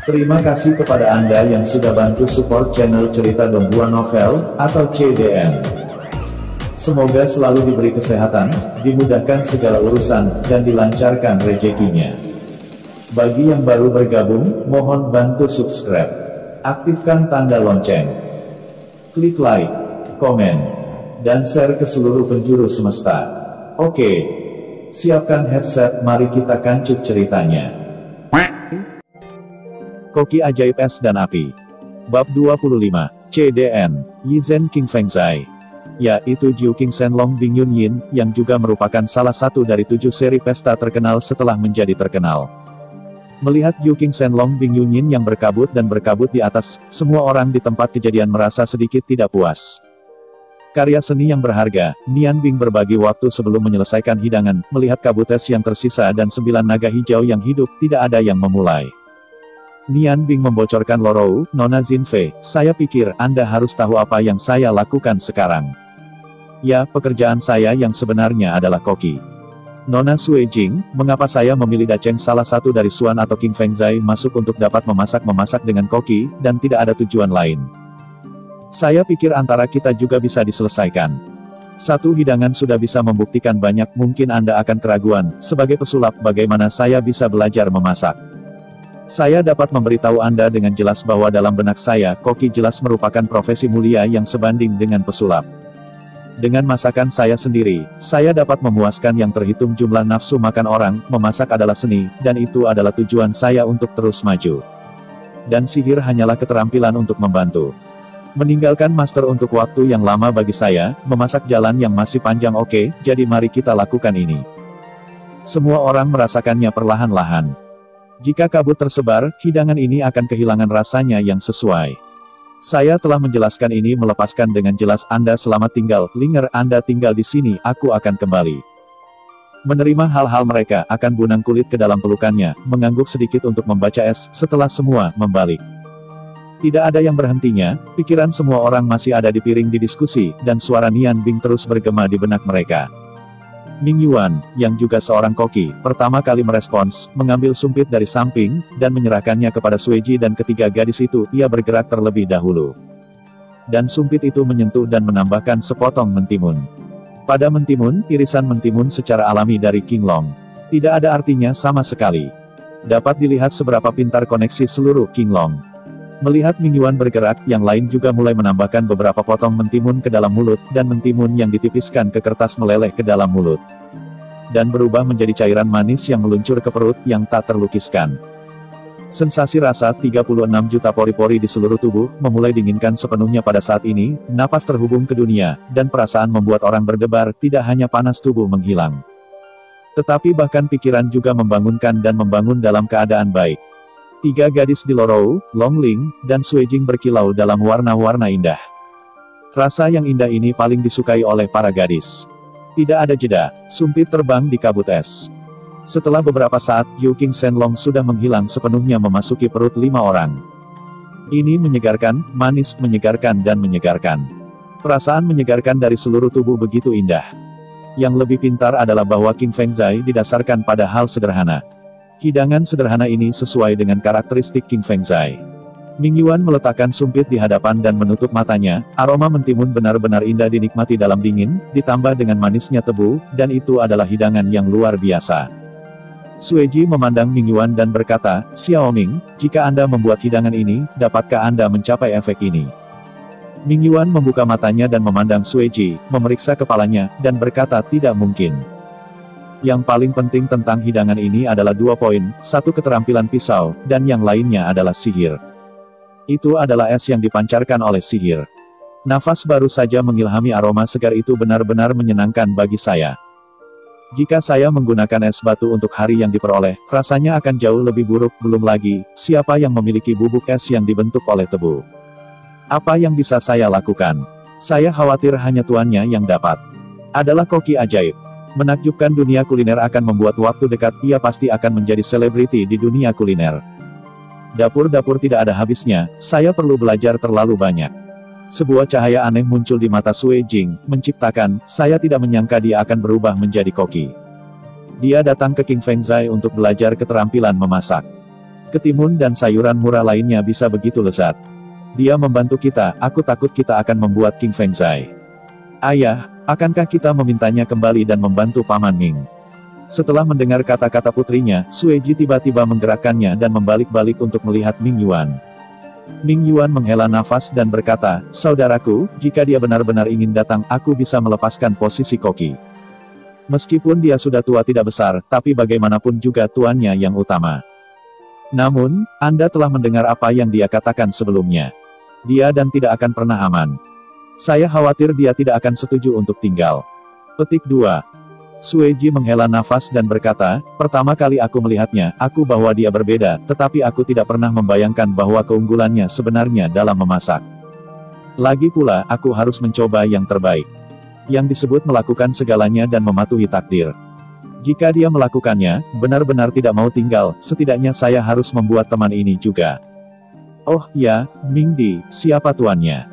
Terima kasih kepada Anda yang sudah bantu support channel Cerita Donghua Novel, atau CDN. Semoga selalu diberi kesehatan, dimudahkan segala urusan, dan dilancarkan rezekinya. Bagi yang baru bergabung, mohon bantu subscribe. Aktifkan tanda lonceng. Klik like, komen, dan share ke seluruh penjuru semesta. Oke. Siapkan headset, mari kita kancut ceritanya. Koki Ajaib Es dan Api. Bab 25, CDN, Yizhen King Fengzai. Yaitu Jiu King Shenlong Bing Yunyin, yang juga merupakan salah satu dari 7 seri pesta terkenal setelah menjadi terkenal. Melihat Jiu King Shenlong Bing Yunyin yang berkabut di atas, semua orang di tempat kejadian merasa sedikit tidak puas. Karya seni yang berharga, Nian Bing berbagi waktu sebelum menyelesaikan hidangan, melihat kabutes yang tersisa dan 9 naga hijau yang hidup, tidak ada yang memulai. Nian Bing membocorkan Lorou, Nona Zinfei, saya pikir Anda harus tahu apa yang saya lakukan sekarang. Ya, pekerjaan saya yang sebenarnya adalah koki. Nona Sui Jing, mengapa saya memilih Dacheng salah satu dari Suan atau King Fengzai masuk untuk dapat memasak dengan koki, dan tidak ada tujuan lain. Saya pikir antara kita juga bisa diselesaikan. Satu hidangan sudah bisa membuktikan banyak, mungkin Anda akan keraguan, sebagai pesulap bagaimana saya bisa belajar memasak. Saya dapat memberitahu Anda dengan jelas bahwa dalam benak saya, koki jelas merupakan profesi mulia yang sebanding dengan pesulap. Dengan masakan saya sendiri, saya dapat memuaskan yang terhitung jumlah nafsu makan orang, memasak adalah seni, dan itu adalah tujuan saya untuk terus maju. Dan sihir hanyalah keterampilan untuk membantu. Meninggalkan master untuk waktu yang lama bagi saya, memasak jalan yang masih panjang. Oke, jadi mari kita lakukan ini. Semua orang merasakannya perlahan-lahan. Jika kabut tersebar, hidangan ini akan kehilangan rasanya yang sesuai. Saya telah menjelaskan ini melepaskan dengan jelas. Anda selamat tinggal, Linger, Anda tinggal di sini, aku akan kembali. Menerima hal-hal mereka, akan bunang kulit ke dalam pelukannya, mengangguk sedikit untuk membaca es, setelah semua membalik. Tidak ada yang berhentinya, pikiran semua orang masih ada di piring di diskusi, dan suara Nian Bing terus bergema di benak mereka. Ming Yuan, yang juga seorang koki, pertama kali merespons, mengambil sumpit dari samping, dan menyerahkannya kepada Sueji dan ketiga gadis itu. Ia bergerak terlebih dahulu. Dan sumpit itu menyentuh dan menambahkan sepotong mentimun. Pada mentimun, irisan mentimun secara alami dari King Long. Tidak ada artinya sama sekali. Dapat dilihat seberapa pintar koneksi seluruh King Long. Melihat Ming Yuan bergerak, yang lain juga mulai menambahkan beberapa potong mentimun ke dalam mulut, dan mentimun yang ditipiskan ke kertas meleleh ke dalam mulut. Dan berubah menjadi cairan manis yang meluncur ke perut, yang tak terlukiskan. Sensasi rasa 36 juta pori-pori di seluruh tubuh, memulai dinginkan sepenuhnya pada saat ini, napas terhubung ke dunia, dan perasaan membuat orang berdebar, tidak hanya panas tubuh menghilang. Tetapi bahkan pikiran juga membangunkan dan membangun dalam keadaan baik. 3 gadis di Lorou, Longling, dan Suijing berkilau dalam warna-warna indah. Rasa yang indah ini paling disukai oleh para gadis. Tidak ada jeda, sumpit terbang di kabut es. Setelah beberapa saat, Jiu King Shenlong sudah menghilang sepenuhnya memasuki perut 5 orang. Ini menyegarkan, manis, menyegarkan dan menyegarkan. Perasaan menyegarkan dari seluruh tubuh begitu indah. Yang lebih pintar adalah bahwa King Fengzai didasarkan pada hal sederhana. Hidangan sederhana ini sesuai dengan karakteristik King Fengzai. Ming Yuan meletakkan sumpit di hadapan dan menutup matanya, aroma mentimun benar-benar indah dinikmati dalam dingin, ditambah dengan manisnya tebu, dan itu adalah hidangan yang luar biasa. Sueji memandang Ming Yuan dan berkata, Xiao Ming, jika Anda membuat hidangan ini, dapatkah Anda mencapai efek ini? Ming Yuan membuka matanya dan memandang Sueji, memeriksa kepalanya, dan berkata tidak mungkin. Yang paling penting tentang hidangan ini adalah 2 poin, 1 keterampilan pisau, dan yang lainnya adalah sihir. Itu adalah es yang dipancarkan oleh sihir. Nafas baru saja mengilhami aroma segar itu benar-benar menyenangkan bagi saya. Jika saya menggunakan es batu untuk hari yang diperoleh, rasanya akan jauh lebih buruk. Belum lagi, siapa yang memiliki bubuk es yang dibentuk oleh tebu? Apa yang bisa saya lakukan? Saya khawatir hanya tuannya yang dapat. Adalah koki ajaib. Menakjubkan dunia kuliner akan membuat waktu dekat, ia pasti akan menjadi selebriti di dunia kuliner. Dapur-dapur tidak ada habisnya, saya perlu belajar terlalu banyak. Sebuah cahaya aneh muncul di mata Sui Jing, menciptakan, saya tidak menyangka dia akan berubah menjadi koki. Dia datang ke King Fengzai untuk belajar keterampilan memasak. Ketimun dan sayuran murah lainnya bisa begitu lezat. Dia membantu kita, aku takut kita akan membuat King Fengzai. Ayah, akankah kita memintanya kembali dan membantu Paman Ming? Setelah mendengar kata-kata putrinya, Sueji tiba-tiba menggerakkannya dan membalik-balik untuk melihat Ming Yuan. Ming Yuan menghela nafas dan berkata, saudaraku, jika dia benar-benar ingin datang, aku bisa melepaskan posisi koki. Meskipun dia sudah tua tidak besar, tapi bagaimanapun juga tuannya yang utama. Namun, Anda telah mendengar apa yang dia katakan sebelumnya. Dia dan tidak akan pernah aman. Saya khawatir dia tidak akan setuju untuk tinggal. Petik 2. Sueji menghela nafas dan berkata, pertama kali aku melihatnya, aku bahwa dia berbeda, tetapi aku tidak pernah membayangkan bahwa keunggulannya sebenarnya dalam memasak. Lagi pula, aku harus mencoba yang terbaik. Yang disebut melakukan segalanya dan mematuhi takdir. Jika dia melakukannya, benar-benar tidak mau tinggal, setidaknya saya harus membuat teman ini juga. Oh ya, Ming Di, siapa tuannya?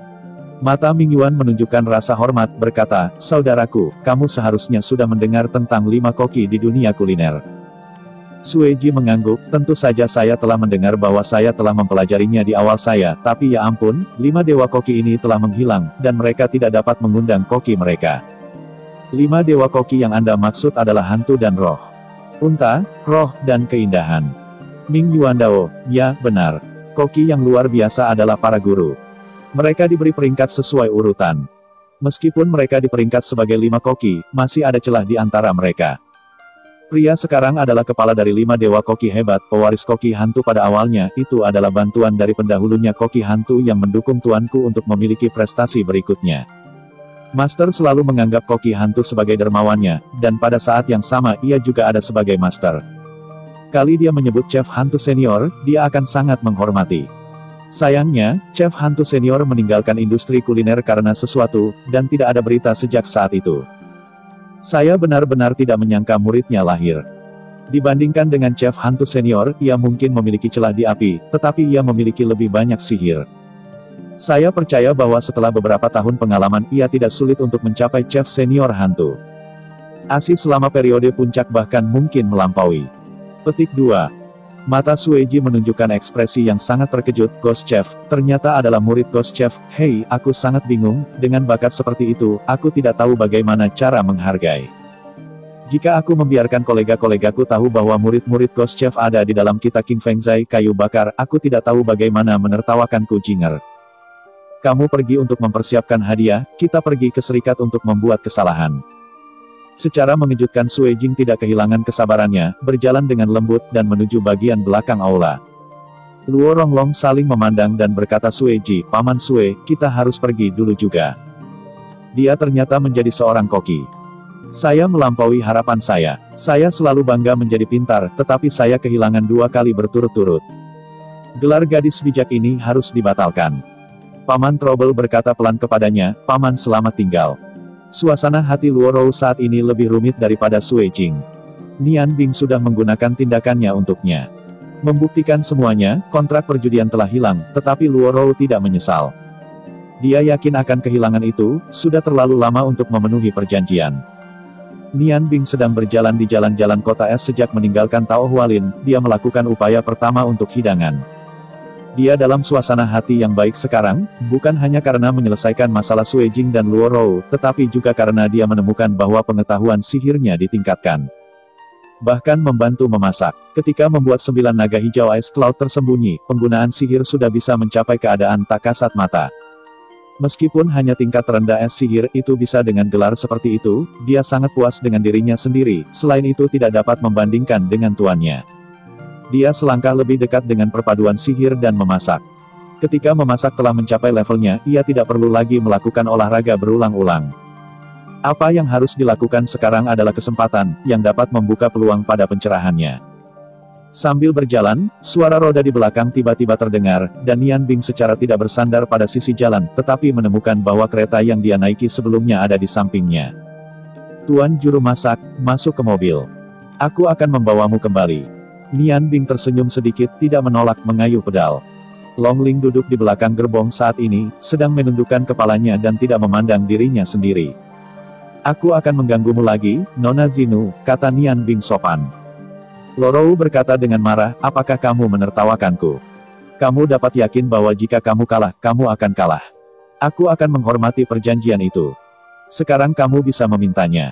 Mata Ming Yuan menunjukkan rasa hormat, berkata, saudaraku, kamu seharusnya sudah mendengar tentang 5 koki di dunia kuliner. Sueji mengangguk, tentu saja saya telah mendengar bahwa saya telah mempelajarinya di awal saya, tapi ya ampun, 5 dewa koki ini telah menghilang, dan mereka tidak dapat mengundang koki mereka. 5 dewa koki yang Anda maksud adalah hantu dan roh. Unta, roh, dan keindahan. Ming Yuan Dao, ya, benar. Koki yang luar biasa adalah para guru. Mereka diberi peringkat sesuai urutan. Meskipun mereka diperingkat sebagai 5 koki, masih ada celah di antara mereka. Pria sekarang adalah kepala dari 5 dewa koki hebat, pewaris koki hantu pada awalnya, itu adalah bantuan dari pendahulunya koki hantu yang mendukung tuanku untuk memiliki prestasi berikutnya. Master selalu menganggap koki hantu sebagai dermawannya, dan pada saat yang sama ia juga ada sebagai master. Kali dia menyebut chef hantu senior, dia akan sangat menghormati. Sayangnya, chef hantu senior meninggalkan industri kuliner karena sesuatu, dan tidak ada berita sejak saat itu. Saya benar-benar tidak menyangka muridnya lahir. Dibandingkan dengan chef hantu senior, ia mungkin memiliki celah di api, tetapi ia memiliki lebih banyak sihir. Saya percaya bahwa setelah beberapa tahun pengalaman, ia tidak sulit untuk mencapai chef senior hantu. ASI selama periode puncak bahkan mungkin melampaui. Petik 2. Mata Sueji menunjukkan ekspresi yang sangat terkejut, Ghost Chef, ternyata adalah murid Ghost Chef, hei, aku sangat bingung, dengan bakat seperti itu, aku tidak tahu bagaimana cara menghargai. Jika aku membiarkan kolega-kolegaku tahu bahwa murid-murid Ghost Chef ada di dalam kitab King Fengzai kayu bakar, aku tidak tahu bagaimana menertawakanku Jinger. Kamu pergi untuk mempersiapkan hadiah, kita pergi ke serikat untuk membuat kesalahan. Secara mengejutkan Suejing tidak kehilangan kesabarannya, berjalan dengan lembut dan menuju bagian belakang aula. Luo Ronglong saling memandang dan berkata Sueji, Paman Sue, kita harus pergi dulu juga. Dia ternyata menjadi seorang koki. Saya melampaui harapan saya. Saya selalu bangga menjadi pintar, tetapi saya kehilangan 2 kali berturut-turut. Gelar gadis bijak ini harus dibatalkan. Paman Trouble berkata pelan kepadanya, Paman selamat tinggal. Suasana hati Luo Rou saat ini lebih rumit daripada Suejing. Nian Bing sudah menggunakan tindakannya untuknya. Membuktikan semuanya, kontrak perjudian telah hilang, tetapi Luo Rou tidak menyesal. Dia yakin akan kehilangan itu, sudah terlalu lama untuk memenuhi perjanjian. Nian Bing sedang berjalan di jalan-jalan kota es sejak meninggalkan Tao Hualin, dia melakukan upaya pertama untuk hidangan. Dia dalam suasana hati yang baik sekarang, bukan hanya karena menyelesaikan masalah Suejing dan Luo Rou, tetapi juga karena dia menemukan bahwa pengetahuan sihirnya ditingkatkan. Bahkan membantu memasak. Ketika membuat 9 naga hijau Ice Cloud tersembunyi, penggunaan sihir sudah bisa mencapai keadaan tak kasat mata. Meskipun hanya tingkat rendah es sihir itu bisa dengan gelar seperti itu, dia sangat puas dengan dirinya sendiri, selain itu tidak dapat membandingkan dengan tuannya. Dia selangkah lebih dekat dengan perpaduan sihir dan memasak. Ketika memasak telah mencapai levelnya, ia tidak perlu lagi melakukan olahraga berulang-ulang. Apa yang harus dilakukan sekarang adalah kesempatan, yang dapat membuka peluang pada pencerahannya. Sambil berjalan, suara roda di belakang tiba-tiba terdengar, dan Nian Bing secara tidak bersandar pada sisi jalan, tetapi menemukan bahwa kereta yang dia naiki sebelumnya ada di sampingnya. Tuan Juru Masak, masuk ke mobil. Aku akan membawamu kembali. Nian Bing tersenyum sedikit, tidak menolak mengayuh pedal. Long Ling duduk di belakang gerbong saat ini, sedang menundukkan kepalanya dan tidak memandang dirinya sendiri. Aku akan mengganggumu lagi, Nona Zinu, kata Nian Bing sopan. Luorou berkata dengan marah, apakah kamu menertawakanku? Kamu dapat yakin bahwa jika kamu kalah, kamu akan kalah. Aku akan menghormati perjanjian itu. Sekarang kamu bisa memintanya.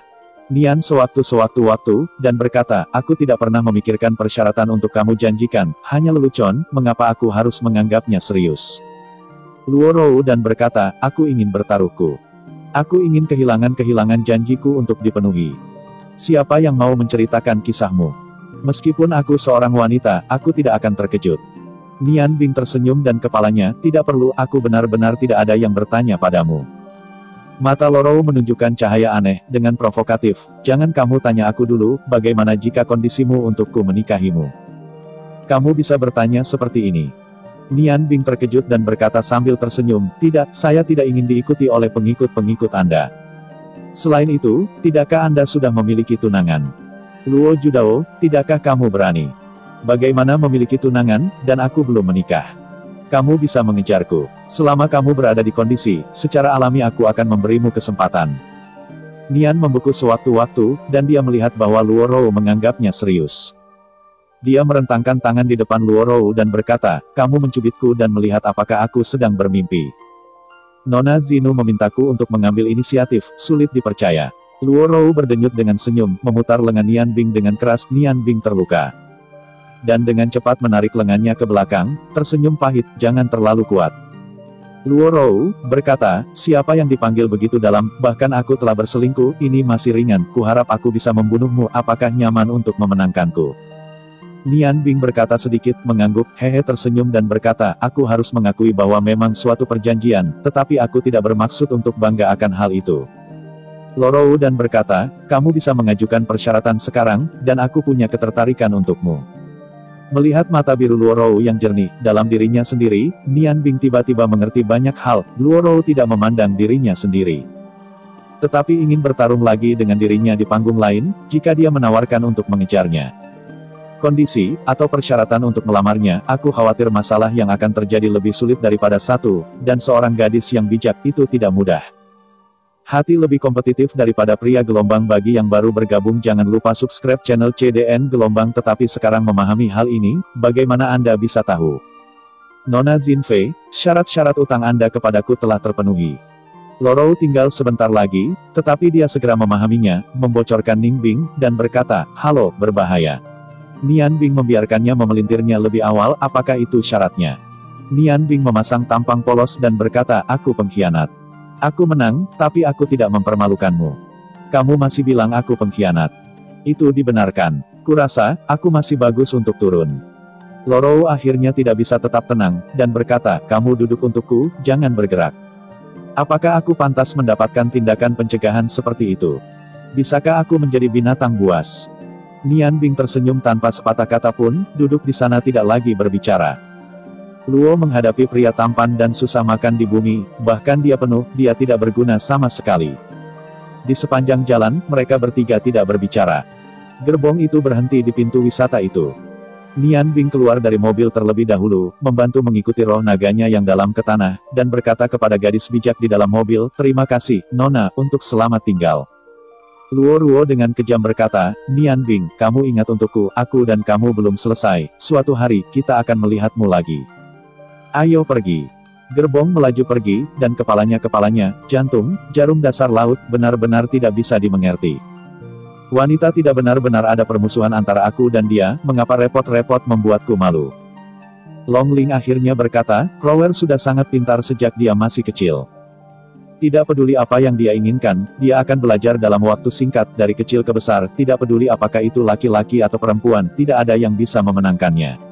Nian sewaktu-waktu, dan berkata, aku tidak pernah memikirkan persyaratan untuk kamu janjikan, hanya lelucon, mengapa aku harus menganggapnya serius? Luorou dan berkata, aku ingin bertaruhku. Aku ingin kehilangan janjiku untuk dipenuhi. Siapa yang mau menceritakan kisahmu? Meskipun aku seorang wanita, aku tidak akan terkejut. Nian Bing tersenyum dan kepalanya, tidak perlu, aku benar-benar tidak ada yang bertanya padamu. Mata Luorou menunjukkan cahaya aneh, dengan provokatif, jangan kamu tanya aku dulu, bagaimana jika kondisimu untukku menikahimu? Kamu bisa bertanya seperti ini. Nian Bing terkejut dan berkata sambil tersenyum, tidak, saya tidak ingin diikuti oleh pengikut-pengikut Anda. Selain itu, tidakkah Anda sudah memiliki tunangan? Luo Judao, tidakkah kamu berani? Bagaimana memiliki tunangan, dan aku belum menikah? Kamu bisa mengejarku. Selama kamu berada di kondisi, secara alami aku akan memberimu kesempatan. Nian membeku sewaktu-waktu, dan dia melihat bahwa Luorou menganggapnya serius. Dia merentangkan tangan di depan Luorou dan berkata, kamu mencubitku dan melihat apakah aku sedang bermimpi. Nona Zinu memintaku untuk mengambil inisiatif, sulit dipercaya. Luorou berdenyut dengan senyum, memutar lengan Nian Bing dengan keras, Nian Bing terluka. Dan dengan cepat menarik lengannya ke belakang, tersenyum pahit, jangan terlalu kuat. Luorou berkata, siapa yang dipanggil begitu dalam, bahkan aku telah berselingkuh, ini masih ringan, kuharap aku bisa membunuhmu, apakah nyaman untuk memenangkanku? Nian Bing berkata sedikit, mengangguk, hehe tersenyum dan berkata, aku harus mengakui bahwa memang suatu perjanjian, tetapi aku tidak bermaksud untuk bangga akan hal itu. Luorou dan berkata, kamu bisa mengajukan persyaratan sekarang, dan aku punya ketertarikan untukmu. Melihat mata biru Luorou yang jernih, dalam dirinya sendiri, Nian Bing tiba-tiba mengerti banyak hal, Luorou tidak memandang dirinya sendiri. Tetapi ingin bertarung lagi dengan dirinya di panggung lain, jika dia menawarkan untuk mengejarnya. Kondisi, atau persyaratan untuk melamarnya, aku khawatir masalah yang akan terjadi lebih sulit daripada satu, dan seorang gadis yang bijak itu tidak mudah. Hati lebih kompetitif daripada pria gelombang. Bagi yang baru bergabung jangan lupa subscribe channel CDN Gelombang. Tetapi sekarang memahami hal ini, bagaimana Anda bisa tahu? Nona Zinfei, syarat-syarat utang Anda kepadaku telah terpenuhi. Luorou tinggal sebentar lagi, tetapi dia segera memahaminya, membocorkan Ning Bing, dan berkata, halo, berbahaya. Nian Bing membiarkannya memelintirnya lebih awal, apakah itu syaratnya? Nian Bing memasang tampang polos dan berkata, aku pengkhianat. Aku menang, tapi aku tidak mempermalukanmu. Kamu masih bilang aku pengkhianat. Itu dibenarkan. Kurasa, aku masih bagus untuk turun. Luorou akhirnya tidak bisa tetap tenang, dan berkata, kamu duduk untukku, jangan bergerak. Apakah aku pantas mendapatkan tindakan pencegahan seperti itu? Bisakah aku menjadi binatang buas? Nian Bing tersenyum tanpa sepatah kata pun, duduk di sana tidak lagi berbicara. Luo menghadapi pria tampan dan susah makan di bumi, bahkan dia penuh, dia tidak berguna sama sekali. Di sepanjang jalan, mereka bertiga tidak berbicara. Gerbong itu berhenti di pintu wisata itu. Nian Bing keluar dari mobil terlebih dahulu, membantu mengikuti roh naganya yang dalam ke tanah, dan berkata kepada gadis bijak di dalam mobil, terima kasih, Nona, untuk selamat tinggal. Luo dengan kejam berkata, Nian Bing, kamu ingat untukku, aku dan kamu belum selesai, suatu hari, kita akan melihatmu lagi. Ayo pergi. Gerbong melaju pergi, dan kepalanya, jantung, jarum dasar laut, benar-benar tidak bisa dimengerti. Wanita tidak benar-benar ada permusuhan antara aku dan dia, mengapa repot-repot membuatku malu. Long Ling akhirnya berkata, Rower sudah sangat pintar sejak dia masih kecil. Tidak peduli apa yang dia inginkan, dia akan belajar dalam waktu singkat, dari kecil ke besar, tidak peduli apakah itu laki-laki atau perempuan, tidak ada yang bisa memenangkannya.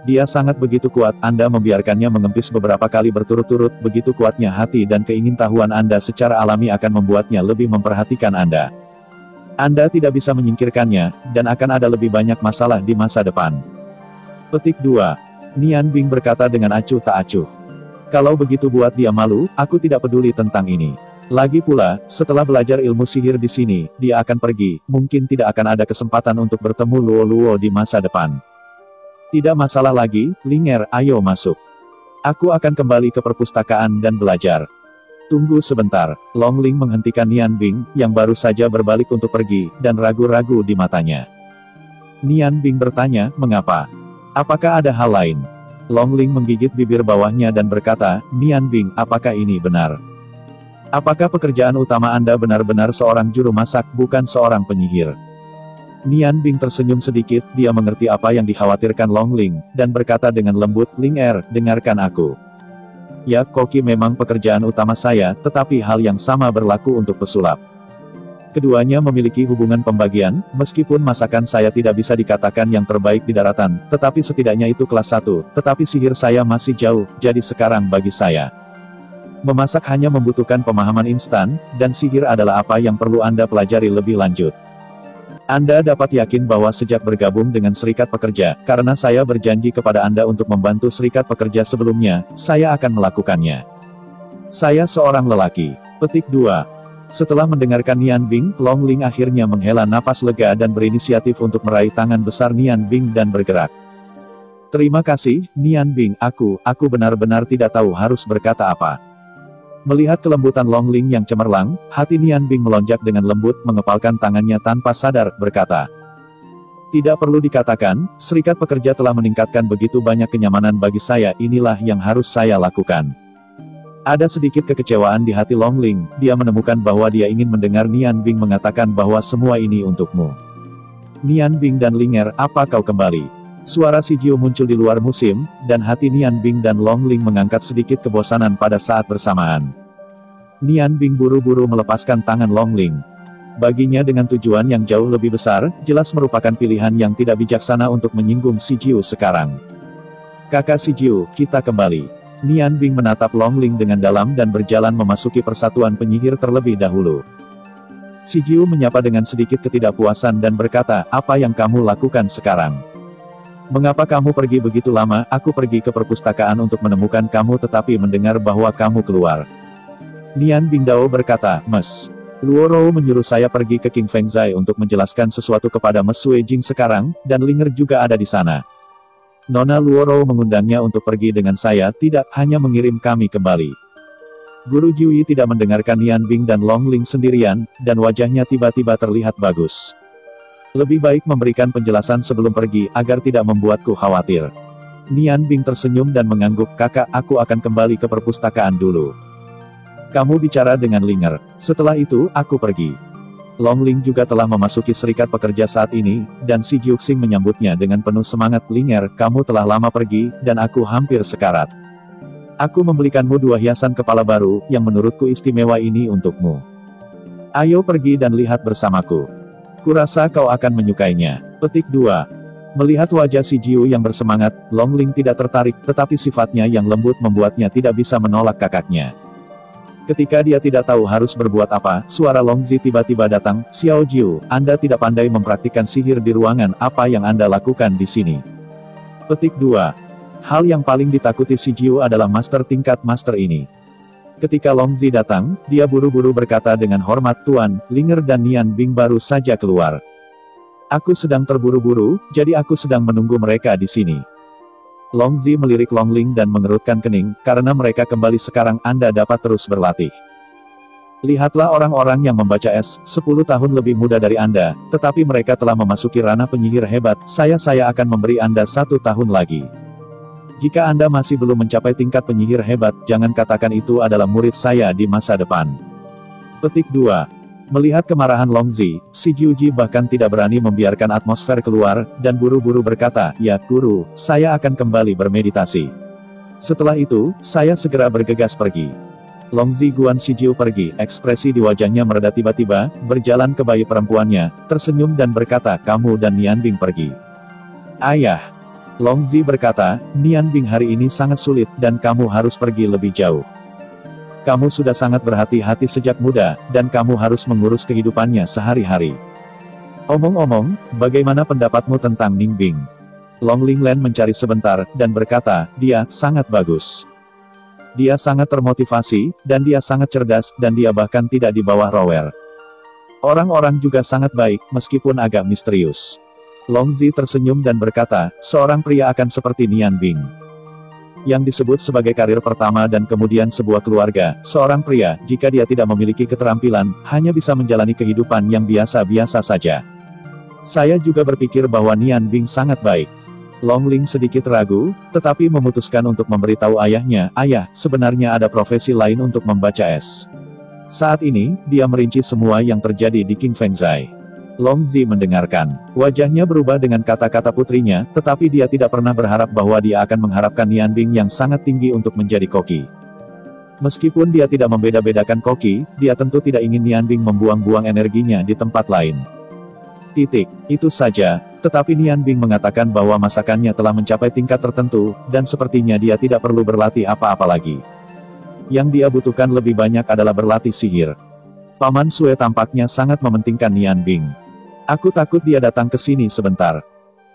Dia sangat begitu kuat, Anda membiarkannya mengempis beberapa kali berturut-turut, begitu kuatnya hati dan keingintahuan Anda secara alami akan membuatnya lebih memperhatikan Anda. Anda tidak bisa menyingkirkannya, dan akan ada lebih banyak masalah di masa depan. Petik 2. Nian Bing berkata dengan acuh tak acuh. Kalau begitu buat dia malu, aku tidak peduli tentang ini. Lagi pula, setelah belajar ilmu sihir di sini, dia akan pergi, mungkin tidak akan ada kesempatan untuk bertemu Luo di masa depan. Tidak masalah lagi, Linger, ayo masuk. Aku akan kembali ke perpustakaan dan belajar. Tunggu sebentar, Long Ling menghentikan Nian Bing, yang baru saja berbalik untuk pergi, dan ragu-ragu di matanya. Nian Bing bertanya, mengapa? Apakah ada hal lain? Long Ling menggigit bibir bawahnya dan berkata, Nian Bing, apakah ini benar? Apakah pekerjaan utama Anda benar-benar seorang juru masak, bukan seorang penyihir? Nian Bing tersenyum sedikit, dia mengerti apa yang dikhawatirkan Long Ling, dan berkata dengan lembut, Ling dengarkan aku. Ya, koki memang pekerjaan utama saya, tetapi hal yang sama berlaku untuk pesulap. Keduanya memiliki hubungan pembagian, meskipun masakan saya tidak bisa dikatakan yang terbaik di daratan, tetapi setidaknya itu kelas 1, tetapi sihir saya masih jauh, jadi sekarang bagi saya. Memasak hanya membutuhkan pemahaman instan, dan sihir adalah apa yang perlu Anda pelajari lebih lanjut. Anda dapat yakin bahwa sejak bergabung dengan Serikat Pekerja, karena saya berjanji kepada Anda untuk membantu Serikat Pekerja sebelumnya, saya akan melakukannya. Saya seorang lelaki. Petik 2. Setelah mendengarkan Nian Bing, Long Ling akhirnya menghela napas lega dan berinisiatif untuk meraih tangan besar Nian Bing dan bergerak. Terima kasih, Nian Bing, aku benar-benar tidak tahu harus berkata apa. Melihat kelembutan Long Ling yang cemerlang, hati Nian Bing melonjak dengan lembut, mengepalkan tangannya tanpa sadar, berkata. Tidak perlu dikatakan, Serikat Pekerja telah meningkatkan begitu banyak kenyamanan bagi saya, inilah yang harus saya lakukan. Ada sedikit kekecewaan di hati Long Ling, dia menemukan bahwa dia ingin mendengar Nian Bing mengatakan bahwa semua ini untukmu. Nian Bing dan Ling apa kau kembali? Suara si Jiu muncul di luar musim, dan hati Nian Bing dan Long Ling mengangkat sedikit kebosanan pada saat bersamaan. Nian Bing buru-buru melepaskan tangan Long Ling. Baginya dengan tujuan yang jauh lebih besar, jelas merupakan pilihan yang tidak bijaksana untuk menyinggung si Jiu sekarang. Kakak si Jiu, kita kembali. Nian Bing menatap Long Ling dengan dalam dan berjalan memasuki persatuan penyihir terlebih dahulu. Si Jiu menyapa dengan sedikit ketidakpuasan dan berkata, apa yang kamu lakukan sekarang? Mengapa kamu pergi begitu lama? Aku pergi ke perpustakaan untuk menemukan kamu tetapi mendengar bahwa kamu keluar. Nian Bing Dao berkata, Mes. Luoro menyuruh saya pergi ke King Fengzai untuk menjelaskan sesuatu kepada Mes Sui Jing sekarang, dan Linger juga ada di sana. Nona Luoro mengundangnya untuk pergi dengan saya, tidak hanya mengirim kami kembali. Guru Jiuyi tidak mendengarkan Nian Bing dan Long Ling sendirian, dan wajahnya tiba-tiba terlihat bagus. Lebih baik memberikan penjelasan sebelum pergi, agar tidak membuatku khawatir. Nian Bing tersenyum dan mengangguk, kakak, aku akan kembali ke perpustakaan dulu. Kamu bicara dengan Linger. Setelah itu, aku pergi. Long Ling juga telah memasuki Serikat Pekerja saat ini, dan si Jiuxing menyambutnya dengan penuh semangat. Linger, kamu telah lama pergi, dan aku hampir sekarat. Aku membelikanmu 2 hiasan kepala baru, yang menurutku istimewa ini untukmu. Ayo pergi dan lihat bersamaku. Kurasa kau akan menyukainya. Petik 2. Melihat wajah si Jiu yang bersemangat, Long Ling tidak tertarik, tetapi sifatnya yang lembut membuatnya tidak bisa menolak kakaknya. Ketika dia tidak tahu harus berbuat apa, suara Long Zi tiba-tiba datang, Xiao Jiu, Anda tidak pandai mempraktikkan sihir di ruangan, apa yang Anda lakukan di sini? Petik 2. Hal yang paling ditakuti si Jiu adalah master tingkat master ini. Ketika Long Zi datang, dia buru-buru berkata dengan hormat, Tuan, Linger dan Nian Bing baru saja keluar. Aku sedang terburu-buru, jadi aku sedang menunggu mereka di sini. Long Zi melirik Long Ling dan mengerutkan kening, karena mereka kembali sekarang Anda dapat terus berlatih. Lihatlah orang-orang yang membaca S10 tahun lebih muda dari Anda, tetapi mereka telah memasuki ranah penyihir hebat, saya akan memberi Anda 1 tahun lagi. Jika Anda masih belum mencapai tingkat penyihir hebat, jangan katakan itu adalah murid saya di masa depan. Petik 2. Melihat kemarahan Long Zi, si Jiuji bahkan tidak berani membiarkan atmosfer keluar, dan buru-buru berkata, ya, guru, saya akan kembali bermeditasi. Setelah itu, saya segera bergegas pergi. Long Zi Guan si Jiu pergi, ekspresi di wajahnya mereda tiba-tiba, berjalan ke bayi perempuannya, tersenyum dan berkata, kamu dan Nian Bing pergi. Ayah. Long Zi berkata, Nian Bing hari ini sangat sulit, dan kamu harus pergi lebih jauh. Kamu sudah sangat berhati-hati sejak muda, dan kamu harus mengurus kehidupannya sehari-hari. Omong-omong, bagaimana pendapatmu tentang Ning Bing? Long Ling Len mencari sebentar, dan berkata, dia sangat bagus. Dia sangat termotivasi, dan dia sangat cerdas, dan dia bahkan tidak di bawah Rower. Orang-orang juga sangat baik, meskipun agak misterius. Long Zi tersenyum dan berkata, seorang pria akan seperti Nian Bing. Yang disebut sebagai karir pertama dan kemudian sebuah keluarga, seorang pria, jika dia tidak memiliki keterampilan, hanya bisa menjalani kehidupan yang biasa-biasa saja. Saya juga berpikir bahwa Nian Bing sangat baik. Long Ling sedikit ragu, tetapi memutuskan untuk memberitahu ayahnya, "Ayah, sebenarnya ada profesi lain untuk membaca es." Saat ini, dia merinci semua yang terjadi di King Fengzai. Long Zi mendengarkan. Wajahnya berubah dengan kata-kata putrinya, tetapi dia tidak pernah berharap bahwa dia akan mengharapkan Nian Bing yang sangat tinggi untuk menjadi koki. Meskipun dia tidak membeda-bedakan koki, dia tentu tidak ingin Nian Bing membuang-buang energinya di tempat lain. Itu saja, tetapi Nian Bing mengatakan bahwa masakannya telah mencapai tingkat tertentu, dan sepertinya dia tidak perlu berlatih apa-apa lagi. Yang dia butuhkan lebih banyak adalah berlatih sihir. Paman Sue tampaknya sangat mementingkan Nian Bing. Aku takut dia datang ke sini sebentar.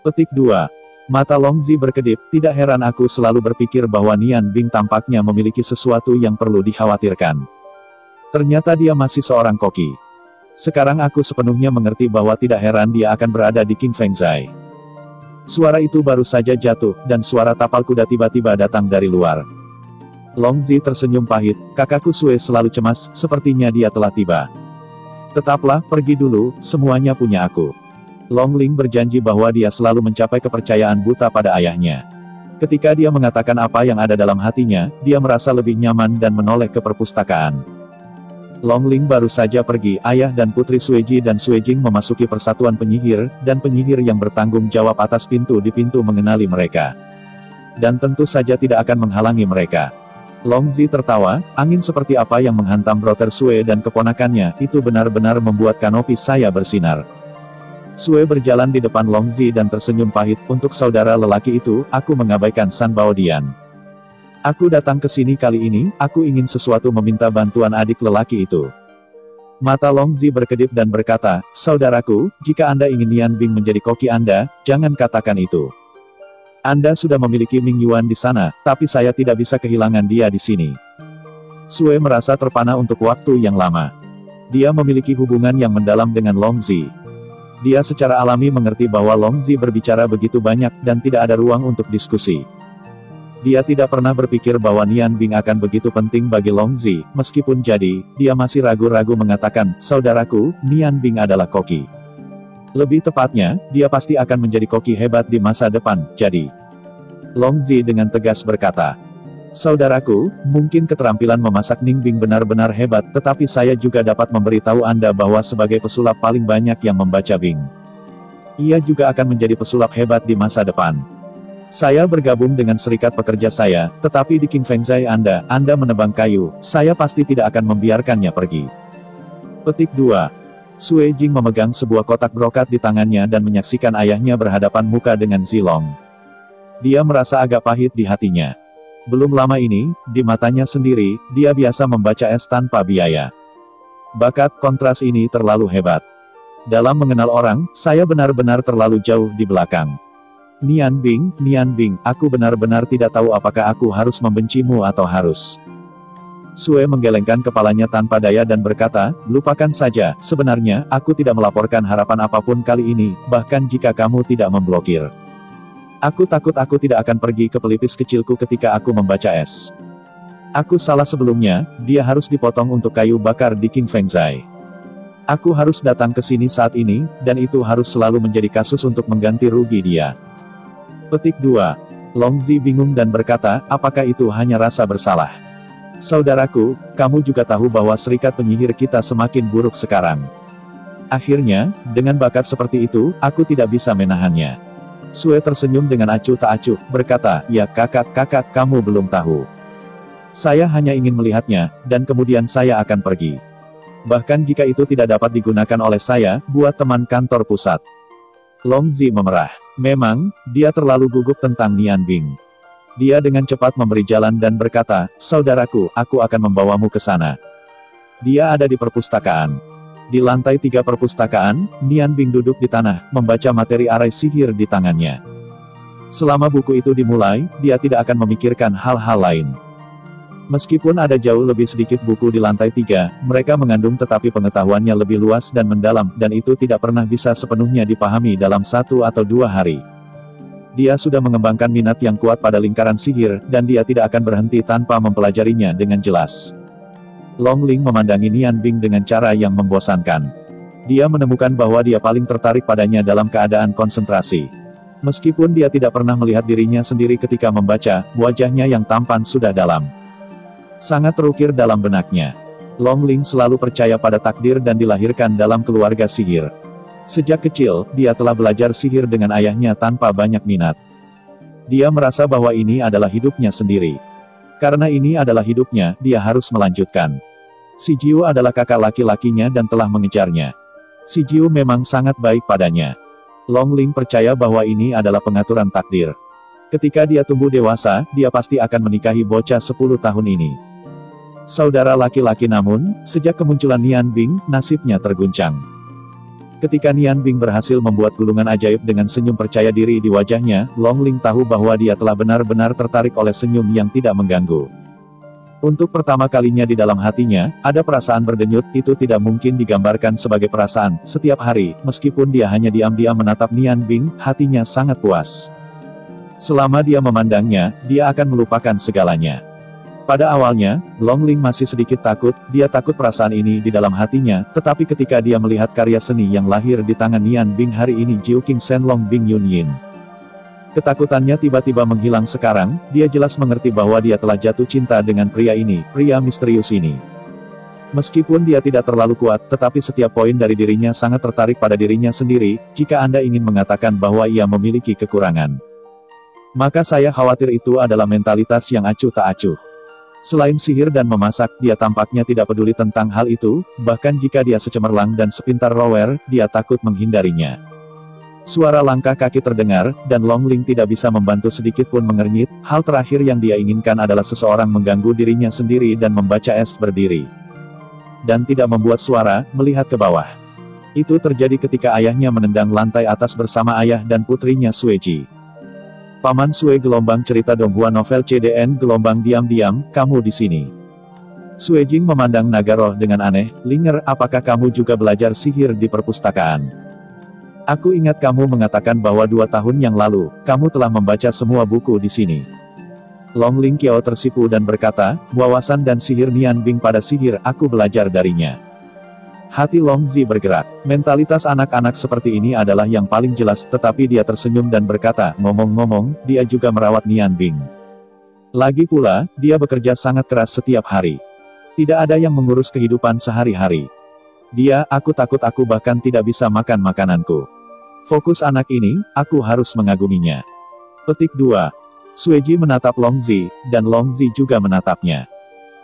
Petik 2. Mata Long Zi berkedip, tidak heran aku selalu berpikir bahwa Nian Bing tampaknya memiliki sesuatu yang perlu dikhawatirkan. Ternyata dia masih seorang koki. Sekarang aku sepenuhnya mengerti bahwa tidak heran dia akan berada di King Fengzai. Suara itu baru saja jatuh, dan suara tapal kuda tiba-tiba datang dari luar. Long Zi tersenyum pahit, kakakku Sue selalu cemas, sepertinya dia telah tiba. Tetaplah, pergi dulu, semuanya punya aku. Long Ling berjanji bahwa dia selalu mencapai kepercayaan buta pada ayahnya. Ketika dia mengatakan apa yang ada dalam hatinya, dia merasa lebih nyaman dan menoleh ke perpustakaan. Long Ling baru saja pergi, ayah dan putri Sueji dan Suejing memasuki persatuan penyihir, dan penyihir yang bertanggung jawab atas pintu di pintu mengenali mereka. Dan tentu saja tidak akan menghalangi mereka. Long Zi tertawa, angin seperti apa yang menghantam Brother Sue dan keponakannya, itu benar-benar membuat kanopi saya bersinar. Sue berjalan di depan Long Zi dan tersenyum pahit, untuk saudara lelaki itu, aku mengabaikan San Baodian. Aku datang ke sini kali ini, aku ingin sesuatu meminta bantuan adik lelaki itu. Mata Long Zi berkedip dan berkata, saudaraku, jika Anda ingin Nian Bing menjadi koki Anda, jangan katakan itu. Anda sudah memiliki Ming Yuan di sana, tapi saya tidak bisa kehilangan dia di sini. Sue merasa terpana untuk waktu yang lama. Dia memiliki hubungan yang mendalam dengan Long Zi. Dia secara alami mengerti bahwa Long Zi berbicara begitu banyak dan tidak ada ruang untuk diskusi. Dia tidak pernah berpikir bahwa Nian Bing akan begitu penting bagi Long Zi, meskipun jadi, dia masih ragu-ragu mengatakan, saudaraku, Nian Bing adalah koki. Lebih tepatnya, dia pasti akan menjadi koki hebat di masa depan, jadi. Long Zi dengan tegas berkata, saudaraku, mungkin keterampilan memasak Ning Bing benar-benar hebat, tetapi saya juga dapat memberitahu Anda bahwa sebagai pesulap paling banyak yang membaca Bing. Ia juga akan menjadi pesulap hebat di masa depan. Saya bergabung dengan serikat pekerja saya, tetapi di King Fengzai Anda menebang kayu, saya pasti tidak akan membiarkannya pergi. Petik 2. Sue Jing memegang sebuah kotak brokat di tangannya dan menyaksikan ayahnya berhadapan muka dengan Zilong. Dia merasa agak pahit di hatinya. Belum lama ini, di matanya sendiri, dia biasa membaca es tanpa biaya. Bakat kontras ini terlalu hebat. Dalam mengenal orang, saya benar-benar terlalu jauh di belakang. Nian Bing, aku benar-benar tidak tahu apakah aku harus membencimu atau harus. Sue menggelengkan kepalanya tanpa daya dan berkata, lupakan saja, sebenarnya, aku tidak melaporkan harapan apapun kali ini, bahkan jika kamu tidak memblokir. Aku takut aku tidak akan pergi ke pelipis kecilku ketika aku membaca es. Aku salah sebelumnya, dia harus dipotong untuk kayu bakar di King Fengzai. Aku harus datang ke sini saat ini, dan itu harus selalu menjadi kasus untuk mengganti rugi dia. Petik 2. Long Zi bingung dan berkata, apakah itu hanya rasa bersalah? Saudaraku, kamu juga tahu bahwa serikat penyihir kita semakin buruk sekarang. Akhirnya, dengan bakat seperti itu, aku tidak bisa menahannya. Sue tersenyum dengan acuh tak acuh, berkata, ya kakak, kamu belum tahu. Saya hanya ingin melihatnya, dan kemudian saya akan pergi. Bahkan jika itu tidak dapat digunakan oleh saya, buat teman kantor pusat. Long Zi memerah. Memang, dia terlalu gugup tentang Nian Bing. Dia dengan cepat memberi jalan dan berkata, saudaraku, aku akan membawamu ke sana. Dia ada di perpustakaan. Di lantai 3 perpustakaan, Nian Bing duduk di tanah, membaca materi arai sihir di tangannya. Selama buku itu dimulai, dia tidak akan memikirkan hal-hal lain. Meskipun ada jauh lebih sedikit buku di lantai 3, mereka mengandung tetapi pengetahuannya lebih luas dan mendalam, dan itu tidak pernah bisa sepenuhnya dipahami dalam 1 atau 2 hari. Dia sudah mengembangkan minat yang kuat pada lingkaran sihir, dan dia tidak akan berhenti tanpa mempelajarinya dengan jelas. Long Ling memandangi Nian Bing dengan cara yang membosankan. Dia menemukan bahwa dia paling tertarik padanya dalam keadaan konsentrasi. Meskipun dia tidak pernah melihat dirinya sendiri ketika membaca, wajahnya yang tampan sudah dalam. Sangat terukir dalam benaknya. Long Ling selalu percaya pada takdir dan dilahirkan dalam keluarga sihir. Sejak kecil, dia telah belajar sihir dengan ayahnya tanpa banyak minat. Dia merasa bahwa ini adalah hidupnya sendiri. Karena ini adalah hidupnya, dia harus melanjutkan. Si Jiu adalah kakak laki-lakinya dan telah mengejarnya. Si Jiu memang sangat baik padanya. Long Ling percaya bahwa ini adalah pengaturan takdir. Ketika dia tumbuh dewasa, dia pasti akan menikahi bocah 10 tahun ini. Saudara laki-laki namun, sejak kemunculan Nian Bing, nasibnya terguncang. Ketika Nian Bing berhasil membuat gulungan ajaib dengan senyum percaya diri di wajahnya, Long Ling tahu bahwa dia telah benar-benar tertarik oleh senyum yang tidak mengganggu. Untuk pertama kalinya di dalam hatinya, ada perasaan berdenyut, itu tidak mungkin digambarkan sebagai perasaan. Setiap hari, meskipun dia hanya diam-diam menatap Nian Bing, hatinya sangat puas. Selama dia memandangnya, dia akan melupakan segalanya. Pada awalnya, Long Ling masih sedikit takut, dia takut perasaan ini di dalam hatinya, tetapi ketika dia melihat karya seni yang lahir di tangan Nian Bing hari ini Jiu King Shenlong Bing Yun Yin. Ketakutannya tiba-tiba menghilang sekarang, dia jelas mengerti bahwa dia telah jatuh cinta dengan pria ini, pria misterius ini. Meskipun dia tidak terlalu kuat, tetapi setiap poin dari dirinya sangat tertarik pada dirinya sendiri, jika Anda ingin mengatakan bahwa ia memiliki kekurangan. Maka saya khawatir itu adalah mentalitas yang acuh tak acuh. Selain sihir dan memasak, dia tampaknya tidak peduli tentang hal itu, bahkan jika dia secemerlang dan sepintar rower, dia takut menghindarinya. Suara langkah kaki terdengar, dan Long Ling tidak bisa membantu sedikit pun mengernyit. Hal terakhir yang dia inginkan adalah seseorang mengganggu dirinya sendiri dan membaca es berdiri. Dan tidak membuat suara, melihat ke bawah. Itu terjadi ketika ayahnya menendang lantai atas bersama ayah dan putrinya Sueji. Paman Sue gelombang cerita Donghua novel CDN gelombang diam-diam, kamu di sini. Suejing memandang naga roh dengan aneh, Linger, apakah kamu juga belajar sihir di perpustakaan? Aku ingat kamu mengatakan bahwa 2 tahun yang lalu, kamu telah membaca semua buku di sini. Long Ling Qiao tersipu dan berkata, wawasan dan sihir Nian Bing pada sihir, aku belajar darinya. Hati Long Zi bergerak. Mentalitas anak-anak seperti ini adalah yang paling jelas, tetapi dia tersenyum dan berkata, ngomong-ngomong, dia juga merawat Nian Bing. Lagi pula, dia bekerja sangat keras setiap hari. Tidak ada yang mengurus kehidupan sehari-hari. Aku takut aku bahkan tidak bisa makan makananku. Fokus anak ini, aku harus mengaguminya. Petik 2. Sueji menatap Long Zi, dan Long Zi juga menatapnya.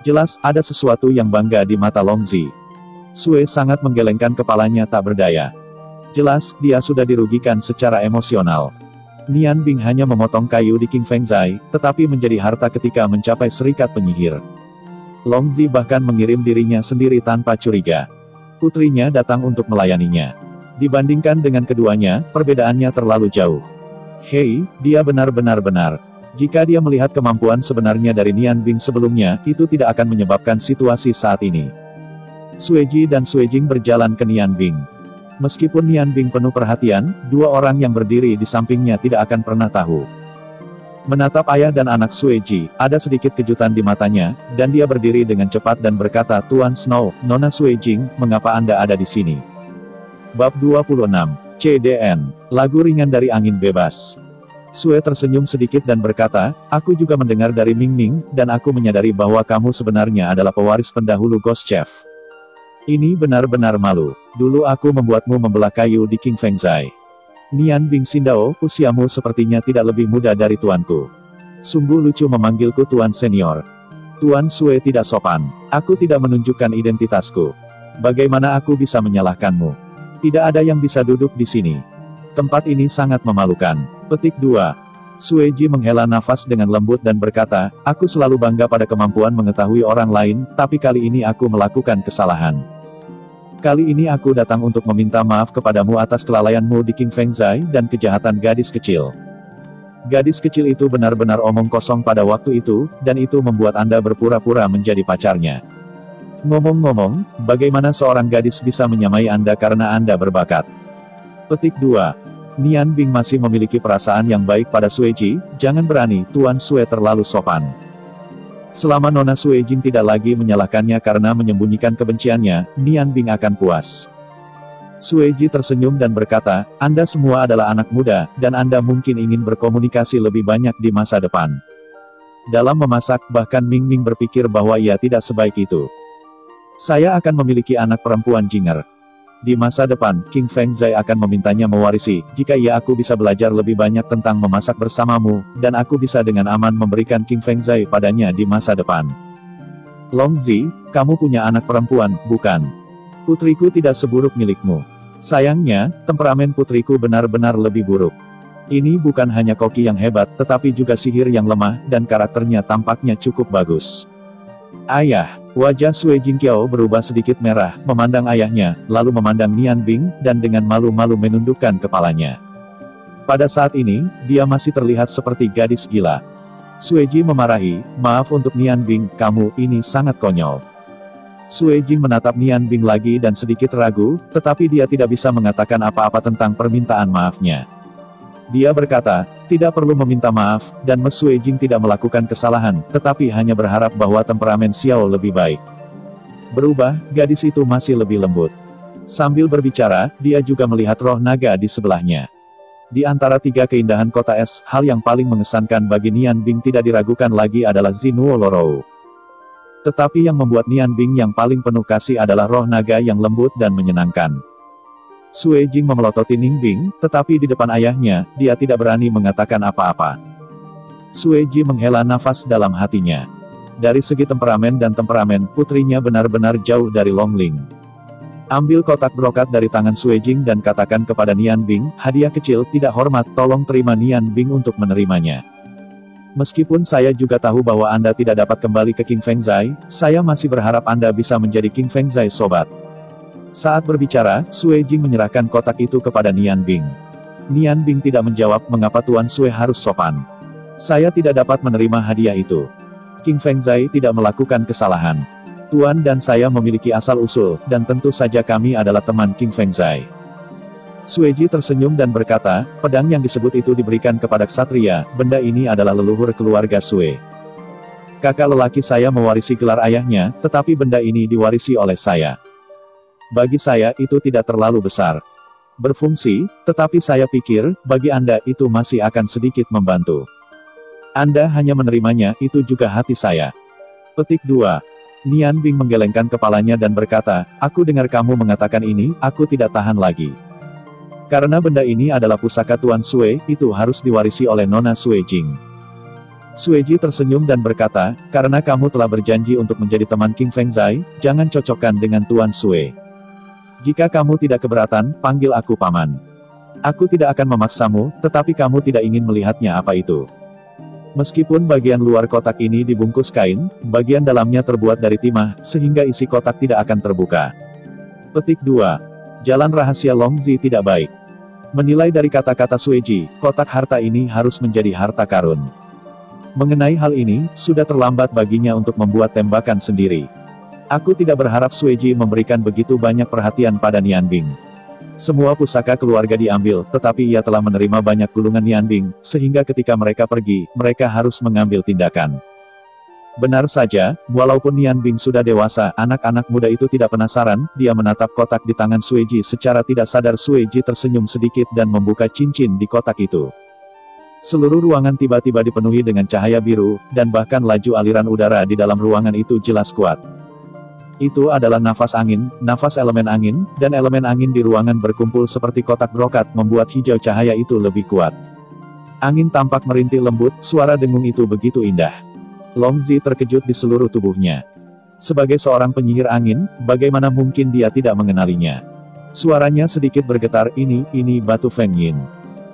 Jelas, ada sesuatu yang bangga di mata Long Zi. Sue sangat menggelengkan kepalanya tak berdaya. Jelas, dia sudah dirugikan secara emosional. Nian Bing hanya memotong kayu di King Fengzai, tetapi menjadi harta ketika mencapai serikat penyihir. Long Zi bahkan mengirim dirinya sendiri tanpa curiga. Putrinya datang untuk melayaninya. Dibandingkan dengan keduanya, perbedaannya terlalu jauh. Hei, dia benar-benar benar. Jika dia melihat kemampuan sebenarnya dari Nian Bing sebelumnya, itu tidak akan menyebabkan situasi saat ini. Sueji dan Suejing berjalan ke Nian Bing. Meskipun Nian Bing penuh perhatian, 2 orang yang berdiri di sampingnya tidak akan pernah tahu. Menatap ayah dan anak Sueji, ada sedikit kejutan di matanya, dan dia berdiri dengan cepat dan berkata, Tuan Snow, Nona Suejing, mengapa Anda ada di sini? Bab 26. CDN. Lagu ringan dari angin bebas. Sue tersenyum sedikit dan berkata, aku juga mendengar dari Ming Ming, dan aku menyadari bahwa kamu sebenarnya adalah pewaris pendahulu Ghost Chef. Ini benar-benar malu. Dulu aku membuatmu membelah kayu di King Fengzai. Nian Bing Xindao, usiamu sepertinya tidak lebih muda dari tuanku. Sungguh lucu memanggilku tuan senior. Tuan Sue tidak sopan. Aku tidak menunjukkan identitasku. Bagaimana aku bisa menyalahkanmu? Tidak ada yang bisa duduk di sini. Tempat ini sangat memalukan. Petik 2. Sueji menghela nafas dengan lembut dan berkata, aku selalu bangga pada kemampuan mengetahui orang lain, tapi kali ini aku melakukan kesalahan. Kali ini aku datang untuk meminta maaf kepadamu atas kelalaianmu di King Fengzai dan kejahatan gadis kecil. Gadis kecil itu benar-benar omong kosong pada waktu itu, dan itu membuat Anda berpura-pura menjadi pacarnya. Ngomong-ngomong, bagaimana seorang gadis bisa menyamai Anda karena Anda berbakat? Petik 2. Nian Bing masih memiliki perasaan yang baik pada Sueji, jangan berani, Tuan Sue terlalu sopan. Selama Nona Suejing tidak lagi menyalahkannya karena menyembunyikan kebenciannya, Nian Bing akan puas. Sueji tersenyum dan berkata, Anda semua adalah anak muda, dan Anda mungkin ingin berkomunikasi lebih banyak di masa depan. Dalam memasak, bahkan Ming Ming berpikir bahwa ia tidak sebaik itu. Saya akan memiliki anak perempuan Jinger. Di masa depan, King Fengzai akan memintanya mewarisi, jika aku bisa belajar lebih banyak tentang memasak bersamamu, dan aku bisa dengan aman memberikan King Fengzai padanya di masa depan. Longzi, kamu punya anak perempuan, bukan? Putriku tidak seburuk milikmu. Sayangnya, temperamen putriku benar-benar lebih buruk. Ini bukan hanya koki yang hebat, tetapi juga sihir yang lemah, dan karakternya tampaknya cukup bagus. Ayah, wajah Sui Jingqiao berubah sedikit merah, memandang ayahnya, lalu memandang Nian Bing, dan dengan malu-malu menundukkan kepalanya. Pada saat ini, dia masih terlihat seperti gadis gila. Sueji memarahi, maaf untuk Nian Bing, kamu ini sangat konyol. Sueji menatap Nian Bing lagi dan sedikit ragu, tetapi dia tidak bisa mengatakan apa-apa tentang permintaan maafnya. Dia berkata, tidak perlu meminta maaf, dan Mes Suejing tidak melakukan kesalahan, tetapi hanya berharap bahwa temperamen Xiao lebih baik. Berubah, gadis itu masih lebih lembut. Sambil berbicara, dia juga melihat roh naga di sebelahnya. Di antara tiga keindahan kota es, hal yang paling mengesankan bagi Nian Bing tidak diragukan lagi adalah Zinuo Lorou. Tetapi yang membuat Nian Bing yang paling penuh kasih adalah roh naga yang lembut dan menyenangkan. Suejing memelototi Ning Bing, tetapi di depan ayahnya, dia tidak berani mengatakan apa-apa. Sueji menghela nafas dalam hatinya. Dari segi temperamen dan temperamen, putrinya benar-benar jauh dari Longling. Ambil kotak brokat dari tangan Suejing dan katakan kepada Nian Bing, hadiah kecil tidak hormat, tolong terima Nian Bing untuk menerimanya. Meskipun saya juga tahu bahwa Anda tidak dapat kembali ke King Fengzai, saya masih berharap Anda bisa menjadi King Fengzai sobat. Saat berbicara, Suejing menyerahkan kotak itu kepada Nian Bing. Nian Bing tidak menjawab mengapa Tuan Sue harus sopan. Saya tidak dapat menerima hadiah itu. King Fengzai tidak melakukan kesalahan. Tuan dan saya memiliki asal-usul, dan tentu saja kami adalah teman King Fengzai. Sueji tersenyum dan berkata, pedang yang disebut itu diberikan kepada ksatria, benda ini adalah leluhur keluarga Sue. Kakak lelaki saya mewarisi gelar ayahnya, tetapi benda ini diwarisi oleh saya. Bagi saya itu tidak terlalu besar. Berfungsi, tetapi saya pikir, bagi Anda itu masih akan sedikit membantu. Anda hanya menerimanya, itu juga hati saya. Petik 2. Nian Bing menggelengkan kepalanya dan berkata, aku dengar kamu mengatakan ini, aku tidak tahan lagi. Karena benda ini adalah pusaka Tuan Sue, itu harus diwarisi oleh Nona Suejing. Sueji tersenyum dan berkata, karena kamu telah berjanji untuk menjadi teman King Fengzai, jangan cocokkan dengan Tuan Sue. Jika kamu tidak keberatan, panggil aku paman. Aku tidak akan memaksamu, tetapi kamu tidak ingin melihatnya apa itu. Meskipun bagian luar kotak ini dibungkus kain, bagian dalamnya terbuat dari timah, sehingga isi kotak tidak akan terbuka. Petik 2. Jalan rahasia Longzi tidak baik. Menilai dari kata-kata Sueji, kotak harta ini harus menjadi harta karun. Mengenai hal ini, sudah terlambat baginya untuk membuat tembakan sendiri. Aku tidak berharap Sueji memberikan begitu banyak perhatian pada Nian Bing. Semua pusaka keluarga diambil, tetapi ia telah menerima banyak gulungan Nian Bing, sehingga ketika mereka pergi, mereka harus mengambil tindakan. Benar saja, walaupun Nian Bing sudah dewasa, anak-anak muda itu tidak penasaran, dia menatap kotak di tangan Sueji secara tidak sadar. Sueji tersenyum sedikit dan membuka cincin di kotak itu. Seluruh ruangan tiba-tiba dipenuhi dengan cahaya biru, dan bahkan laju aliran udara di dalam ruangan itu jelas kuat. Itu adalah nafas angin, nafas elemen angin, dan elemen angin di ruangan berkumpul seperti kotak brokat membuat hijau cahaya itu lebih kuat. Angin tampak merintih lembut, suara dengung itu begitu indah. Longzi terkejut di seluruh tubuhnya. Sebagai seorang penyihir angin, bagaimana mungkin dia tidak mengenalinya? Suaranya sedikit bergetar, ini batu Feng Yin.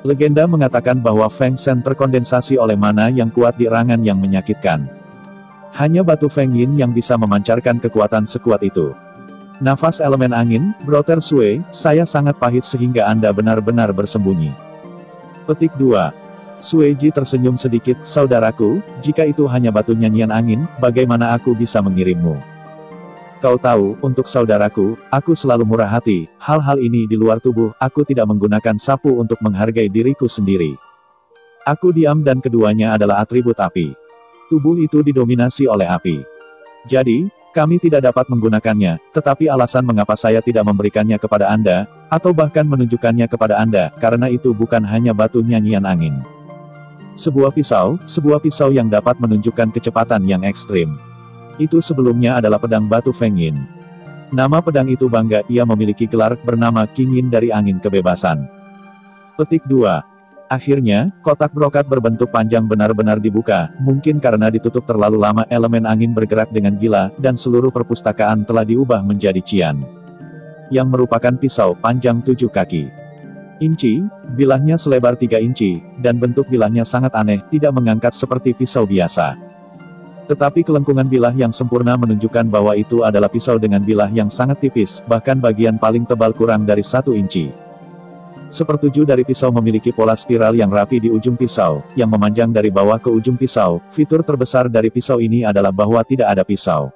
Legenda mengatakan bahwa Feng Shen terkondensasi oleh mana yang kuat di erangan yang menyakitkan. Hanya batu Feng Yin yang bisa memancarkan kekuatan sekuat itu. Nafas elemen angin, Brother Sue, saya sangat pahit sehingga Anda benar-benar bersembunyi. Petik 2. Sueji tersenyum sedikit, saudaraku, jika itu hanya batu nyanyian angin, bagaimana aku bisa mengirimmu? Kau tahu, untuk saudaraku, aku selalu murah hati, hal-hal ini di luar tubuh, aku tidak menggunakan sapu untuk menghargai diriku sendiri. Aku diam dan keduanya adalah atribut api. Tubuh itu didominasi oleh api. Jadi, Kami tidak dapat menggunakannya, tetapi alasan mengapa saya tidak memberikannya kepada Anda, atau bahkan menunjukkannya kepada Anda, karena itu bukan hanya batu nyanyian angin. Sebuah pisau yang dapat menunjukkan kecepatan yang ekstrim. Itu sebelumnya adalah pedang batu Feng Yin. Nama pedang itu bangga, ia memiliki gelar bernama King Yin dari angin kebebasan. Petik 2. Akhirnya, kotak brokat berbentuk panjang benar-benar dibuka, mungkin karena ditutup terlalu lama elemen angin bergerak dengan gila, dan seluruh perpustakaan telah diubah menjadi Qian. Yang merupakan pisau panjang 7 kaki. Inci, bilahnya selebar 3 inci, dan bentuk bilahnya sangat aneh, tidak mengangkat seperti pisau biasa. Tetapi kelengkungan bilah yang sempurna menunjukkan bahwa itu adalah pisau dengan bilah yang sangat tipis, bahkan bagian paling tebal kurang dari 1 inci. Sepertujuh dari pisau memiliki pola spiral yang rapi di ujung pisau, yang memanjang dari bawah ke ujung pisau. Fitur terbesar dari pisau ini adalah bahwa tidak ada pisau.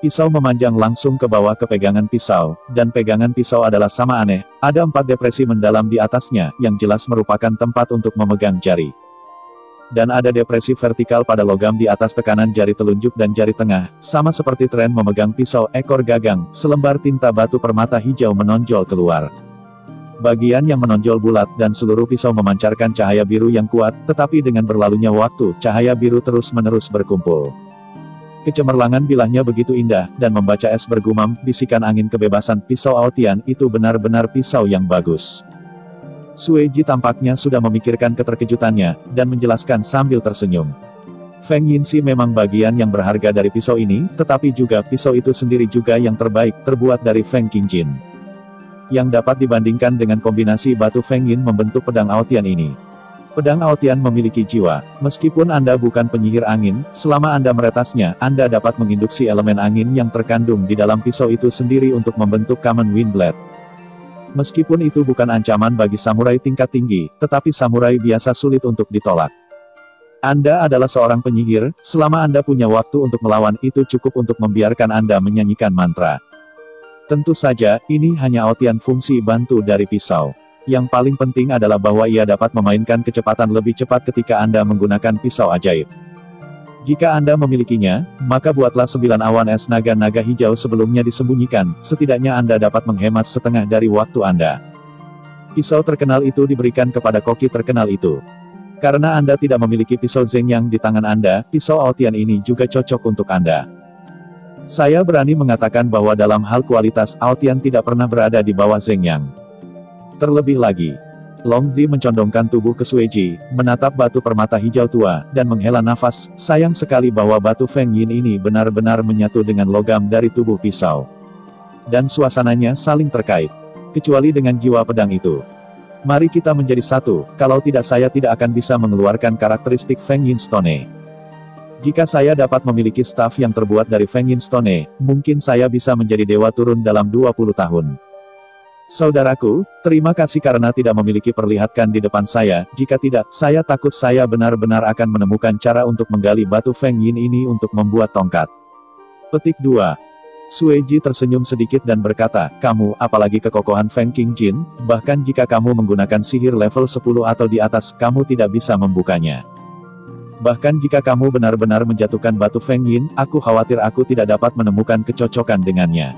Pisau memanjang langsung ke bawah ke pegangan pisau, dan pegangan pisau adalah sama aneh, ada 4 depresi mendalam di atasnya, yang jelas merupakan tempat untuk memegang jari. Dan ada depresi vertikal pada logam di atas tekanan jari telunjuk dan jari tengah, sama seperti tren memegang pisau ekor gagang, selembar tinta batu permata hijau menonjol keluar. Bagian yang menonjol bulat dan seluruh pisau memancarkan cahaya biru yang kuat, tetapi dengan berlalunya waktu, cahaya biru terus-menerus berkumpul. Kecemerlangan bilahnya begitu indah, dan membaca es bergumam, bisikan angin kebebasan, pisau Aotian itu benar-benar pisau yang bagus. Sui Ji tampaknya sudah memikirkan keterkejutannya, dan menjelaskan sambil tersenyum. Feng Yinxi memang bagian yang berharga dari pisau ini, tetapi juga pisau itu sendiri juga yang terbaik, terbuat dari Feng Qingjin. Yang dapat dibandingkan dengan kombinasi batu Feng Yin membentuk pedang Aotian ini. Pedang Aotian memiliki jiwa. Meskipun Anda bukan penyihir angin, selama Anda meretasnya, Anda dapat menginduksi elemen angin yang terkandung di dalam pisau itu sendiri untuk membentuk Common Wind Blade. Meskipun itu bukan ancaman bagi samurai tingkat tinggi, tetapi samurai biasa sulit untuk ditolak. Anda adalah seorang penyihir, selama Anda punya waktu untuk melawan, itu cukup untuk membiarkan Anda menyanyikan mantra. Tentu saja, ini hanya Aotian fungsi bantu dari pisau. Yang paling penting adalah bahwa ia dapat memainkan kecepatan lebih cepat ketika Anda menggunakan pisau ajaib. Jika Anda memilikinya, maka buatlah 9 awan es naga-naga hijau sebelumnya disembunyikan, setidaknya Anda dapat menghemat setengah dari waktu Anda. Pisau terkenal itu diberikan kepada koki terkenal itu. Karena Anda tidak memiliki pisau Zhengyang di tangan Anda, pisau Aotian ini juga cocok untuk Anda. Saya berani mengatakan bahwa dalam hal kualitas, Aotian tidak pernah berada di bawah Zhengyang. Terlebih lagi, Longzi mencondongkan tubuh ke Sui Ji, menatap batu permata hijau tua, dan menghela nafas. Sayang sekali bahwa batu Feng Yin ini benar-benar menyatu dengan logam dari tubuh pisau. Dan suasananya saling terkait. Kecuali dengan jiwa pedang itu. Mari kita menjadi satu, kalau tidak saya tidak akan bisa mengeluarkan karakteristik Feng Yin Stone. Jika saya dapat memiliki staf yang terbuat dari Feng Yin Stone, mungkin saya bisa menjadi dewa turun dalam 20 tahun. Saudaraku, terima kasih karena tidak memiliki perlihatkan di depan saya, jika tidak, saya takut saya benar-benar akan menemukan cara untuk menggali batu Feng Yin ini untuk membuat tongkat. Petik 2. Sui Ji tersenyum sedikit dan berkata, kamu, apalagi kekokohan Feng Qingjin, bahkan jika kamu menggunakan sihir level 10 atau di atas, kamu tidak bisa membukanya. Bahkan jika kamu benar-benar menjatuhkan batu Feng Yin, aku khawatir aku tidak dapat menemukan kecocokan dengannya.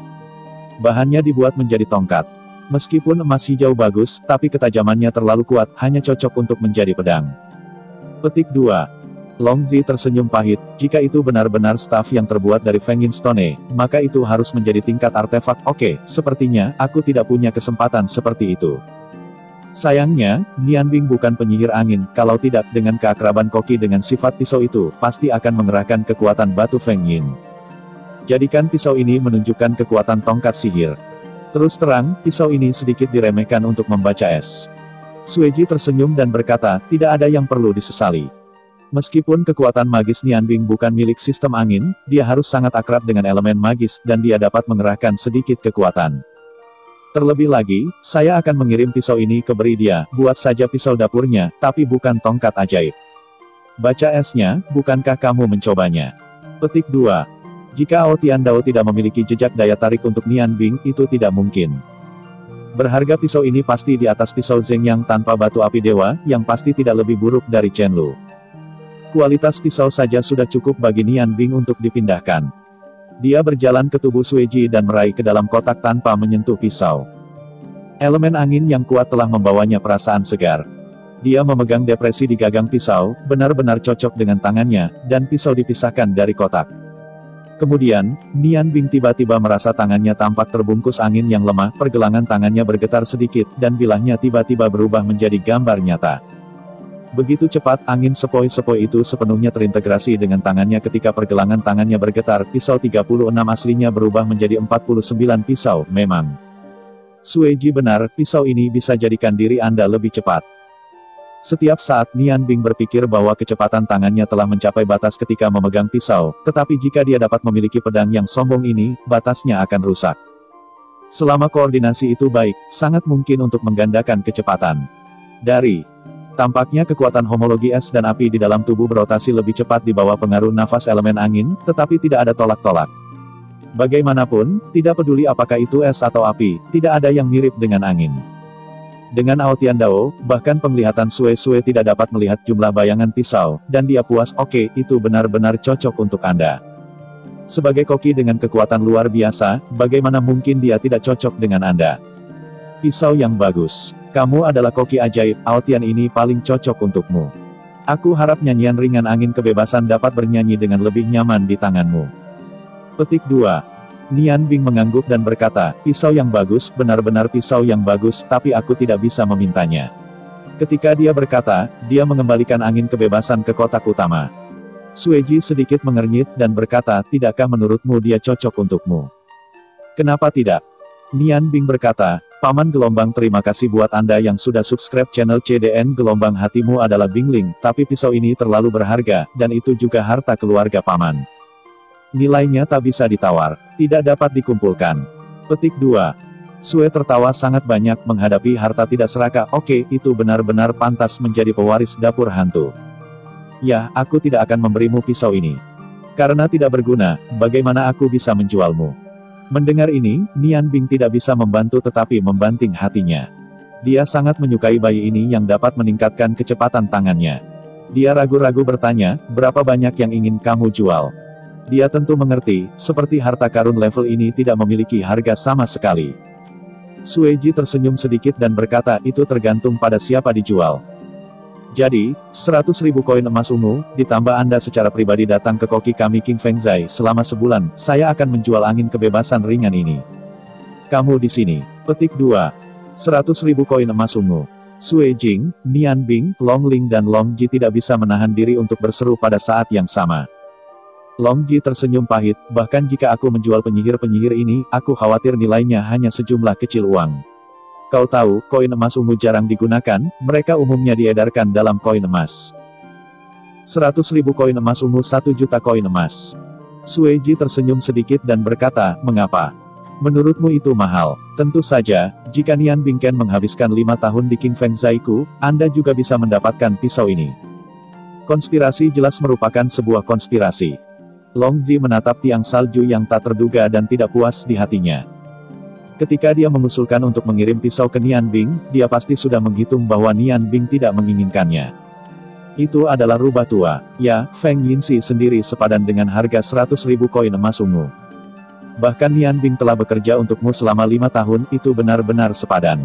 Bahannya dibuat menjadi tongkat. Meskipun emas hijau bagus, tapi ketajamannya terlalu kuat, hanya cocok untuk menjadi pedang. Petik 2. Longzi tersenyum pahit, jika itu benar-benar staf yang terbuat dari Feng Yin Stone, maka itu harus menjadi tingkat artefak. Oke, sepertinya, aku tidak punya kesempatan seperti itu. Sayangnya, Nianbing bukan penyihir angin, kalau tidak, dengan keakraban koki dengan sifat pisau itu, pasti akan mengerahkan kekuatan batu Feng Yin. Jadikan pisau ini menunjukkan kekuatan tongkat sihir. Terus terang, pisau ini sedikit diremehkan untuk membaca es. Sui Ji tersenyum dan berkata, tidak ada yang perlu disesali. Meskipun kekuatan magis Nianbing bukan milik sistem angin, dia harus sangat akrab dengan elemen magis, dan dia dapat mengerahkan sedikit kekuatan. Terlebih lagi, saya akan mengirim pisau ini ke beri dia, buat saja pisau dapurnya, tapi bukan tongkat ajaib. Baca esnya, bukankah kamu mencobanya? Petik 2. Jika Aotian Dao tidak memiliki jejak daya tarik untuk Nianbing, itu tidak mungkin. Berharga pisau ini pasti di atas pisau Zhengyang tanpa batu api dewa, yang pasti tidak lebih buruk dari Chenlu. Kualitas pisau saja sudah cukup bagi Nianbing untuk dipindahkan. Dia berjalan ke tubuh Sueji dan meraih ke dalam kotak tanpa menyentuh pisau. Elemen angin yang kuat telah membawanya perasaan segar. Dia memegang depresi di gagang pisau, benar-benar cocok dengan tangannya, dan pisau dipisahkan dari kotak. Kemudian, Nian Bing tiba-tiba merasa tangannya tampak terbungkus angin yang lemah, pergelangan tangannya bergetar sedikit, dan bilahnya tiba-tiba berubah menjadi gambar nyata. Begitu cepat angin sepoi-sepoi itu sepenuhnya terintegrasi dengan tangannya ketika pergelangan tangannya bergetar, pisau 36 aslinya berubah menjadi 49 pisau, memang. Sueji benar, pisau ini bisa jadikan diri Anda lebih cepat. Setiap saat Nian Bing berpikir bahwa kecepatan tangannya telah mencapai batas ketika memegang pisau, tetapi jika dia dapat memiliki pedang yang sombong ini, batasnya akan rusak. Selama koordinasi itu baik, sangat mungkin untuk menggandakan kecepatan. Tampaknya kekuatan homologi es dan api di dalam tubuh berotasi lebih cepat di bawah pengaruh nafas elemen angin, tetapi tidak ada tolak-tolak. Bagaimanapun, tidak peduli apakah itu es atau api, tidak ada yang mirip dengan angin. Dengan Aotian Dao, bahkan penglihatan Sue tidak dapat melihat jumlah bayangan pisau, dan dia puas, oke, itu benar-benar cocok untuk Anda. Sebagai koki dengan kekuatan luar biasa, bagaimana mungkin dia tidak cocok dengan Anda? Pisau yang bagus. Kamu adalah koki ajaib, Aotian ini paling cocok untukmu. Aku harap nyanyian ringan angin kebebasan dapat bernyanyi dengan lebih nyaman di tanganmu. Petik 2. Nian Bing mengangguk dan berkata, pisau yang bagus, benar-benar pisau yang bagus, tapi aku tidak bisa memintanya. Ketika dia berkata, dia mengembalikan angin kebebasan ke kotak utama. Sueji sedikit mengernyit dan berkata, tidakkah menurutmu dia cocok untukmu? Kenapa tidak? Nian Bing berkata, Paman Gelombang, terima kasih buat Anda yang sudah subscribe channel CDN Gelombang. Hatimu adalah Bingling, tapi pisau ini terlalu berharga, dan itu juga harta keluarga Paman. Nilainya tak bisa ditawar, tidak dapat dikumpulkan. Petik 2. Sue tertawa sangat banyak menghadapi harta tidak serakah. Oke, itu benar-benar pantas menjadi pewaris dapur hantu. Ya, aku tidak akan memberimu pisau ini. Karena tidak berguna, bagaimana aku bisa menjualmu? Mendengar ini, Nian Bing tidak bisa membantu tetapi membanting hatinya. Dia sangat menyukai bayi ini yang dapat meningkatkan kecepatan tangannya. Dia ragu-ragu bertanya, berapa banyak yang ingin kamu jual? Dia tentu mengerti, seperti harta karun level ini tidak memiliki harga sama sekali. Sueji tersenyum sedikit dan berkata, itu tergantung pada siapa dijual. Jadi, 100.000 koin emas ungu, ditambah Anda secara pribadi datang ke koki kami King Fengzai selama sebulan, saya akan menjual angin kebebasan ringan ini. Kamu di sini. Petik 2. 100.000 koin emas ungu. Sue Jing, Nian Bing, Long Ling dan Long Ji tidak bisa menahan diri untuk berseru pada saat yang sama. Long Ji tersenyum pahit, bahkan jika aku menjual penyihir-penyihir ini, aku khawatir nilainya hanya sejumlah kecil uang. Kau tahu, koin emas ungu jarang digunakan, mereka umumnya diedarkan dalam koin emas. 100.000 koin emas ungu, 1 juta koin emas. Sue Ji tersenyum sedikit dan berkata, mengapa? Menurutmu itu mahal? Tentu saja, jika Nian Bing Ken menghabiskan 5 tahun di King Fengzai-ku, Anda juga bisa mendapatkan pisau ini. Konspirasi jelas merupakan sebuah konspirasi. Long Zi menatap tiang salju yang tak terduga dan tidak puas di hatinya. Ketika dia mengusulkan untuk mengirim pisau ke Nian Bing, dia pasti sudah menghitung bahwa Nian Bing tidak menginginkannya. Itu adalah rubah tua. Ya, Feng Yinxi sendiri sepadan dengan harga 100.000 koin emas ungu. Bahkan Nian Bing telah bekerja untukmu selama 5 tahun, itu benar-benar sepadan.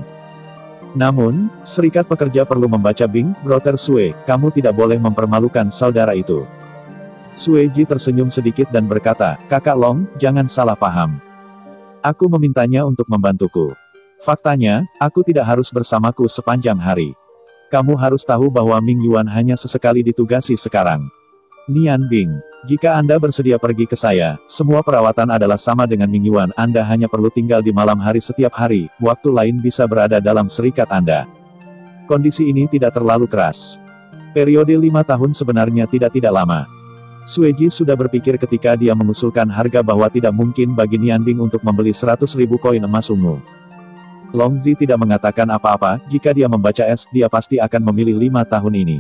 Namun, serikat pekerja perlu membaca Bing, Brother Sue, kamu tidak boleh mempermalukan saudara itu. Sue Ji tersenyum sedikit dan berkata, Kakak Long, jangan salah paham. Aku memintanya untuk membantuku. Faktanya, aku tidak harus bersamaku sepanjang hari. Kamu harus tahu bahwa Ming Yuan hanya sesekali ditugasi sekarang. Nian Bing, jika Anda bersedia pergi ke saya, semua perawatan adalah sama dengan Ming Yuan. Anda hanya perlu tinggal di malam hari setiap hari, waktu lain bisa berada dalam serikat Anda. Kondisi ini tidak terlalu keras. Periode 5 tahun sebenarnya tidak lama. Sueji sudah berpikir ketika dia mengusulkan harga bahwa tidak mungkin bagi Nian Bing untuk membeli 100.000 koin emas ungu. Long Zi tidak mengatakan apa-apa, jika dia membaca es, dia pasti akan memilih 5 tahun ini.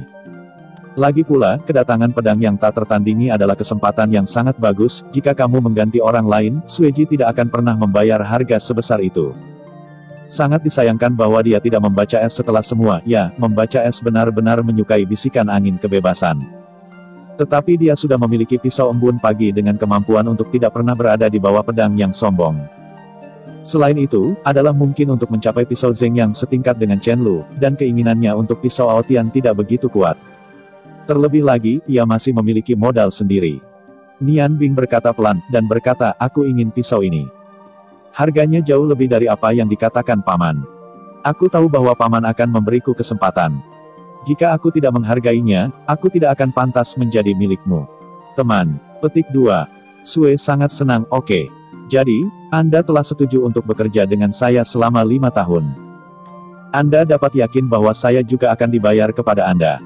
Lagi pula, kedatangan pedang yang tak tertandingi adalah kesempatan yang sangat bagus, jika kamu mengganti orang lain, Sueji tidak akan pernah membayar harga sebesar itu. Sangat disayangkan bahwa dia tidak membaca es setelah semua, ya, membaca es benar-benar menyukai bisikan angin kebebasan. Tetapi dia sudah memiliki pisau embun pagi dengan kemampuan untuk tidak pernah berada di bawah pedang yang sombong. Selain itu, adalah mungkin untuk mencapai pisau Zeng yang setingkat dengan Chen Lu, dan keinginannya untuk pisau Aotian tidak begitu kuat. Terlebih lagi, ia masih memiliki modal sendiri. Nian Bing berkata pelan, dan berkata, aku ingin pisau ini. Harganya jauh lebih dari apa yang dikatakan paman. Aku tahu bahwa paman akan memberiku kesempatan. Jika aku tidak menghargainya, aku tidak akan pantas menjadi milikmu. Teman. Petik 2. Sue sangat senang, oke. Jadi, Anda telah setuju untuk bekerja dengan saya selama 5 tahun. Anda dapat yakin bahwa saya juga akan dibayar kepada Anda.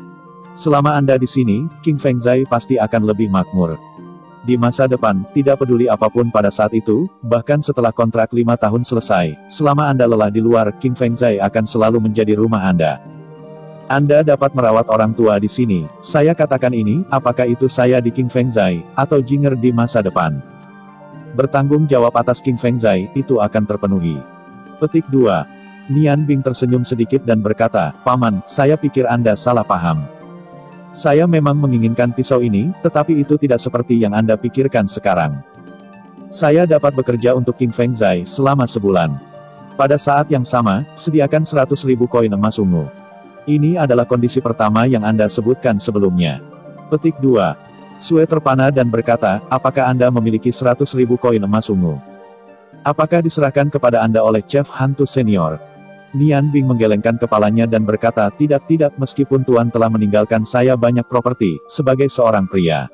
Selama Anda di sini, King Fengzai pasti akan lebih makmur. Di masa depan, tidak peduli apapun pada saat itu, bahkan setelah kontrak 5 tahun selesai, selama Anda lelah di luar, King Fengzai akan selalu menjadi rumah Anda. Anda dapat merawat orang tua di sini. Saya katakan ini, apakah itu saya di King Fengzai, atau Jinger di masa depan. Bertanggung jawab atas King Fengzai, itu akan terpenuhi. Petik 2. Nian Bing tersenyum sedikit dan berkata, Paman, saya pikir Anda salah paham. Saya memang menginginkan pisau ini, tetapi itu tidak seperti yang Anda pikirkan sekarang. Saya dapat bekerja untuk King Fengzai selama sebulan. Pada saat yang sama, sediakan 100.000 koin emas ungu. Ini adalah kondisi pertama yang Anda sebutkan sebelumnya. Petik 2. Sue terpana dan berkata, apakah Anda memiliki 100.000 koin emas ungu? Apakah diserahkan kepada Anda oleh Chef Hantu Senior? Nian Bing menggelengkan kepalanya dan berkata, tidak, meskipun Tuan telah meninggalkan saya banyak properti, sebagai seorang pria.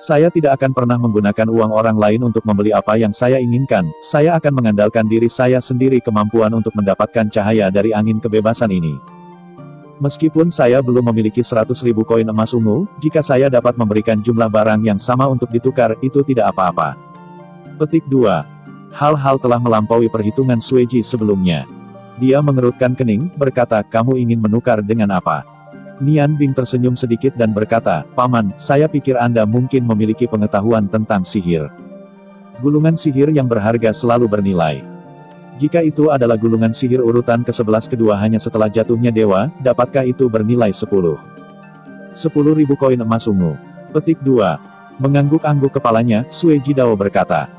Saya tidak akan pernah menggunakan uang orang lain untuk membeli apa yang saya inginkan, saya akan mengandalkan diri saya sendiri kemampuan untuk mendapatkan cahaya dari angin kebebasan ini. Meskipun saya belum memiliki 100.000 koin emas ungu, jika saya dapat memberikan jumlah barang yang sama untuk ditukar, itu tidak apa-apa. Petik 2. Hal-hal telah melampaui perhitungan Sueji sebelumnya. Dia mengerutkan kening, berkata, kamu ingin menukar dengan apa? Nian Bing tersenyum sedikit dan berkata, Paman, saya pikir Anda mungkin memiliki pengetahuan tentang sihir. Gulungan sihir yang berharga selalu bernilai. Jika itu adalah gulungan sihir urutan ke-11 kedua hanya setelah jatuhnya dewa, dapatkah itu bernilai 10.000 koin emas ungu? Petik 2. Mengangguk-angguk kepalanya, Sue Jidao berkata,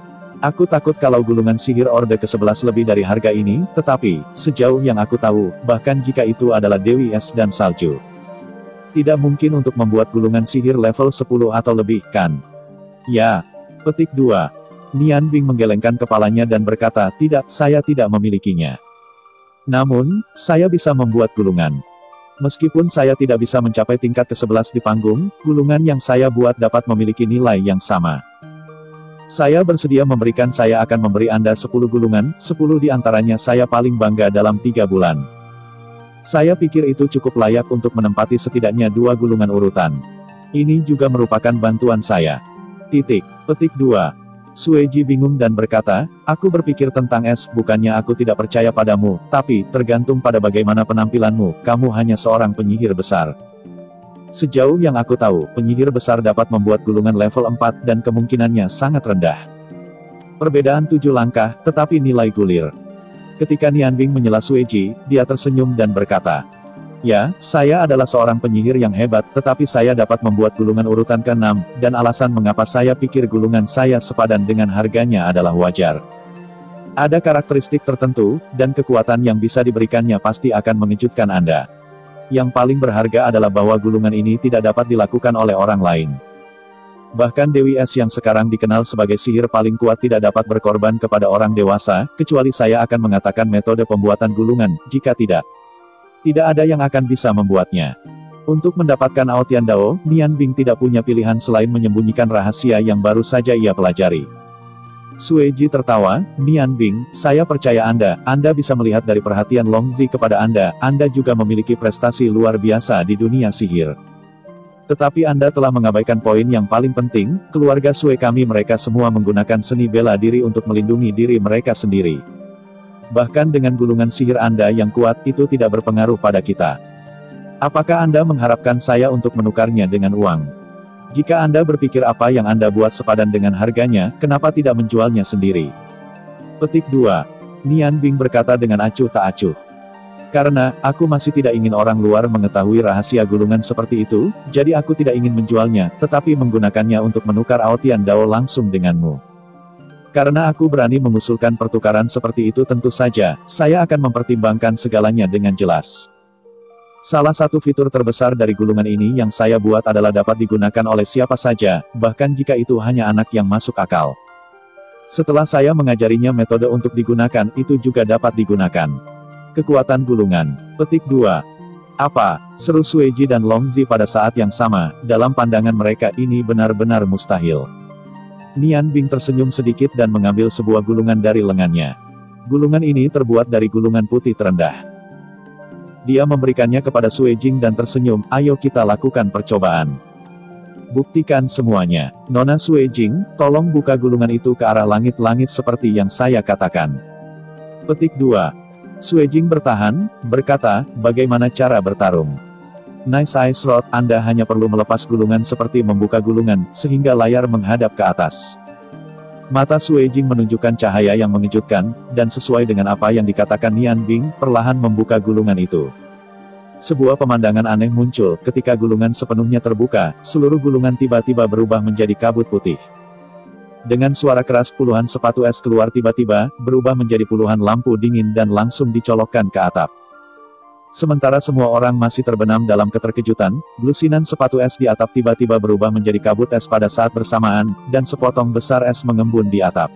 aku takut kalau gulungan sihir Orde ke-11 lebih dari harga ini, tetapi, sejauh yang aku tahu, bahkan jika itu adalah Dewi Es dan Salju. Tidak mungkin untuk membuat gulungan sihir level 10 atau lebih, kan? Ya. Petik 2. Nian Bing menggelengkan kepalanya dan berkata, tidak, saya tidak memilikinya. Namun, saya bisa membuat gulungan. Meskipun saya tidak bisa mencapai tingkat ke-11 di panggung, gulungan yang saya buat dapat memiliki nilai yang sama. Saya bersedia memberikan saya akan memberi Anda 10 gulungan, 10 di antaranya saya paling bangga dalam 3 bulan. Saya pikir itu cukup layak untuk menempati setidaknya 2 gulungan urutan. Ini juga merupakan bantuan saya. Petik 2. Sueji bingung dan berkata, aku berpikir tentang es, bukannya aku tidak percaya padamu, tapi, tergantung pada bagaimana penampilanmu, kamu hanya seorang penyihir besar. Sejauh yang aku tahu, penyihir besar dapat membuat gulungan level 4 dan kemungkinannya sangat rendah. Perbedaan 7 langkah, tetapi nilai gulir. Ketika Nian Bing menyela Sueji, dia tersenyum dan berkata, ya, saya adalah seorang penyihir yang hebat, tetapi saya dapat membuat gulungan urutan ke-6, dan alasan mengapa saya pikir gulungan saya sepadan dengan harganya adalah wajar. Ada karakteristik tertentu, dan kekuatan yang bisa diberikannya pasti akan mengejutkan Anda. Yang paling berharga adalah bahwa gulungan ini tidak dapat dilakukan oleh orang lain. Bahkan Dewi Es yang sekarang dikenal sebagai sihir paling kuat tidak dapat berkorban kepada orang dewasa, kecuali saya akan mengatakan metode pembuatan gulungan, jika tidak. Tidak ada yang akan bisa membuatnya. Untuk mendapatkan Aotian Dao, Nian Bing tidak punya pilihan selain menyembunyikan rahasia yang baru saja ia pelajari. Sueji tertawa, Nian Bing, saya percaya Anda bisa melihat dari perhatian Longzi kepada Anda juga memiliki prestasi luar biasa di dunia sihir. Tetapi Anda telah mengabaikan poin yang paling penting, keluarga Sue kami mereka semua menggunakan seni bela diri untuk melindungi diri mereka sendiri. Bahkan dengan gulungan sihir Anda yang kuat, itu tidak berpengaruh pada kita. Apakah Anda mengharapkan saya untuk menukarnya dengan uang? Jika Anda berpikir apa yang Anda buat sepadan dengan harganya, kenapa tidak menjualnya sendiri? Petik 2. Nian Bing berkata dengan acuh tak acuh. Karena, aku masih tidak ingin orang luar mengetahui rahasia gulungan seperti itu, jadi aku tidak ingin menjualnya, tetapi menggunakannya untuk menukar Aotian Dao langsung denganmu. Karena aku berani mengusulkan pertukaran seperti itu tentu saja, saya akan mempertimbangkan segalanya dengan jelas. Salah satu fitur terbesar dari gulungan ini yang saya buat adalah dapat digunakan oleh siapa saja, bahkan jika itu hanya anak yang masuk akal. Setelah saya mengajarinya metode untuk digunakan, itu juga dapat digunakan. Kekuatan gulungan. Petik 2. Apa? Seru Sueji dan Longzi pada saat yang sama, dalam pandangan mereka ini benar-benar mustahil. Nian Bing tersenyum sedikit dan mengambil sebuah gulungan dari lengannya. Gulungan ini terbuat dari gulungan putih terendah. Dia memberikannya kepada Suejing dan tersenyum, ayo kita lakukan percobaan. Buktikan semuanya. Nona Suejing, tolong buka gulungan itu ke arah langit-langit seperti yang saya katakan. Petik 2. Suejing bertahan, berkata, bagaimana cara bertarung? Nice Ice Rod, Anda hanya perlu melepas gulungan seperti membuka gulungan, sehingga layar menghadap ke atas. Mata Suejing menunjukkan cahaya yang mengejutkan, dan sesuai dengan apa yang dikatakan Nian Bing, perlahan membuka gulungan itu. Sebuah pemandangan aneh muncul, ketika gulungan sepenuhnya terbuka, seluruh gulungan tiba-tiba berubah menjadi kabut putih. Dengan suara keras puluhan sepatu es keluar tiba-tiba, berubah menjadi puluhan lampu dingin dan langsung dicolokkan ke atap. Sementara semua orang masih terbenam dalam keterkejutan, lusinan sepatu es di atap tiba-tiba berubah menjadi kabut es pada saat bersamaan, dan sepotong besar es mengembun di atap.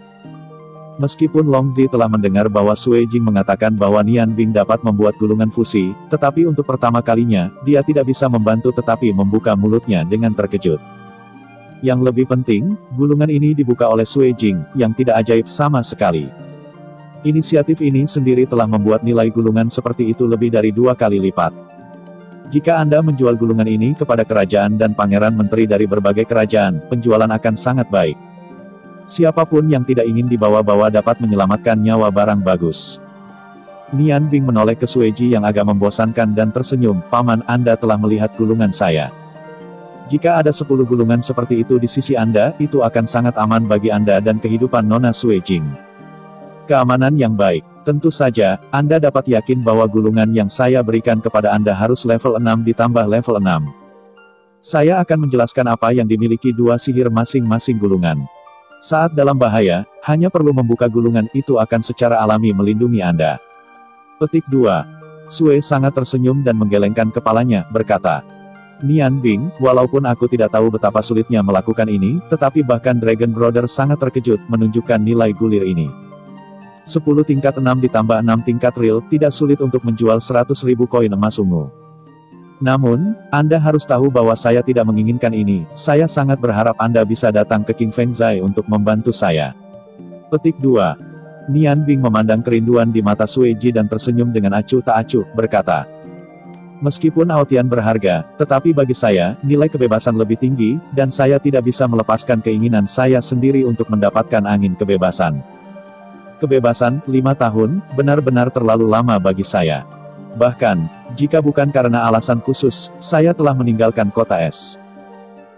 Meskipun Longzi telah mendengar bahwa Suejing mengatakan bahwa Nian Bing dapat membuat gulungan fusi, tetapi untuk pertama kalinya, dia tidak bisa membantu tetapi membuka mulutnya dengan terkejut. Yang lebih penting, gulungan ini dibuka oleh Suejing, yang tidak ajaib sama sekali. Inisiatif ini sendiri telah membuat nilai gulungan seperti itu lebih dari 2 kali lipat. Jika Anda menjual gulungan ini kepada kerajaan dan pangeran menteri dari berbagai kerajaan, penjualan akan sangat baik. Siapapun yang tidak ingin dibawa-bawa dapat menyelamatkan nyawa barang bagus. Nian Bing menoleh ke Sueji yang agak membosankan dan tersenyum, Paman, Anda telah melihat gulungan saya. Jika ada 10 gulungan seperti itu di sisi Anda, itu akan sangat aman bagi Anda dan kehidupan Nona Suejing. Keamanan yang baik. Tentu saja, Anda dapat yakin bahwa gulungan yang saya berikan kepada Anda harus level 6 ditambah level 6. Saya akan menjelaskan apa yang dimiliki 2 sihir masing-masing gulungan. Saat dalam bahaya, hanya perlu membuka gulungan itu akan secara alami melindungi Anda. Petik 2. Sue sangat tersenyum dan menggelengkan kepalanya, berkata, Nian Bing, walaupun aku tidak tahu betapa sulitnya melakukan ini, tetapi bahkan Dragon Brother sangat terkejut menunjukkan nilai gulir ini. 10 tingkat 6 ditambah 6 tingkat real, tidak sulit untuk menjual 100.000 koin emas ungu. Namun, Anda harus tahu bahwa saya tidak menginginkan ini, saya sangat berharap Anda bisa datang ke King Fengzai untuk membantu saya. Petik 2. Nian Bing memandang kerinduan di mata Sueji dan tersenyum dengan acuh tak acuh, berkata, Meskipun Aotian berharga, tetapi bagi saya, nilai kebebasan lebih tinggi, dan saya tidak bisa melepaskan keinginan saya sendiri untuk mendapatkan angin kebebasan. Kebebasan, 5 tahun, benar-benar terlalu lama bagi saya. Bahkan, jika bukan karena alasan khusus, saya telah meninggalkan kota es.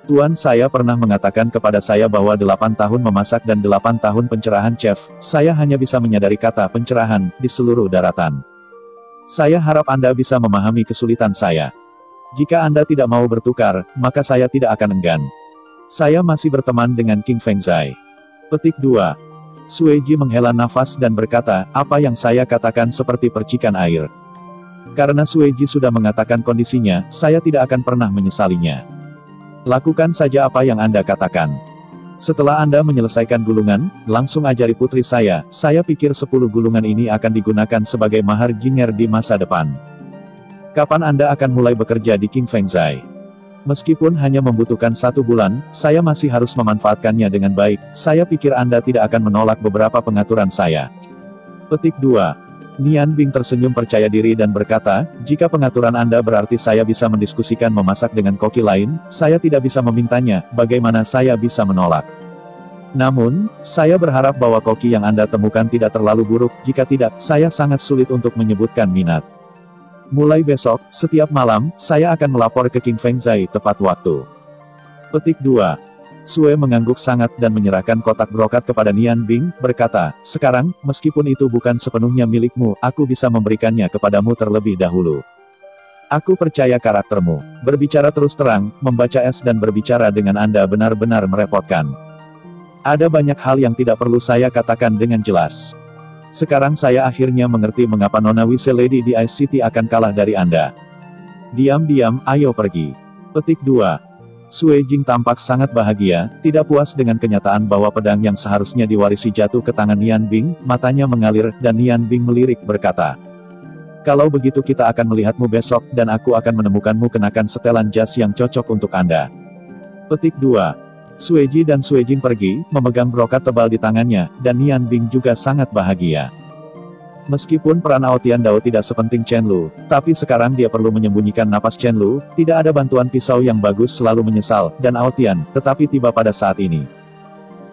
Tuan saya pernah mengatakan kepada saya bahwa 8 tahun memasak dan 8 tahun pencerahan chef, saya hanya bisa menyadari kata pencerahan, di seluruh daratan. Saya harap Anda bisa memahami kesulitan saya. Jika Anda tidak mau bertukar, maka saya tidak akan enggan. Saya masih berteman dengan King Fengzai. Petik 2. Sueji menghela nafas dan berkata, apa yang saya katakan seperti percikan air. Karena Sueji sudah mengatakan kondisinya, saya tidak akan pernah menyesalinya. Lakukan saja apa yang Anda katakan. Setelah Anda menyelesaikan gulungan, langsung ajari putri saya pikir 10 gulungan ini akan digunakan sebagai mahar jinger di masa depan. Kapan Anda akan mulai bekerja di King Fengzai? Meskipun hanya membutuhkan 1 bulan, saya masih harus memanfaatkannya dengan baik, saya pikir Anda tidak akan menolak beberapa pengaturan saya. Petik 2. Nian Bing tersenyum percaya diri dan berkata, jika pengaturan Anda berarti saya bisa mendiskusikan memasak dengan koki lain, saya tidak bisa memintanya, bagaimana saya bisa menolak. Namun, saya berharap bahwa koki yang Anda temukan tidak terlalu buruk, jika tidak, saya sangat sulit untuk menyebutkan minat. Mulai besok, setiap malam, saya akan melapor ke King Fengzai tepat waktu. Petik 2. Sue mengangguk sangat dan menyerahkan kotak brokat kepada Nian Bing, berkata, sekarang, meskipun itu bukan sepenuhnya milikmu, aku bisa memberikannya kepadamu terlebih dahulu. Aku percaya karaktermu. Berbicara terus terang, membaca es dan berbicara dengan Anda benar-benar merepotkan. Ada banyak hal yang tidak perlu saya katakan dengan jelas. Sekarang saya akhirnya mengerti mengapa Nona Weasley di Ice City akan kalah dari Anda. Diam-diam, ayo pergi. Petik 2. Sue Jing tampak sangat bahagia, tidak puas dengan kenyataan bahwa pedang yang seharusnya diwarisi jatuh ke tangan Nian Bing, matanya mengalir, dan Nian Bing melirik berkata, kalau begitu kita akan melihatmu besok, dan aku akan menemukanmu kenakan setelan jas yang cocok untuk Anda. Petik 2. Sue Ji dan Sue Jing pergi, memegang brokat tebal di tangannya, dan Nian Bing juga sangat bahagia. Meskipun peran Aotian Dao tidak sepenting Chen Lu, tapi sekarang dia perlu menyembunyikan napas Chen Lu, tidak ada bantuan pisau yang bagus selalu menyesal, dan Aotian, tetapi tiba pada saat ini.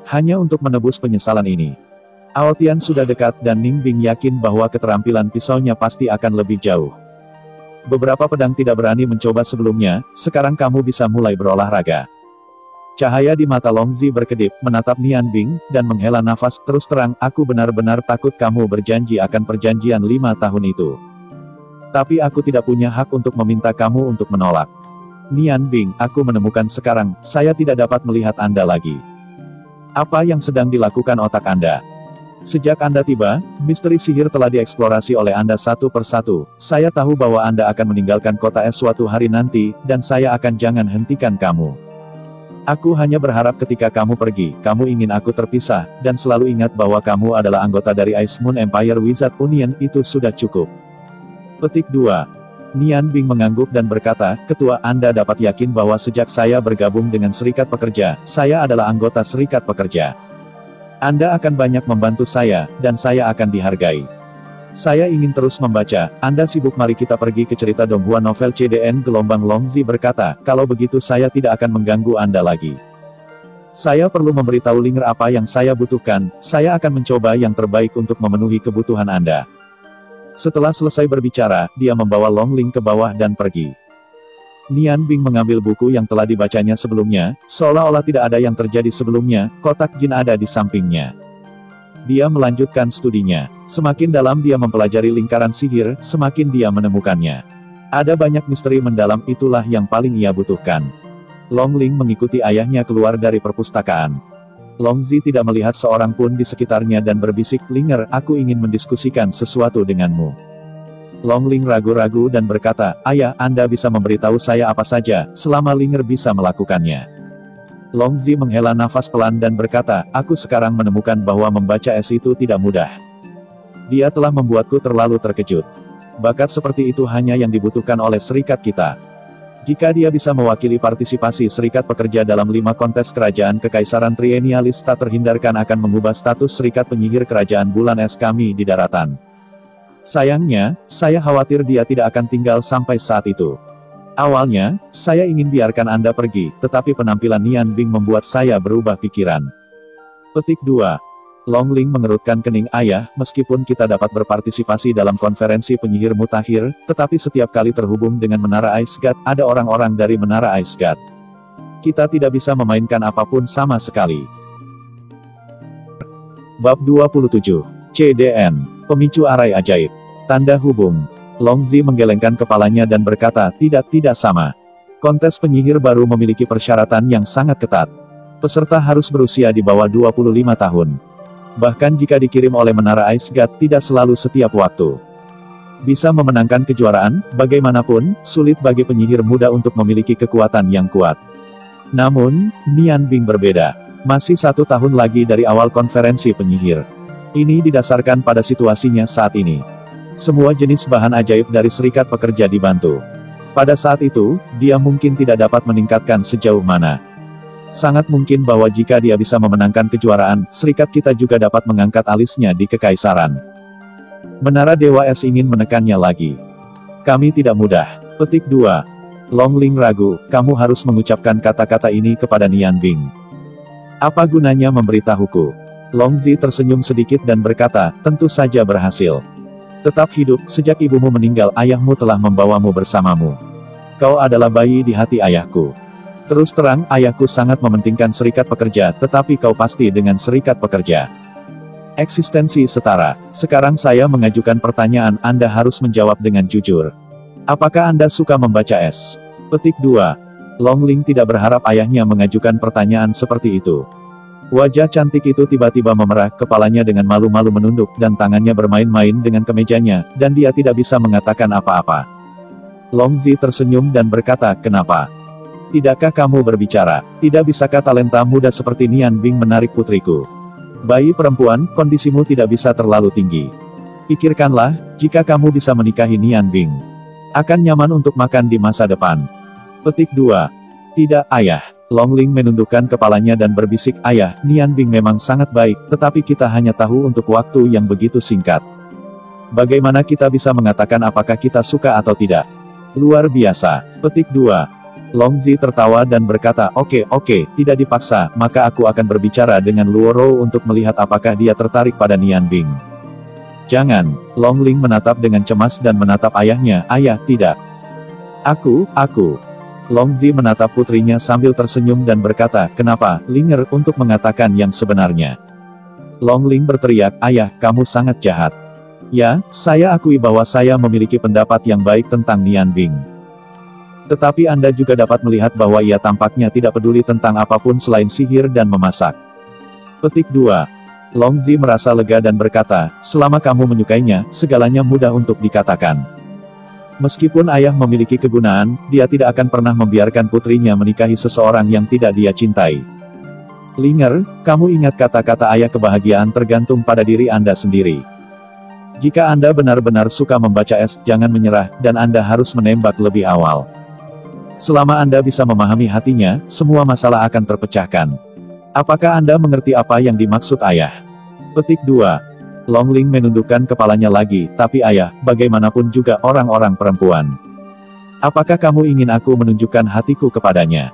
Hanya untuk menebus penyesalan ini. Aotian sudah dekat dan Ning Bing yakin bahwa keterampilan pisaunya pasti akan lebih jauh. Beberapa pedang tidak berani mencoba sebelumnya, sekarang kamu bisa mulai berolahraga. Cahaya di mata Longzi berkedip, menatap Nian Bing, dan menghela nafas, terus terang, aku benar-benar takut kamu berjanji akan perjanjian 5 tahun itu. Tapi aku tidak punya hak untuk meminta kamu untuk menolak. Nian Bing, aku menemukan sekarang, saya tidak dapat melihat Anda lagi. Apa yang sedang dilakukan otak Anda? Sejak Anda tiba, misteri sihir telah dieksplorasi oleh Anda satu persatu. Saya tahu bahwa Anda akan meninggalkan kota es suatu hari nanti, dan saya akan jangan hentikan kamu. Aku hanya berharap ketika kamu pergi, kamu ingin aku terpisah, dan selalu ingat bahwa kamu adalah anggota dari Ice Moon Empire Wizard Union, itu sudah cukup. Petik 2. Nian Bing mengangguk dan berkata, Ketua, Anda dapat yakin bahwa sejak saya bergabung dengan Serikat Pekerja, saya adalah anggota Serikat Pekerja. Anda akan banyak membantu saya, dan saya akan dihargai. Saya ingin terus membaca, Anda sibuk, mari kita pergi ke cerita Donghua novel CDN Gelombang. Longzi berkata, kalau begitu saya tidak akan mengganggu Anda lagi. Saya perlu memberitahu Linger apa yang saya butuhkan, saya akan mencoba yang terbaik untuk memenuhi kebutuhan Anda. Setelah selesai berbicara, dia membawa Long Ling ke bawah dan pergi. Nian Bing mengambil buku yang telah dibacanya sebelumnya, seolah-olah tidak ada yang terjadi sebelumnya, kotak jin ada di sampingnya. Dia melanjutkan studinya. Semakin dalam dia mempelajari lingkaran sihir, semakin dia menemukannya. Ada banyak misteri mendalam, itulah yang paling ia butuhkan. Long Ling mengikuti ayahnya keluar dari perpustakaan. Longzi tidak melihat seorang pun di sekitarnya dan berbisik, Linger, aku ingin mendiskusikan sesuatu denganmu. Long Ling ragu-ragu dan berkata, ayah, Anda bisa memberitahu saya apa saja, selama Linger bisa melakukannya. Longzi menghela nafas pelan dan berkata, aku sekarang menemukan bahwa membaca es itu tidak mudah. Dia telah membuatku terlalu terkejut. Bakat seperti itu hanya yang dibutuhkan oleh serikat kita. Jika dia bisa mewakili partisipasi Serikat Pekerja dalam 5 kontes kerajaan kekaisaran trienialis, tak terhindarkan akan mengubah status Serikat Penyihir Kerajaan Bulan Es kami di daratan. Sayangnya, saya khawatir dia tidak akan tinggal sampai saat itu. Awalnya, saya ingin biarkan Anda pergi, tetapi penampilan Nian Bing membuat saya berubah pikiran. Petik 2. Long Ling mengerutkan kening, ayah, meskipun kita dapat berpartisipasi dalam konferensi penyihir mutakhir, tetapi setiap kali terhubung dengan Menara Ice God, ada orang-orang dari Menara Ice God. Kita tidak bisa memainkan apapun sama sekali. Bab 27. CDN. Pemicu Arai Ajaib. Tanda hubung. Longzi menggelengkan kepalanya dan berkata, tidak sama. Kontes penyihir baru memiliki persyaratan yang sangat ketat. Peserta harus berusia di bawah 25 tahun. Bahkan jika dikirim oleh Menara Ice God, tidak selalu setiap waktu. Bisa memenangkan kejuaraan, bagaimanapun, sulit bagi penyihir muda untuk memiliki kekuatan yang kuat. Namun, Nian Bing berbeda. Masih 1 tahun lagi dari awal konferensi penyihir. Ini didasarkan pada situasinya saat ini. Semua jenis bahan ajaib dari Serikat Pekerja dibantu. Pada saat itu, dia mungkin tidak dapat meningkatkan sejauh mana. Sangat mungkin bahwa jika dia bisa memenangkan kejuaraan, serikat kita juga dapat mengangkat alisnya di kekaisaran. Menara Dewa Es ingin menekannya lagi. Kami tidak mudah. Petik 2. Long Ling ragu, kamu harus mengucapkan kata-kata ini kepada Nian Bing. Apa gunanya memberitahuku? Longzi tersenyum sedikit dan berkata, tentu saja berhasil. Tetap hidup, sejak ibumu meninggal, ayahmu telah membawamu bersamamu. Kau adalah bayi di hati ayahku. Terus terang, ayahku sangat mementingkan serikat pekerja, tetapi kau pasti dengan serikat pekerja. Eksistensi setara. Sekarang saya mengajukan pertanyaan, Anda harus menjawab dengan jujur. Apakah Anda suka membaca es? Petik 2. Longling tidak berharap ayahnya mengajukan pertanyaan seperti itu. Wajah cantik itu tiba-tiba memerah, kepalanya dengan malu-malu menunduk, dan tangannya bermain-main dengan kemejanya, dan dia tidak bisa mengatakan apa-apa. Longzi tersenyum dan berkata, kenapa? Tidakkah kamu berbicara? Tidak bisakah talenta muda seperti Nian Bing menarik putriku? Bayi perempuan, kondisimu tidak bisa terlalu tinggi. Pikirkanlah, jika kamu bisa menikahi Nian Bing, akan nyaman untuk makan di masa depan. Petik 2. Tidak, ayah. Longling menundukkan kepalanya dan berbisik, ayah, Nian Bing memang sangat baik, tetapi kita hanya tahu untuk waktu yang begitu singkat. Bagaimana kita bisa mengatakan apakah kita suka atau tidak? Luar biasa. Petik 2. Longzi tertawa dan berkata, oke, tidak dipaksa, maka aku akan berbicara dengan Luoro untuk melihat apakah dia tertarik pada Nian Bing. Jangan. Longling menatap dengan cemas dan menatap ayahnya, ayah, tidak. Aku. Longzi menatap putrinya sambil tersenyum dan berkata, kenapa, Linger, untuk mengatakan yang sebenarnya. Longling berteriak, ayah, kamu sangat jahat. Ya, saya akui bahwa saya memiliki pendapat yang baik tentang Nian Bing. Tetapi Anda juga dapat melihat bahwa ia tampaknya tidak peduli tentang apapun selain sihir dan memasak. Petik 2. Longzi merasa lega dan berkata, selama kamu menyukainya, segalanya mudah untuk dikatakan. Meskipun ayah memiliki kegunaan, dia tidak akan pernah membiarkan putrinya menikahi seseorang yang tidak dia cintai. Linger, kamu ingat kata-kata ayah, kebahagiaan tergantung pada diri Anda sendiri. Jika Anda benar-benar suka membaca es, jangan menyerah, dan Anda harus menembak lebih awal. Selama Anda bisa memahami hatinya, semua masalah akan terpecahkan. Apakah Anda mengerti apa yang dimaksud ayah? Petik 2. Longling menundukkan kepalanya lagi, tapi ayah, bagaimanapun juga orang-orang perempuan. Apakah kamu ingin aku menunjukkan hatiku kepadanya?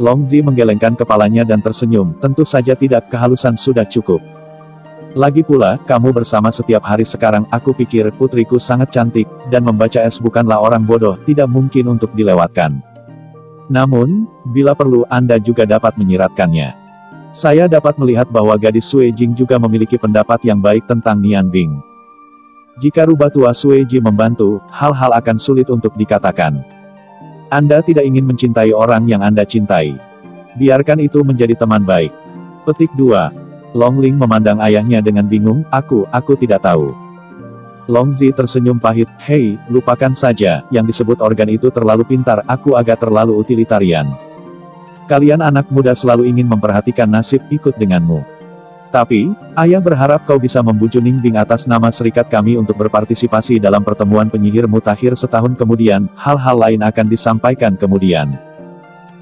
Longzi menggelengkan kepalanya dan tersenyum, tentu saja tidak, kehalusan sudah cukup. Lagi pula, kamu bersama setiap hari sekarang, aku pikir putriku sangat cantik, dan membaca es bukanlah orang bodoh, tidak mungkin untuk dilewatkan. Namun, bila perlu Anda juga dapat menyiratkannya. Saya dapat melihat bahwa gadis Sui Jing juga memiliki pendapat yang baik tentang Nian Bing. Jika rubah tua Sui Ji membantu, hal-hal akan sulit untuk dikatakan. Anda tidak ingin mencintai orang yang Anda cintai. Biarkan itu menjadi teman baik. Petik 2. Longling memandang ayahnya dengan bingung, aku tidak tahu. Longzi tersenyum pahit, hei, lupakan saja, yang disebut organ itu terlalu pintar, aku agak terlalu utilitarian. Kalian anak muda selalu ingin memperhatikan nasib, ikut denganmu. Tapi, ayah berharap kau bisa membujuk Ning Bing atas nama serikat kami untuk berpartisipasi dalam pertemuan penyihir mutakhir setahun kemudian, hal-hal lain akan disampaikan kemudian.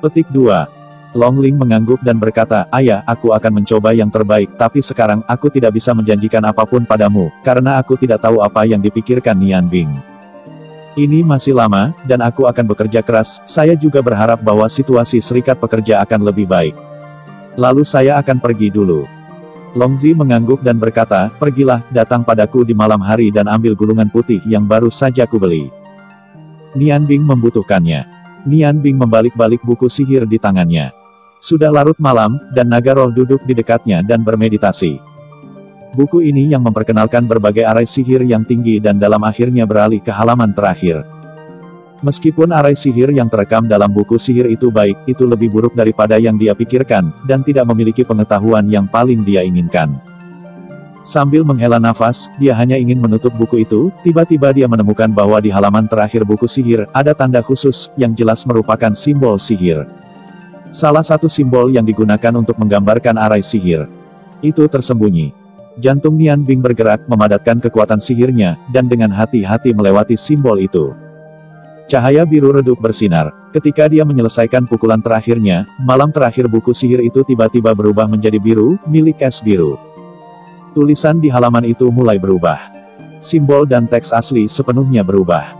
Petik 2. Longling mengangguk dan berkata, ayah, aku akan mencoba yang terbaik, tapi sekarang, aku tidak bisa menjanjikan apapun padamu, karena aku tidak tahu apa yang dipikirkan Nian Bing. Ini masih lama, dan aku akan bekerja keras, saya juga berharap bahwa situasi serikat pekerja akan lebih baik. Lalu saya akan pergi dulu. Longzi mengangguk dan berkata, pergilah, datang padaku di malam hari dan ambil gulungan putih yang baru saja kubeli. Nian Bing membutuhkannya. Nian Bing membalik-balik buku sihir di tangannya. Sudah larut malam, dan naga roh duduk di dekatnya dan bermeditasi. Buku ini yang memperkenalkan berbagai arai sihir yang tinggi dan dalam akhirnya beralih ke halaman terakhir. Meskipun arai sihir yang terekam dalam buku sihir itu baik, itu lebih buruk daripada yang dia pikirkan, dan tidak memiliki pengetahuan yang paling dia inginkan. Sambil menghela nafas, dia hanya ingin menutup buku itu, tiba-tiba dia menemukan bahwa di halaman terakhir buku sihir, ada tanda khusus, yang jelas merupakan simbol sihir. Salah satu simbol yang digunakan untuk menggambarkan arai sihir. Itu tersembunyi. Jantung Nian Bing bergerak memadatkan kekuatan sihirnya, dan dengan hati-hati melewati simbol itu. Cahaya biru redup bersinar. Ketika dia menyelesaikan pukulan terakhirnya, malam terakhir buku sihir itu tiba-tiba berubah menjadi biru, milik es biru. Tulisan di halaman itu mulai berubah. Simbol dan teks asli sepenuhnya berubah.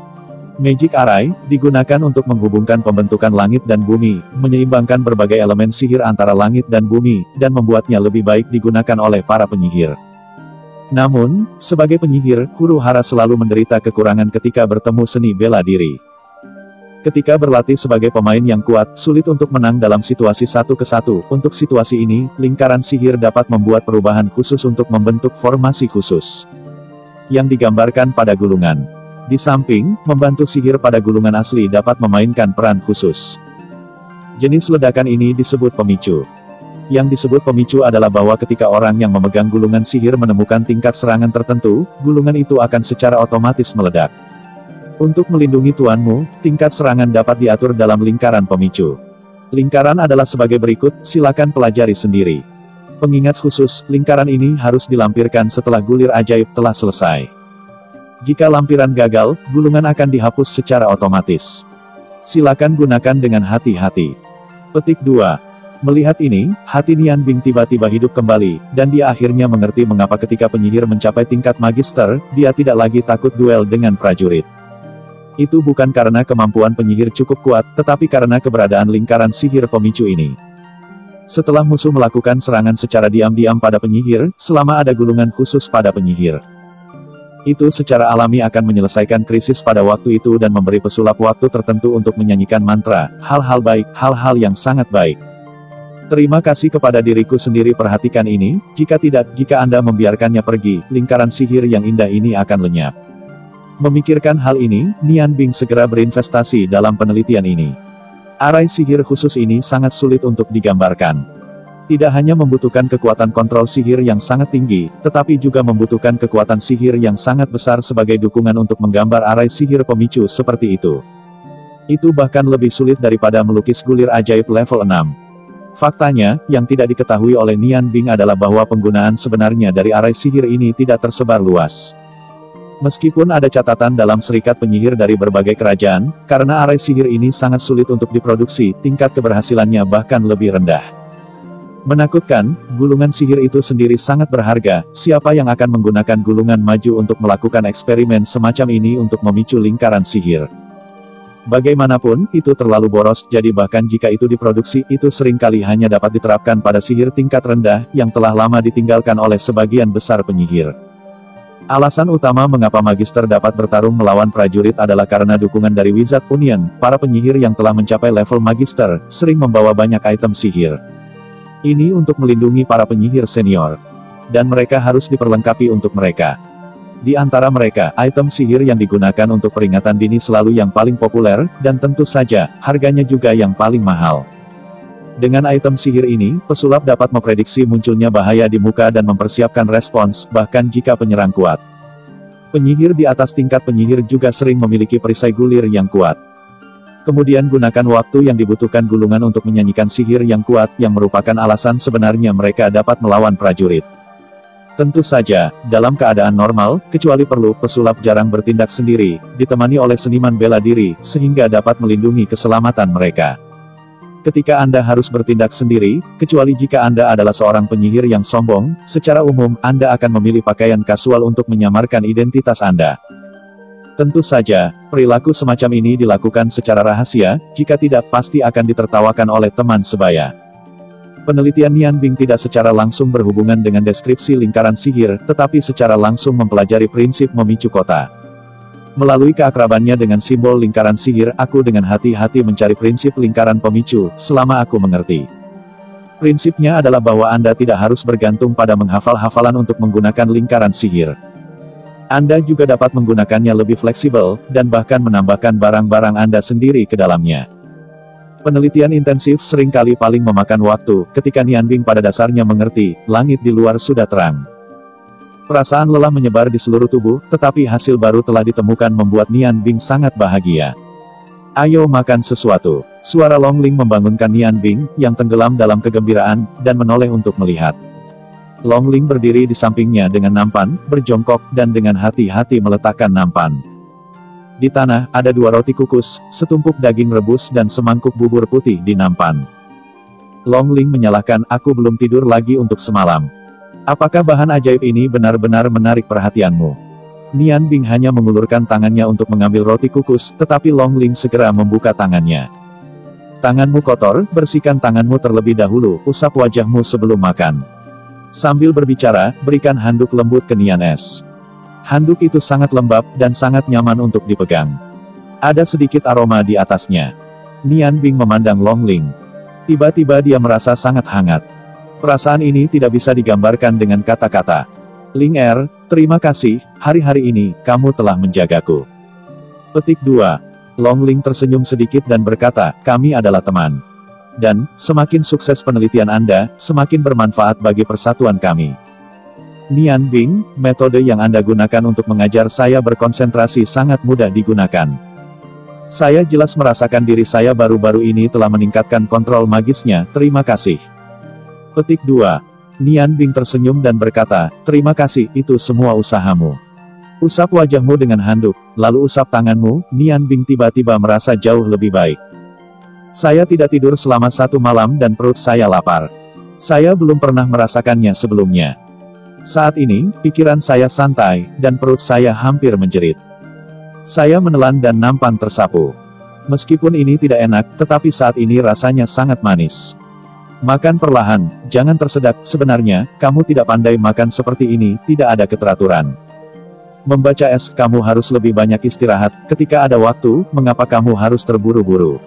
Magic Array, digunakan untuk menghubungkan pembentukan langit dan bumi, menyeimbangkan berbagai elemen sihir antara langit dan bumi, dan membuatnya lebih baik digunakan oleh para penyihir. Namun, sebagai penyihir, huru hara selalu menderita kekurangan ketika bertemu seni bela diri. Ketika berlatih sebagai pemain yang kuat, sulit untuk menang dalam situasi 1-1. Untuk situasi ini, lingkaran sihir dapat membuat perubahan khusus untuk membentuk formasi khusus yang digambarkan pada gulungan. Di samping, membantu sihir pada gulungan asli dapat memainkan peran khusus. Jenis ledakan ini disebut pemicu. Yang disebut pemicu adalah bahwa ketika orang yang memegang gulungan sihir menemukan tingkat serangan tertentu, gulungan itu akan secara otomatis meledak. Untuk melindungi tuanmu, tingkat serangan dapat diatur dalam lingkaran pemicu. Lingkaran adalah sebagai berikut, silakan pelajari sendiri. Pengingat khusus, lingkaran ini harus dilampirkan setelah gulir ajaib telah selesai. Jika lampiran gagal, gulungan akan dihapus secara otomatis. Silakan gunakan dengan hati-hati. Petik 2. Melihat ini, hati Nian Bing tiba-tiba hidup kembali, dan dia akhirnya mengerti mengapa ketika penyihir mencapai tingkat magister, dia tidak lagi takut duel dengan prajurit. Itu bukan karena kemampuan penyihir cukup kuat, tetapi karena keberadaan lingkaran sihir pemicu ini. Setelah musuh melakukan serangan secara diam-diam pada penyihir, selama ada gulungan khusus pada penyihir, itu secara alami akan menyelesaikan krisis pada waktu itu dan memberi pesulap waktu tertentu untuk menyanyikan mantra, hal-hal baik, hal-hal yang sangat baik. Terima kasih kepada diriku sendiri, perhatikan ini, jika tidak, jika Anda membiarkannya pergi, lingkaran sihir yang indah ini akan lenyap. Memikirkan hal ini, Nian Bing segera berinvestasi dalam penelitian ini. Arai sihir khusus ini sangat sulit untuk digambarkan. Tidak hanya membutuhkan kekuatan kontrol sihir yang sangat tinggi, tetapi juga membutuhkan kekuatan sihir yang sangat besar sebagai dukungan untuk menggambar arai sihir pemicu seperti itu. Itu bahkan lebih sulit daripada melukis gulir ajaib level 6. Faktanya, yang tidak diketahui oleh Nian Bing adalah bahwa penggunaan sebenarnya dari arai sihir ini tidak tersebar luas. Meskipun ada catatan dalam serikat penyihir dari berbagai kerajaan, karena arai sihir ini sangat sulit untuk diproduksi, tingkat keberhasilannya bahkan lebih rendah. Menakutkan, gulungan sihir itu sendiri sangat berharga, siapa yang akan menggunakan gulungan maju untuk melakukan eksperimen semacam ini untuk memicu lingkaran sihir? Bagaimanapun, itu terlalu boros, jadi bahkan jika itu diproduksi, itu seringkali hanya dapat diterapkan pada sihir tingkat rendah, yang telah lama ditinggalkan oleh sebagian besar penyihir. Alasan utama mengapa Magister dapat bertarung melawan prajurit adalah karena dukungan dari Wizard Union, para penyihir yang telah mencapai level Magister, sering membawa banyak item sihir. Ini untuk melindungi para penyihir senior. Dan mereka harus diperlengkapi untuk mereka. Di antara mereka, item sihir yang digunakan untuk peringatan dini selalu yang paling populer, dan tentu saja, harganya juga yang paling mahal. Dengan item sihir ini, pesulap dapat memprediksi munculnya bahaya di muka dan mempersiapkan respons, bahkan jika penyerang kuat. Penyihir di atas tingkat penyihir juga sering memiliki perisai gulir yang kuat. Kemudian gunakan waktu yang dibutuhkan gulungan untuk menyanyikan sihir yang kuat, yang merupakan alasan sebenarnya mereka dapat melawan prajurit. Tentu saja, dalam keadaan normal, kecuali perlu, pesulap jarang bertindak sendiri, ditemani oleh seniman bela diri, sehingga dapat melindungi keselamatan mereka. Ketika Anda harus bertindak sendiri, kecuali jika Anda adalah seorang penyihir yang sombong, secara umum, Anda akan memilih pakaian kasual untuk menyamarkan identitas Anda. Tentu saja, perilaku semacam ini dilakukan secara rahasia, jika tidak pasti akan ditertawakan oleh teman sebaya. Penelitian Nian Bing tidak secara langsung berhubungan dengan deskripsi lingkaran sihir, tetapi secara langsung mempelajari prinsip memicu kota. Melalui keakrabannya dengan simbol lingkaran sihir, aku dengan hati-hati mencari prinsip lingkaran pemicu, selama aku mengerti. Prinsipnya adalah bahwa Anda tidak harus bergantung pada menghafal hafalan untuk menggunakan lingkaran sihir. Anda juga dapat menggunakannya lebih fleksibel, dan bahkan menambahkan barang-barang Anda sendiri ke dalamnya. Penelitian intensif seringkali paling memakan waktu, ketika Nian Bing pada dasarnya mengerti, langit di luar sudah terang. Perasaan lelah menyebar di seluruh tubuh, tetapi hasil baru telah ditemukan membuat Nian Bing sangat bahagia. Ayo makan sesuatu. Suara Long Ling membangunkan Nian Bing, yang tenggelam dalam kegembiraan, dan menoleh untuk melihat. Long Ling berdiri di sampingnya dengan nampan, berjongkok, dan dengan hati-hati meletakkan nampan. Di tanah, ada 2 roti kukus, setumpuk daging rebus dan semangkuk bubur putih di nampan. Long Ling menyalahkan, aku belum tidur lagi untuk semalam. Apakah bahan ajaib ini benar-benar menarik perhatianmu? Nian Bing hanya mengulurkan tangannya untuk mengambil roti kukus, tetapi Long Ling segera membuka tangannya. Tanganmu kotor, bersihkan tanganmu terlebih dahulu, usap wajahmu sebelum makan. Sambil berbicara, berikan handuk lembut ke Nian Es. Handuk itu sangat lembab, dan sangat nyaman untuk dipegang. Ada sedikit aroma di atasnya. Nian Bing memandang Long Ling. Tiba-tiba dia merasa sangat hangat. Perasaan ini tidak bisa digambarkan dengan kata-kata. Ling Er, terima kasih, hari-hari ini, kamu telah menjagaku. Petik 2. Long Ling tersenyum sedikit dan berkata, kami adalah teman. Dan, semakin sukses penelitian Anda, semakin bermanfaat bagi persatuan kami. Nian Bing, metode yang Anda gunakan untuk mengajar saya berkonsentrasi sangat mudah digunakan. Saya jelas merasakan diri saya baru-baru ini telah meningkatkan kontrol magisnya, terima kasih. Petik 2. Nian Bing tersenyum dan berkata, terima kasih, itu semua usahamu. Usap wajahmu dengan handuk, lalu usap tanganmu. Nian Bing tiba-tiba merasa jauh lebih baik. Saya tidak tidur selama 1 malam dan perut saya lapar. Saya belum pernah merasakannya sebelumnya. Saat ini, pikiran saya santai, dan perut saya hampir menjerit. Saya menelan dan nampan tersapu. Meskipun ini tidak enak, tetapi saat ini rasanya sangat manis. Makan perlahan, jangan tersedak. Sebenarnya, kamu tidak pandai makan seperti ini, tidak ada keteraturan. Membaca es, kamu harus lebih banyak istirahat. Ketika ada waktu, mengapa kamu harus terburu-buru?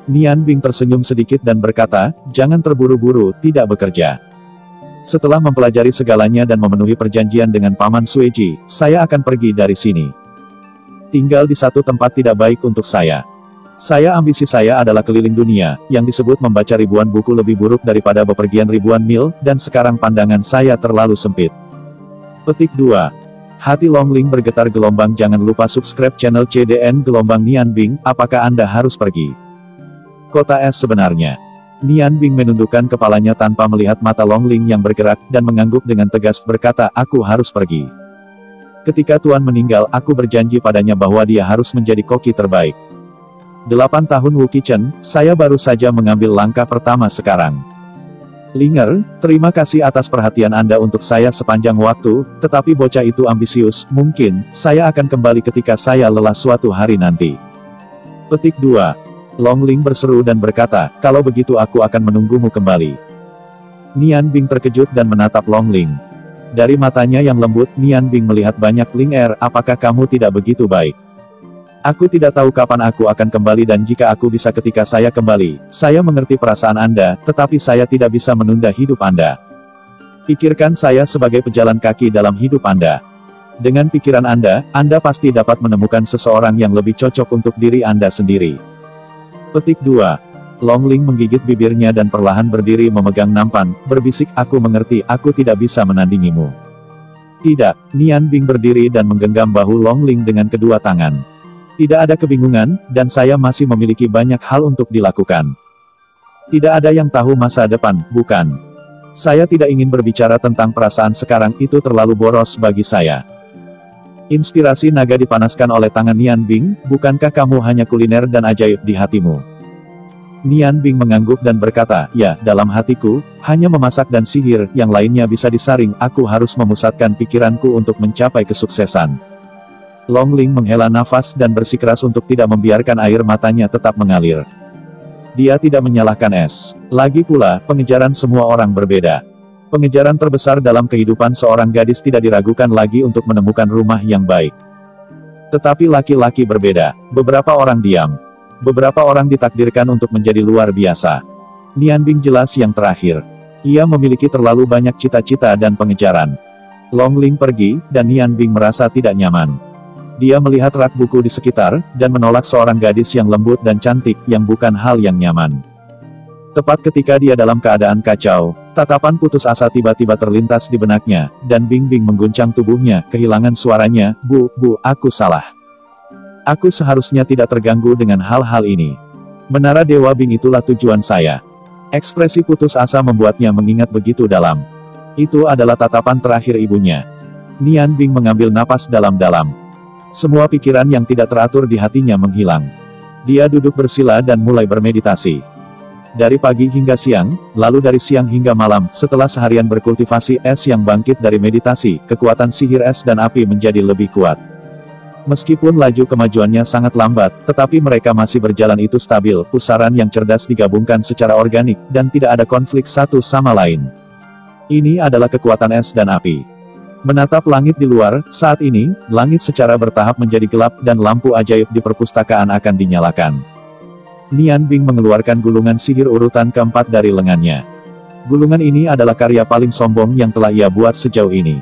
Nian Bing tersenyum sedikit dan berkata, jangan terburu-buru, tidak bekerja. Setelah mempelajari segalanya dan memenuhi perjanjian dengan Paman Sueji, saya akan pergi dari sini. Tinggal di satu tempat tidak baik untuk saya. Ambisi saya adalah keliling dunia, yang disebut membaca ribuan buku lebih buruk daripada bepergian ribuan mil, dan sekarang pandangan saya terlalu sempit. Petik 2. Hati Long Ling bergetar gelombang. Jangan lupa subscribe channel CDN Gelombang Nian Bing, apakah Anda harus pergi? Kota es sebenarnya. Nian Bing menundukkan kepalanya tanpa melihat mata Long Ling yang bergerak, dan mengangguk dengan tegas berkata, aku harus pergi. Ketika Tuan meninggal, aku berjanji padanya bahwa dia harus menjadi koki terbaik. 8 tahun Wu Qichen, saya baru saja mengambil langkah pertama sekarang. Linger, terima kasih atas perhatian Anda untuk saya sepanjang waktu, tetapi bocah itu ambisius, mungkin, saya akan kembali ketika saya lelah suatu hari nanti. Petik 2. Long Ling berseru dan berkata, kalau begitu aku akan menunggumu kembali. Nian Bing terkejut dan menatap Long Ling. Dari matanya yang lembut, Nian Bing melihat banyak. Ling Er, apakah kamu tidak begitu baik? Aku tidak tahu kapan aku akan kembali dan jika aku bisa ketika saya kembali, saya mengerti perasaan Anda, tetapi saya tidak bisa menunda hidup Anda. Pikirkan saya sebagai pejalan kaki dalam hidup Anda. Dengan pikiran Anda pasti dapat menemukan seseorang yang lebih cocok untuk diri Anda sendiri. Petik 2. Long Ling menggigit bibirnya dan perlahan berdiri memegang nampan, berbisik, aku mengerti, aku tidak bisa menandingimu. Tidak, Nian Bing berdiri dan menggenggam bahu Long Ling dengan kedua tangan. Tidak ada kebingungan, dan saya masih memiliki banyak hal untuk dilakukan. Tidak ada yang tahu masa depan, bukan? Saya tidak ingin berbicara tentang perasaan sekarang, itu terlalu boros bagi saya. Inspirasi naga dipanaskan oleh tangan Nian Bing, bukankah kamu hanya kuliner dan ajaib di hatimu? Nian Bing mengangguk dan berkata, ya, dalam hatiku, hanya memasak dan sihir, yang lainnya bisa disaring, aku harus memusatkan pikiranku untuk mencapai kesuksesan. Long Ling menghela nafas dan bersikeras untuk tidak membiarkan air matanya tetap mengalir. Dia tidak menyalahkan es. Lagi pula, pengejaran semua orang berbeda. Pengejaran terbesar dalam kehidupan seorang gadis tidak diragukan lagi untuk menemukan rumah yang baik. Tetapi laki-laki berbeda. Beberapa orang diam. Beberapa orang ditakdirkan untuk menjadi luar biasa. Nian Bing jelas yang terakhir. Ia memiliki terlalu banyak cita-cita dan pengejaran. Long Ling pergi, dan Nian Bing merasa tidak nyaman. Dia melihat rak buku di sekitar, dan menolak seorang gadis yang lembut dan cantik, yang bukan hal yang nyaman. Tepat ketika dia dalam keadaan kacau, tatapan putus asa tiba-tiba terlintas di benaknya, dan Bing Bing mengguncang tubuhnya, kehilangan suaranya, Bu, aku salah. Aku seharusnya tidak terganggu dengan hal-hal ini. Menara Dewa Bing itulah tujuan saya. Ekspresi putus asa membuatnya mengingat begitu dalam. Itu adalah tatapan terakhir ibunya. Nian Bing mengambil napas dalam-dalam. Semua pikiran yang tidak teratur di hatinya menghilang. Dia duduk bersila dan mulai bermeditasi. Dari pagi hingga siang, lalu dari siang hingga malam, setelah seharian berkultivasi es yang bangkit dari meditasi, kekuatan sihir es dan api menjadi lebih kuat. Meskipun laju kemajuannya sangat lambat, tetapi mereka masih berjalan itu stabil, pusaran yang cerdas digabungkan secara organik, dan tidak ada konflik satu sama lain. Ini adalah kekuatan es dan api. Menatap langit di luar, saat ini, langit secara bertahap menjadi gelap dan lampu ajaib di perpustakaan akan dinyalakan. Nian Bing mengeluarkan gulungan sihir urutan keempat dari lengannya. Gulungan ini adalah karya paling sombong yang telah ia buat sejauh ini.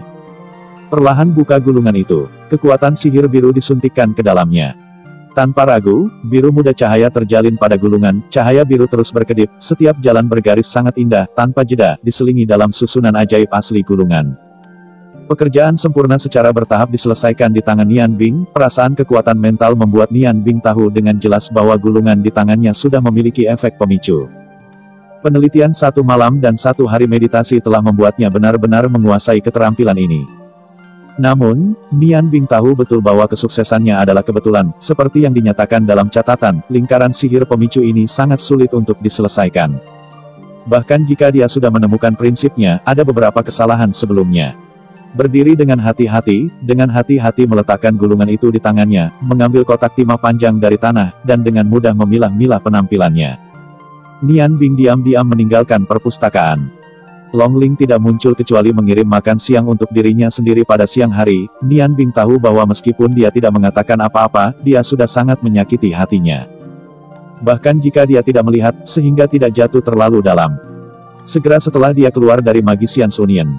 Perlahan buka gulungan itu, kekuatan sihir biru disuntikkan ke dalamnya. Tanpa ragu, biru muda cahaya terjalin pada gulungan, cahaya biru terus berkedip, setiap jalan bergaris sangat indah, tanpa jeda, diselingi dalam susunan ajaib asli gulungan. Pekerjaan sempurna secara bertahap diselesaikan di tangan Nian Bing, perasaan kekuatan mental membuat Nian Bing tahu dengan jelas bahwa gulungan di tangannya sudah memiliki efek pemicu. Penelitian 1 malam dan 1 hari meditasi telah membuatnya benar-benar menguasai keterampilan ini. Namun, Nian Bing tahu betul bahwa kesuksesannya adalah kebetulan, seperti yang dinyatakan dalam catatan, lingkaran sihir pemicu ini sangat sulit untuk diselesaikan. Bahkan jika dia sudah menemukan prinsipnya, ada beberapa kesalahan sebelumnya. Berdiri dengan hati-hati meletakkan gulungan itu di tangannya, mengambil kotak timah panjang dari tanah, dan dengan mudah memilah-milah penampilannya. Nian Bing diam-diam meninggalkan perpustakaan. Long Ling tidak muncul kecuali mengirim makan siang untuk dirinya sendiri pada siang hari. Nian Bing tahu bahwa meskipun dia tidak mengatakan apa-apa, dia sudah sangat menyakiti hatinya. Bahkan jika dia tidak melihat, sehingga tidak jatuh terlalu dalam. Segera setelah dia keluar dari Magician Union,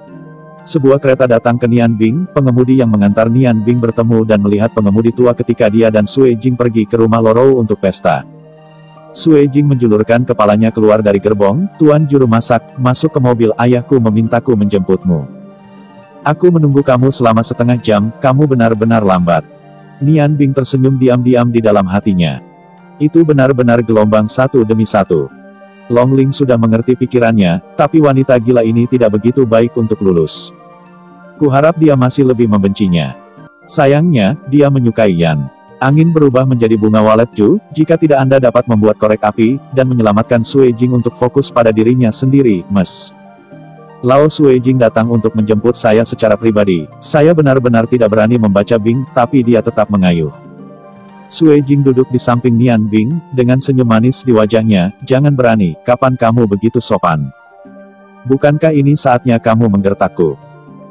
sebuah kereta datang ke Nian Bing, pengemudi yang mengantar Nian Bing bertemu dan melihat pengemudi tua ketika dia dan Sui Jing pergi ke rumah Lorou untuk pesta. Sui Jing menjulurkan kepalanya keluar dari gerbong, "Tuan juru masak, masuk ke mobil, ayahku memintaku menjemputmu. Aku menunggu kamu selama setengah jam, kamu benar-benar lambat." Nian Bing tersenyum diam-diam di dalam hatinya. Itu benar-benar gelombang satu demi satu. Long Ling sudah mengerti pikirannya, tapi wanita gila ini tidak begitu baik untuk lulus. Kuharap dia masih lebih membencinya. Sayangnya, dia menyukai Yan. Angin berubah menjadi bunga walet Ju, jika tidak Anda dapat membuat korek api, dan menyelamatkan Sui Jing untuk fokus pada dirinya sendiri, Mes. Lao Sui Jing datang untuk menjemput saya secara pribadi, saya benar-benar tidak berani membaca Bing, tapi dia tetap mengayuh. Sui Jing duduk di samping Nian Bing, dengan senyum manis di wajahnya, jangan berani, kapan kamu begitu sopan? Bukankah ini saatnya kamu menggertakku?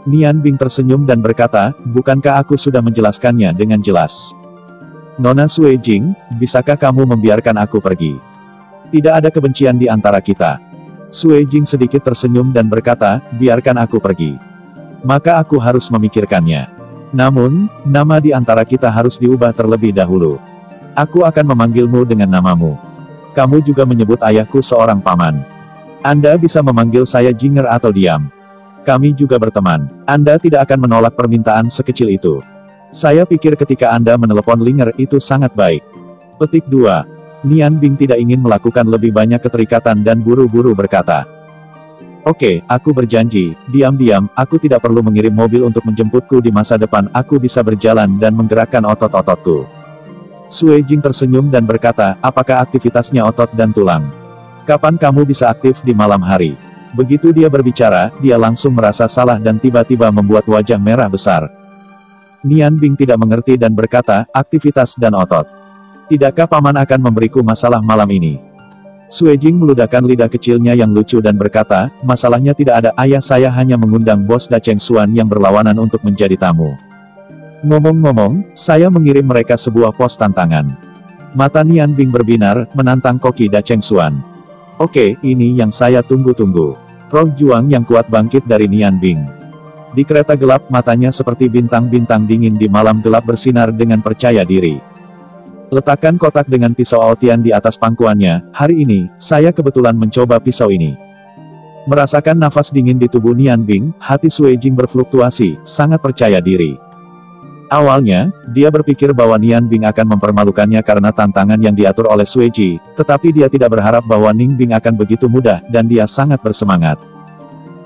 Nian Bing tersenyum dan berkata, bukankah aku sudah menjelaskannya dengan jelas? Nona Sui Jing, bisakah kamu membiarkan aku pergi? Tidak ada kebencian di antara kita. Sui Jing sedikit tersenyum dan berkata, biarkan aku pergi. Maka aku harus memikirkannya. Namun, nama di antara kita harus diubah terlebih dahulu. Aku akan memanggilmu dengan namamu. Kamu juga menyebut ayahku seorang paman. Anda bisa memanggil saya Jinger atau diam. Kami juga berteman. Anda tidak akan menolak permintaan sekecil itu. Saya pikir ketika Anda menelepon Linger itu sangat baik. Petik 2. Nian Bing tidak ingin melakukan lebih banyak keterikatan dan buru-buru berkata, oke, aku berjanji, diam-diam, aku tidak perlu mengirim mobil untuk menjemputku di masa depan, aku bisa berjalan dan menggerakkan otot-ototku. Sui Jing tersenyum dan berkata, apakah aktivitasnya otot dan tulang? Kapan kamu bisa aktif di malam hari? Begitu dia berbicara, dia langsung merasa salah dan tiba-tiba membuat wajah merah besar. Nian Bing tidak mengerti dan berkata, aktivitas dan otot. Tidakkah paman akan memberiku masalah malam ini? Sui Jing meludahkan lidah kecilnya yang lucu dan berkata, masalahnya tidak ada, ayah saya hanya mengundang bos Da Cheng Xuan yang berlawanan untuk menjadi tamu. Ngomong-ngomong, saya mengirim mereka sebuah pos tantangan. Mata Nian Bing berbinar, menantang koki Da Cheng Xuan. Oke, ini yang saya tunggu-tunggu. Roh juang yang kuat bangkit dari Nian Bing. Di kereta gelap, matanya seperti bintang-bintang dingin di malam gelap bersinar dengan percaya diri. Letakkan kotak dengan pisau Aotian di atas pangkuannya, hari ini, saya kebetulan mencoba pisau ini. Merasakan nafas dingin di tubuh Nian Bing, hati Sui Jing berfluktuasi, sangat percaya diri. Awalnya, dia berpikir bahwa Nian Bing akan mempermalukannya karena tantangan yang diatur oleh Sui Ji, tetapi dia tidak berharap bahwa Ning Bing akan begitu mudah, dan dia sangat bersemangat.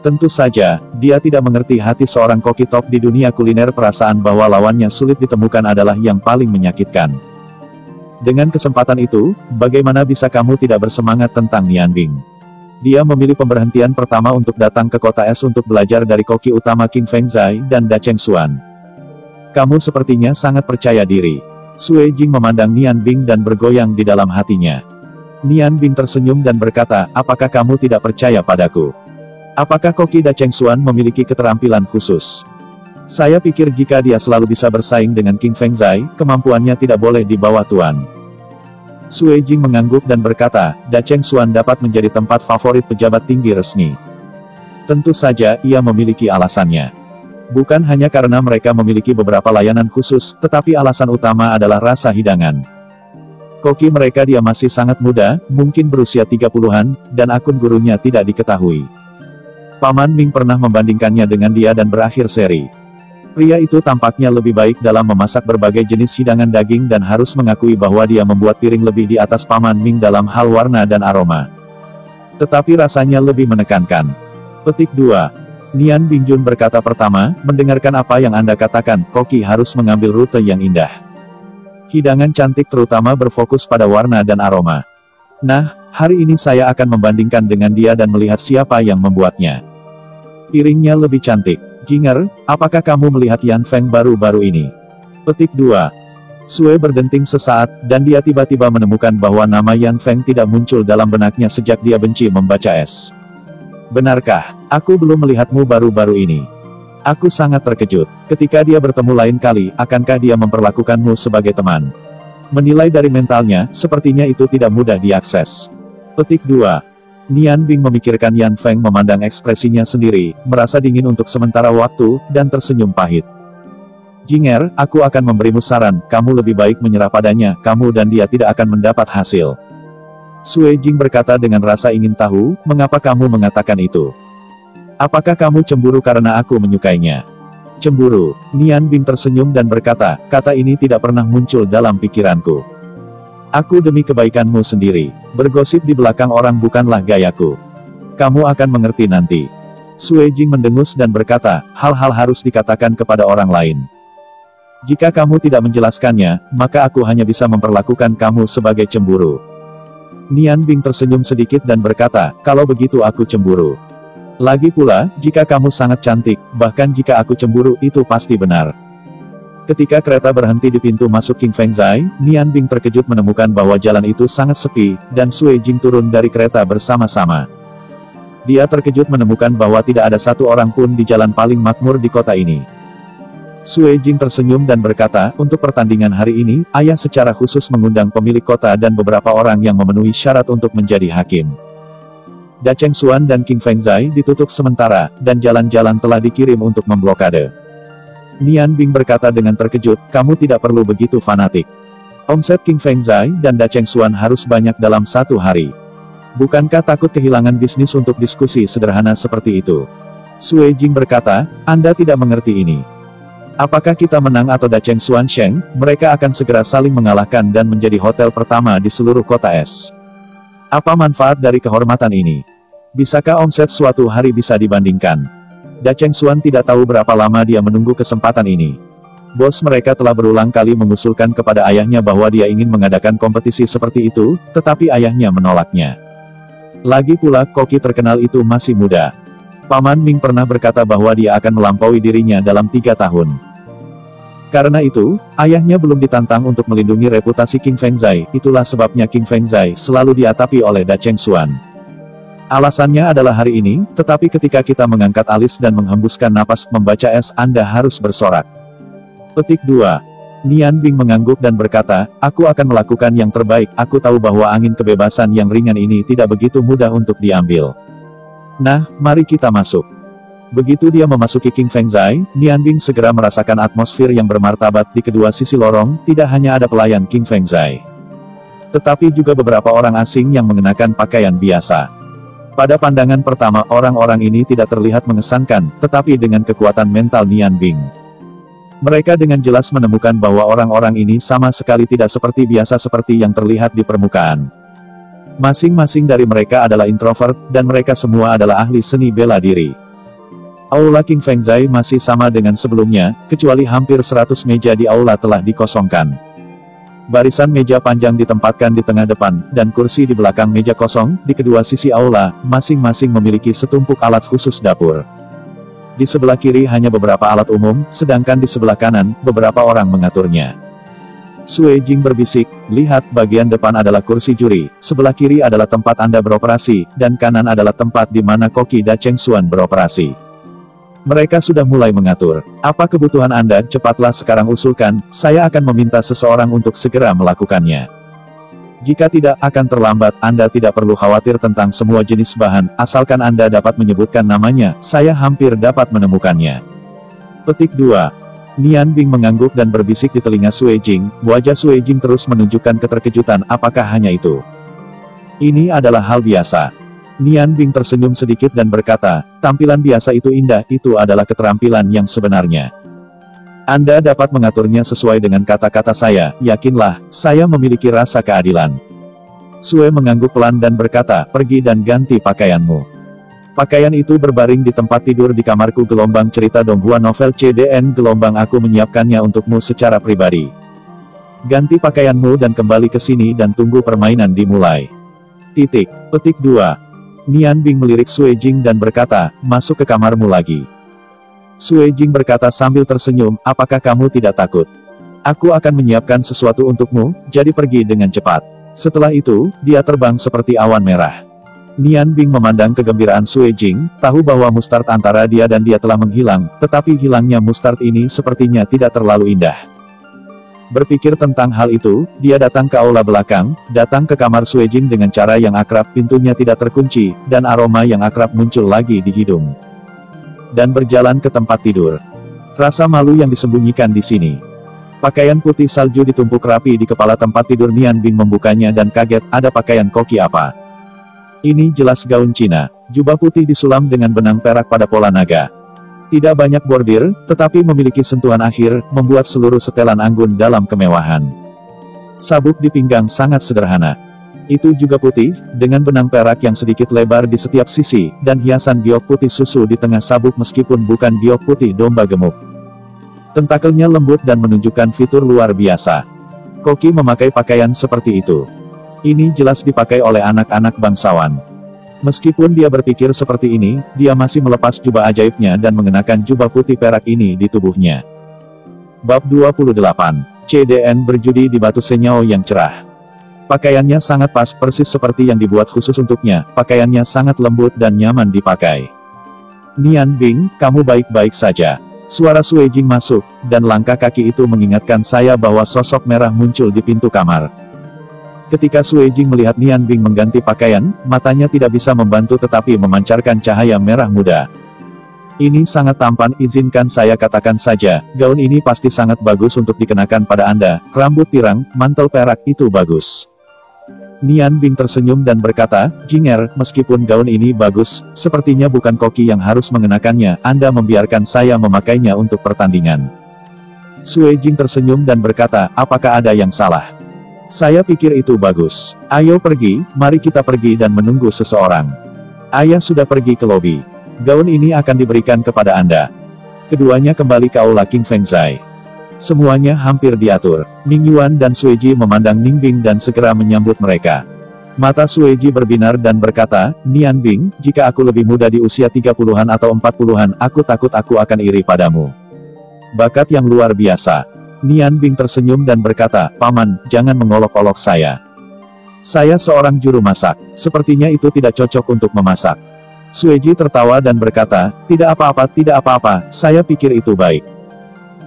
Tentu saja, dia tidak mengerti hati seorang koki top di dunia kuliner, perasaan bahwa lawannya sulit ditemukan adalah yang paling menyakitkan. Dengan kesempatan itu, bagaimana bisa kamu tidak bersemangat tentang Nian Bing? Dia memilih pemberhentian pertama untuk datang ke kota es untuk belajar dari koki utama King Feng Zai dan Da Cheng Xuan. Kamu sepertinya sangat percaya diri. Sui Jing memandang Nian Bing dan bergoyang di dalam hatinya. Nian Bing tersenyum dan berkata, apakah kamu tidak percaya padaku? Apakah koki Da Cheng Xuan memiliki keterampilan khusus? Saya pikir jika dia selalu bisa bersaing dengan King Fengzai, kemampuannya tidak boleh di bawah Tuan. Sue Jing mengangguk dan berkata, Da Cheng Xuan dapat menjadi tempat favorit pejabat tinggi resmi. Tentu saja, ia memiliki alasannya. Bukan hanya karena mereka memiliki beberapa layanan khusus, tetapi alasan utama adalah rasa hidangan. Koki mereka dia masih sangat muda, mungkin berusia 30-an, dan akun gurunya tidak diketahui. Paman Ming pernah membandingkannya dengan dia dan berakhir seri. Pria itu tampaknya lebih baik dalam memasak berbagai jenis hidangan daging dan harus mengakui bahwa dia membuat piring lebih di atas Paman Ming dalam hal warna dan aroma. Tetapi rasanya lebih menekankan. Petik 2. Nian Bingjun berkata pertama, mendengarkan apa yang Anda katakan, Koki harus mengambil rute yang indah. Hidangan cantik terutama berfokus pada warna dan aroma. Nah, hari ini saya akan membandingkan dengan dia dan melihat siapa yang membuatnya. Piringnya lebih cantik. Jinger, apakah kamu melihat Yan Feng baru-baru ini? Petik 2. Sue berdenting sesaat, dan dia tiba-tiba menemukan bahwa nama Yan Feng tidak muncul dalam benaknya sejak dia benci membaca es. Benarkah, aku belum melihatmu baru-baru ini? Aku sangat terkejut. Ketika dia bertemu lain kali, akankah dia memperlakukanmu sebagai teman? Menilai dari mentalnya, sepertinya itu tidak mudah diakses. Petik 2. Nian Bing memikirkan Yan Feng memandang ekspresinya sendiri, merasa dingin untuk sementara waktu, dan tersenyum pahit. Jinger, aku akan memberimu saran, kamu lebih baik menyerah padanya, kamu dan dia tidak akan mendapat hasil. Sue Jing berkata dengan rasa ingin tahu, mengapa kamu mengatakan itu? Apakah kamu cemburu karena aku menyukainya? Cemburu, Nian Bing tersenyum dan berkata, kata ini tidak pernah muncul dalam pikiranku. Aku demi kebaikanmu sendiri. Bergosip di belakang orang bukanlah gayaku. Kamu akan mengerti nanti. Sue Jing mendengus dan berkata, hal-hal harus dikatakan kepada orang lain. Jika kamu tidak menjelaskannya, maka aku hanya bisa memperlakukan kamu sebagai cemburu. Nian Bing tersenyum sedikit dan berkata, kalau begitu aku cemburu. Lagi pula, jika kamu sangat cantik, bahkan jika aku cemburu, itu pasti benar. Ketika kereta berhenti di pintu masuk King Fengzai, Nian Bing terkejut menemukan bahwa jalan itu sangat sepi, dan Sue Jing turun dari kereta bersama-sama. Dia terkejut menemukan bahwa tidak ada satu orang pun di jalan paling makmur di kota ini. Sue Jing tersenyum dan berkata, untuk pertandingan hari ini, ayah secara khusus mengundang pemilik kota dan beberapa orang yang memenuhi syarat untuk menjadi hakim. Da Cheng Xuan dan King Fengzai ditutup sementara, dan jalan-jalan telah dikirim untuk memblokade. Nian Bing berkata dengan terkejut, kamu tidak perlu begitu fanatik. Omset King Fengzai dan Da Cheng Xuan harus banyak dalam satu hari. Bukankah takut kehilangan bisnis untuk diskusi sederhana seperti itu? Sue Jing berkata, Anda tidak mengerti ini. Apakah kita menang atau Da Cheng Xuan Sheng, mereka akan segera saling mengalahkan dan menjadi hotel pertama di seluruh kota es. Apa manfaat dari kehormatan ini? Bisakah omset suatu hari bisa dibandingkan? Da Cheng Xuan tidak tahu berapa lama dia menunggu kesempatan ini. Bos mereka telah berulang kali mengusulkan kepada ayahnya bahwa dia ingin mengadakan kompetisi seperti itu, tetapi ayahnya menolaknya. Lagi pula, koki terkenal itu masih muda. Paman Ming pernah berkata bahwa dia akan melampaui dirinya dalam 3 tahun. Karena itu, ayahnya belum ditantang untuk melindungi reputasi King Fengzai, itulah sebabnya King Fengzai selalu diatapi oleh Da Cheng Xuan. Alasannya adalah hari ini, tetapi ketika kita mengangkat alis dan menghembuskan napas membaca es, Anda harus bersorak. Petik 2. Nian Bing mengangguk dan berkata, aku akan melakukan yang terbaik, aku tahu bahwa angin kebebasan yang ringan ini tidak begitu mudah untuk diambil. Nah, mari kita masuk. Begitu dia memasuki King Fengzai, Nian Bing segera merasakan atmosfer yang bermartabat di kedua sisi lorong, tidak hanya ada pelayan King Fengzai, tetapi juga beberapa orang asing yang mengenakan pakaian biasa. Pada pandangan pertama, orang-orang ini tidak terlihat mengesankan, tetapi dengan kekuatan mental Nian Bing, mereka dengan jelas menemukan bahwa orang-orang ini sama sekali tidak seperti biasa seperti yang terlihat di permukaan. Masing-masing dari mereka adalah introvert, dan mereka semua adalah ahli seni bela diri. Aula King Fengzai masih sama dengan sebelumnya, kecuali hampir 100 meja di aula telah dikosongkan. Barisan meja panjang ditempatkan di tengah depan, dan kursi di belakang meja kosong, di kedua sisi aula, masing-masing memiliki setumpuk alat khusus dapur. Di sebelah kiri hanya beberapa alat umum, sedangkan di sebelah kanan, beberapa orang mengaturnya. Sue Jing berbisik, lihat, bagian depan adalah kursi juri, sebelah kiri adalah tempat Anda beroperasi, dan kanan adalah tempat di mana koki Da Cheng Xuan beroperasi. Mereka sudah mulai mengatur. Apa kebutuhan Anda? Cepatlah sekarang usulkan, saya akan meminta seseorang untuk segera melakukannya. Jika tidak, akan terlambat. Anda tidak perlu khawatir tentang semua jenis bahan, asalkan Anda dapat menyebutkan namanya, saya hampir dapat menemukannya. Petik 2. Nian Bing mengangguk dan berbisik di telinga Sui Jing. Wajah Sui Jing terus menunjukkan keterkejutan. Apakah hanya itu? Ini adalah hal biasa. Nian Bing tersenyum sedikit dan berkata, tampilan biasa itu indah, itu adalah keterampilan yang sebenarnya. Anda dapat mengaturnya sesuai dengan kata-kata saya, yakinlah, saya memiliki rasa keadilan. Sui mengangguk pelan dan berkata, pergi dan ganti pakaianmu. Pakaian itu berbaring di tempat tidur di kamarku. Gelombang cerita Donghua novel CDN gelombang aku menyiapkannya untukmu secara pribadi. Ganti pakaianmu dan kembali ke sini dan tunggu permainan dimulai. Petik 2. Nian Bing melirik Sui Jing dan berkata, masuk ke kamarmu lagi. Sui Jing berkata sambil tersenyum, apakah kamu tidak takut? Aku akan menyiapkan sesuatu untukmu, jadi pergi dengan cepat. Setelah itu, dia terbang seperti awan merah. Nian Bing memandang kegembiraan Sui Jing, tahu bahwa mustard antara dia dan dia telah menghilang, tetapi hilangnya mustard ini sepertinya tidak terlalu indah. Berpikir tentang hal itu, dia datang ke aula belakang, datang ke kamar Sui Jing dengan cara yang akrab, pintunya tidak terkunci, dan aroma yang akrab muncul lagi di hidung. Dan berjalan ke tempat tidur. Rasa malu yang disembunyikan di sini. Pakaian putih salju ditumpuk rapi di kepala tempat tidur. Nian Bing membukanya dan kaget, ada pakaian koki apa? Ini jelas gaun Cina, jubah putih disulam dengan benang perak pada pola naga. Tidak banyak bordir, tetapi memiliki sentuhan akhir, membuat seluruh setelan anggun dalam kemewahan. Sabuk di pinggang sangat sederhana. Itu juga putih, dengan benang perak yang sedikit lebar di setiap sisi, dan hiasan giok putih susu di tengah sabuk meskipun bukan giok putih domba gemuk. Tentakelnya lembut dan menunjukkan fitur luar biasa. Koki memakai pakaian seperti itu. Ini jelas dipakai oleh anak-anak bangsawan. Meskipun dia berpikir seperti ini, dia masih melepas jubah ajaibnya dan mengenakan jubah putih perak ini di tubuhnya. Bab 28. CDN berjudi di batu senyao yang cerah. Pakaiannya sangat pas, persis seperti yang dibuat khusus untuknya, pakaiannya sangat lembut dan nyaman dipakai. Nian Bing, kamu baik-baik saja. Suara Sui Jing masuk, dan langkah kaki itu mengingatkan saya bahwa sosok merah muncul di pintu kamar. Ketika Sui Jing melihat Nian Bing mengganti pakaian, matanya tidak bisa membantu tetapi memancarkan cahaya merah muda. Ini sangat tampan, izinkan saya katakan saja, gaun ini pasti sangat bagus untuk dikenakan pada Anda, rambut pirang, mantel perak, itu bagus. Nian Bing tersenyum dan berkata, Jinger, meskipun gaun ini bagus, sepertinya bukan koki yang harus mengenakannya, Anda membiarkan saya memakainya untuk pertandingan. Sui Jing tersenyum dan berkata, apakah ada yang salah? Saya pikir itu bagus. Ayo pergi, mari kita pergi dan menunggu seseorang. Ayah sudah pergi ke lobi. Gaun ini akan diberikan kepada Anda. Keduanya kembali ke aula King Fengzai. Semuanya hampir diatur. Ning Yuan dan Sui Ji memandang Ning Bing dan segera menyambut mereka. Mata Sui Ji berbinar dan berkata, Nian Bing, jika aku lebih muda di usia 30-an atau 40-an, aku takut aku akan iri padamu. Bakat yang luar biasa. Nian Bing tersenyum dan berkata, Paman, jangan mengolok-olok saya. Saya seorang juru masak, sepertinya itu tidak cocok untuk memasak. Sui Ji tertawa dan berkata, tidak apa-apa, saya pikir itu baik.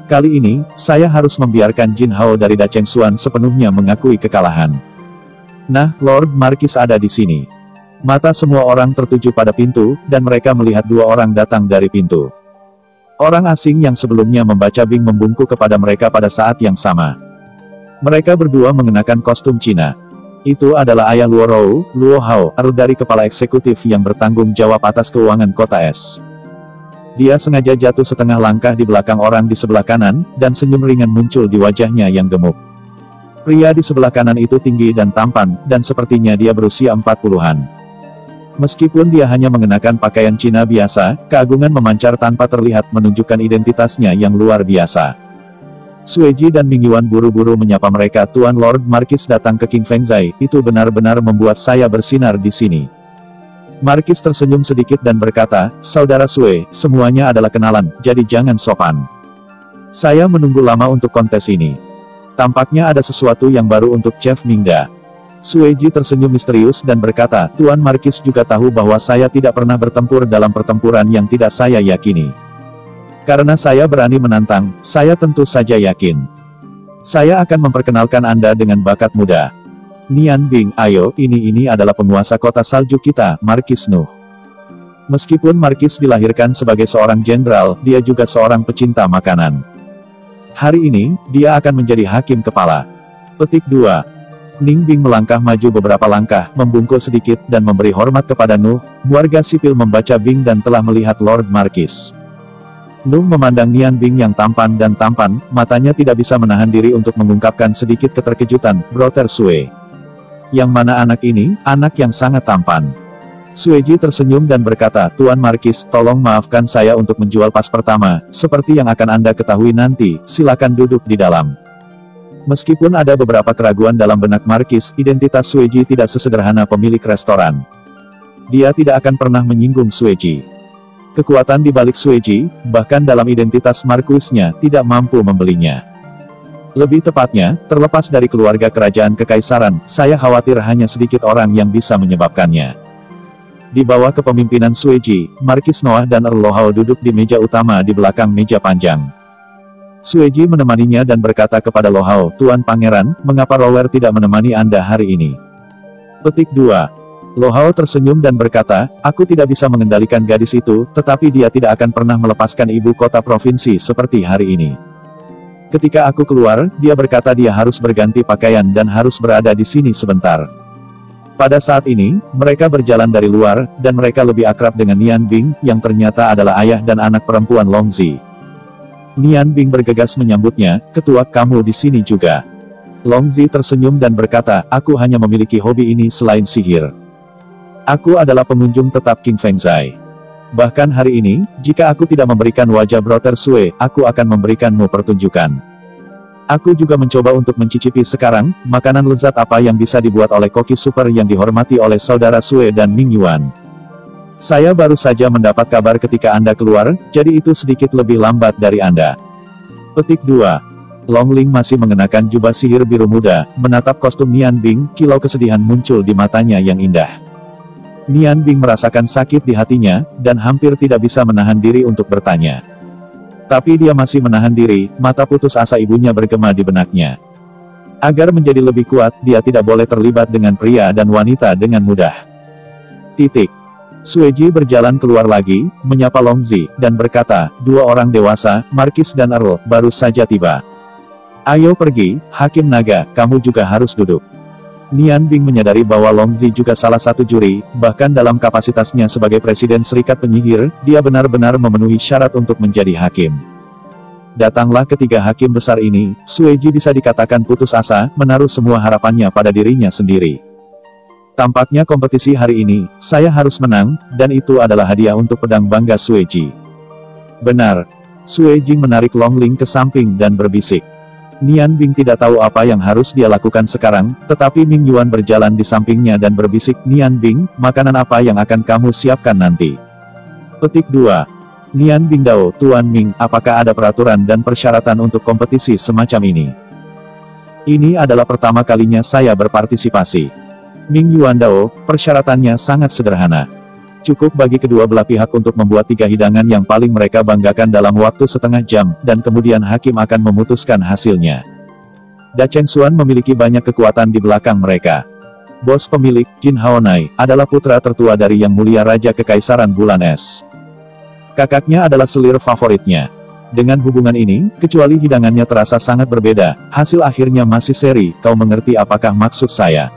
Kali ini, saya harus membiarkan Jin Hao dari Da Cheng Xuan sepenuhnya mengakui kekalahan. Nah, Lord Marquis ada di sini. Mata semua orang tertuju pada pintu, dan mereka melihat dua orang datang dari pintu. Orang asing yang sebelumnya membaca Bing membungkuk kepada mereka pada saat yang sama. Mereka berdua mengenakan kostum Cina. Itu adalah ayah Luo Rou, Luo Hao, Earl dari kepala eksekutif yang bertanggung jawab atas keuangan kota es. Dia sengaja jatuh setengah langkah di belakang orang di sebelah kanan, dan senyum ringan muncul di wajahnya yang gemuk. Pria di sebelah kanan itu tinggi dan tampan, dan sepertinya dia berusia 40-an. Meskipun dia hanya mengenakan pakaian Cina biasa, keagungan memancar tanpa terlihat menunjukkan identitasnya yang luar biasa. Sui Ji dan Ning Yuan buru-buru menyapa mereka. Tuan Lord Marquis datang ke King Fengzai, itu benar-benar membuat saya bersinar di sini. Marquis tersenyum sedikit dan berkata, Saudara Sui, semuanya adalah kenalan, jadi jangan sopan. Saya menunggu lama untuk kontes ini. Tampaknya ada sesuatu yang baru untuk Chef Mingda. Sui Ji tersenyum misterius dan berkata, Tuan Marquis juga tahu bahwa saya tidak pernah bertempur dalam pertempuran yang tidak saya yakini. Karena saya berani menantang, saya tentu saja yakin. Saya akan memperkenalkan Anda dengan bakat muda. Nian Bing, ayo, ini adalah penguasa kota salju kita, Markis Nuh. Meskipun Markis dilahirkan sebagai seorang jenderal, dia juga seorang pecinta makanan. Hari ini, dia akan menjadi hakim kepala. Petik 2. Ning Bing melangkah maju beberapa langkah, membungkuk sedikit, dan memberi hormat kepada Nuh. Warga sipil membaca Bing dan telah melihat Lord Markis. Nuh memandang Nian Bing yang tampan, matanya tidak bisa menahan diri untuk mengungkapkan sedikit keterkejutan. Brother Sue. Yang mana anak ini, anak yang sangat tampan. Sueji tersenyum dan berkata, Tuan Markis, tolong maafkan saya untuk menjual pas pertama, seperti yang akan Anda ketahui nanti, silakan duduk di dalam. Meskipun ada beberapa keraguan dalam benak Markis, identitas Sueji tidak sesederhana pemilik restoran. Dia tidak akan pernah menyinggung Sueji. Kekuatan di balik Sueji, bahkan dalam identitas Markuisnya, tidak mampu membelinya. Lebih tepatnya, terlepas dari keluarga kerajaan kekaisaran, saya khawatir hanya sedikit orang yang bisa menyebabkannya. Di bawah kepemimpinan Sueji, Markis Noah dan Earl Lohao duduk di meja utama di belakang meja panjang. Sueji menemaninya dan berkata kepada Lohao, Tuan Pangeran, mengapa Rower tidak menemani Anda hari ini? Petik 2. Lohao tersenyum dan berkata, aku tidak bisa mengendalikan gadis itu, tetapi dia tidak akan pernah melepaskan ibu kota provinsi seperti hari ini. Ketika aku keluar, dia berkata dia harus berganti pakaian dan harus berada di sini sebentar. Pada saat ini, mereka berjalan dari luar, dan mereka lebih akrab dengan Nian Bing, yang ternyata adalah ayah dan anak perempuan Longzi. Nian Bing bergegas menyambutnya, ketua, kamu di sini juga. Longzi tersenyum dan berkata, aku hanya memiliki hobi ini selain sihir. Aku adalah pengunjung tetap King Fengzai. Bahkan hari ini, jika aku tidak memberikan wajah Brother Sue, aku akan memberikanmu pertunjukan. Aku juga mencoba untuk mencicipi sekarang, makanan lezat apa yang bisa dibuat oleh koki super yang dihormati oleh saudara Sue dan Ming Yuan. Saya baru saja mendapat kabar ketika Anda keluar, jadi itu sedikit lebih lambat dari Anda. Petik 2. Long Ling masih mengenakan jubah sihir biru muda, menatap kostum Nian Bing, kilau kesedihan muncul di matanya yang indah. Nian Bing merasakan sakit di hatinya, dan hampir tidak bisa menahan diri untuk bertanya. Tapi dia masih menahan diri, mata putus asa ibunya bergema di benaknya. Agar menjadi lebih kuat, dia tidak boleh terlibat dengan pria dan wanita dengan mudah. Titik. Sueji berjalan keluar lagi, menyapa Longzi, dan berkata, dua orang dewasa, Markis dan Earl, baru saja tiba. Ayo pergi, Hakim Naga, kamu juga harus duduk. Nian Bing menyadari bahwa Longzi juga salah satu juri, bahkan dalam kapasitasnya sebagai Presiden Serikat Penyihir, dia benar-benar memenuhi syarat untuk menjadi hakim. Datanglah ketiga hakim besar ini, Sueji bisa dikatakan putus asa, menaruh semua harapannya pada dirinya sendiri. Tampaknya kompetisi hari ini, saya harus menang, dan itu adalah hadiah untuk pedang bangga Sueji. Benar. Sueji menarik Long Ling ke samping dan berbisik. Nian Bing tidak tahu apa yang harus dia lakukan sekarang, tetapi Ming Yuan berjalan di sampingnya dan berbisik, Nian Bing, makanan apa yang akan kamu siapkan nanti? Petik 2. Nian Bing Dao, Tuan Ming, apakah ada peraturan dan persyaratan untuk kompetisi semacam ini? Ini adalah pertama kalinya saya berpartisipasi. Ming Yuan Dao, persyaratannya sangat sederhana. Cukup bagi kedua belah pihak untuk membuat 3 hidangan yang paling mereka banggakan dalam waktu setengah jam, dan kemudian hakim akan memutuskan hasilnya. Da Cheng Xuan memiliki banyak kekuatan di belakang mereka. Bos pemilik, Jin Haonai, adalah putra tertua dari Yang Mulia Raja Kekaisaran Bulan Es. Kakaknya adalah selir favoritnya. Dengan hubungan ini, kecuali hidangannya terasa sangat berbeda, hasil akhirnya masih seri, kau mengerti apakah maksud saya?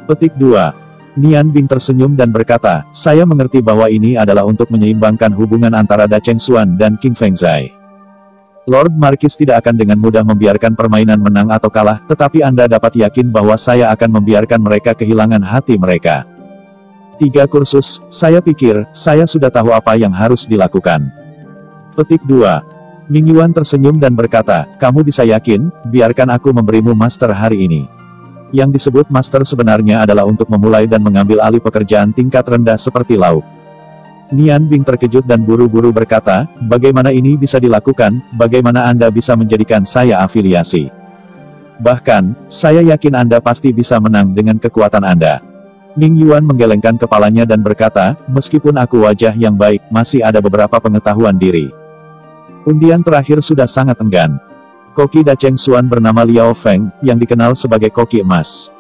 Petik 2. Nian Bing tersenyum dan berkata, saya mengerti bahwa ini adalah untuk menyeimbangkan hubungan antara Da Cheng Xuan dan King Fengzai. Lord Markis tidak akan dengan mudah membiarkan permainan menang atau kalah, tetapi Anda dapat yakin bahwa saya akan membiarkan mereka kehilangan hati mereka. 3 kursus, saya pikir, saya sudah tahu apa yang harus dilakukan. Petik 2. Ming Yuan tersenyum dan berkata, kamu bisa yakin, biarkan aku memberimu master hari ini. Yang disebut master sebenarnya adalah untuk memulai dan mengambil alih pekerjaan tingkat rendah seperti lauk. Nian Bing terkejut dan buru-buru berkata, bagaimana ini bisa dilakukan, bagaimana Anda bisa menjadikan saya afiliasi? Bahkan, saya yakin Anda pasti bisa menang dengan kekuatan Anda. Ming Yuan menggelengkan kepalanya dan berkata, meskipun aku wajah yang baik, masih ada beberapa pengetahuan diri. Undian terakhir sudah sangat enggan. Koki Dacheng Xuan bernama Liao Feng, yang dikenal sebagai koki emas.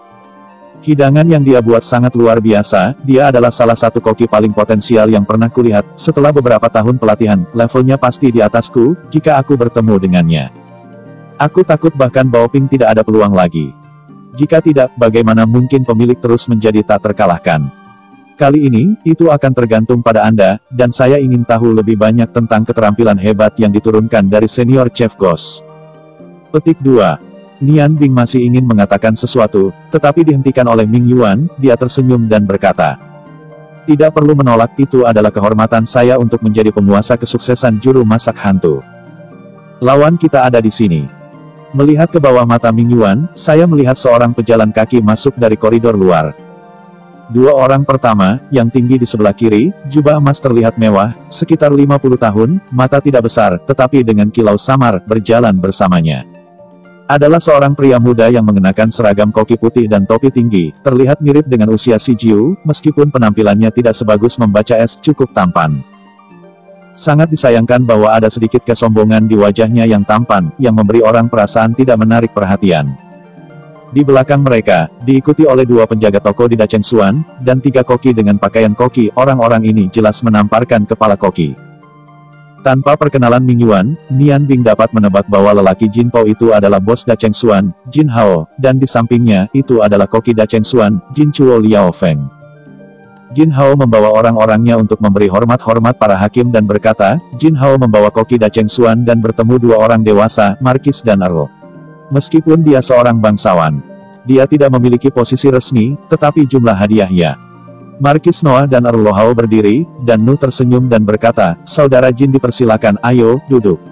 Hidangan yang dia buat sangat luar biasa, dia adalah salah satu koki paling potensial yang pernah kulihat. Setelah beberapa tahun pelatihan, levelnya pasti di atasku, jika aku bertemu dengannya. Aku takut bahkan Baoping tidak ada peluang lagi. Jika tidak, bagaimana mungkin pemilik terus menjadi tak terkalahkan? Kali ini, itu akan tergantung pada Anda, dan saya ingin tahu lebih banyak tentang keterampilan hebat yang diturunkan dari senior Chef Ghost. Petik 2. Nian Bing masih ingin mengatakan sesuatu, tetapi dihentikan oleh Ming Yuan. Dia tersenyum dan berkata, "Tidak perlu menolak, itu adalah kehormatan saya untuk menjadi penguasa kesuksesan juru masak hantu. Lawan kita ada di sini." Melihat ke bawah mata Ming Yuan, saya melihat seorang pejalan kaki masuk dari koridor luar. Dua orang pertama, yang tinggi di sebelah kiri, jubah emas terlihat mewah, sekitar 50 tahun, mata tidak besar, tetapi dengan kilau samar, berjalan bersamanya. Adalah seorang pria muda yang mengenakan seragam koki putih dan topi tinggi, terlihat mirip dengan usia si Jiu, meskipun penampilannya tidak sebagus membaca es, cukup tampan. Sangat disayangkan bahwa ada sedikit kesombongan di wajahnya yang tampan, yang memberi orang perasaan tidak menarik perhatian. Di belakang mereka, diikuti oleh dua penjaga toko di Dacheng Xuan, dan tiga koki dengan pakaian koki. Orang-orang ini jelas menamparkan kepala koki. Tanpa perkenalan Ming Yuan, Nian Bing dapat menebak bahwa lelaki Jin Po itu adalah bos Dacheng Xuan, Jin Hao, dan di sampingnya, itu adalah koki Dacheng Xuan, Jin Chuo Liao Feng. Jin Hao membawa orang-orangnya untuk memberi hormat-hormat para hakim dan berkata, Jin Hao membawa koki Dacheng Xuan dan bertemu dua orang dewasa, Markis dan Earl. Meskipun dia seorang bangsawan, dia tidak memiliki posisi resmi, tetapi jumlah hadiahnya. Markis Noah dan Earl Lohao berdiri, dan Nu tersenyum dan berkata, "Saudara Jin dipersilakan, ayo, duduk.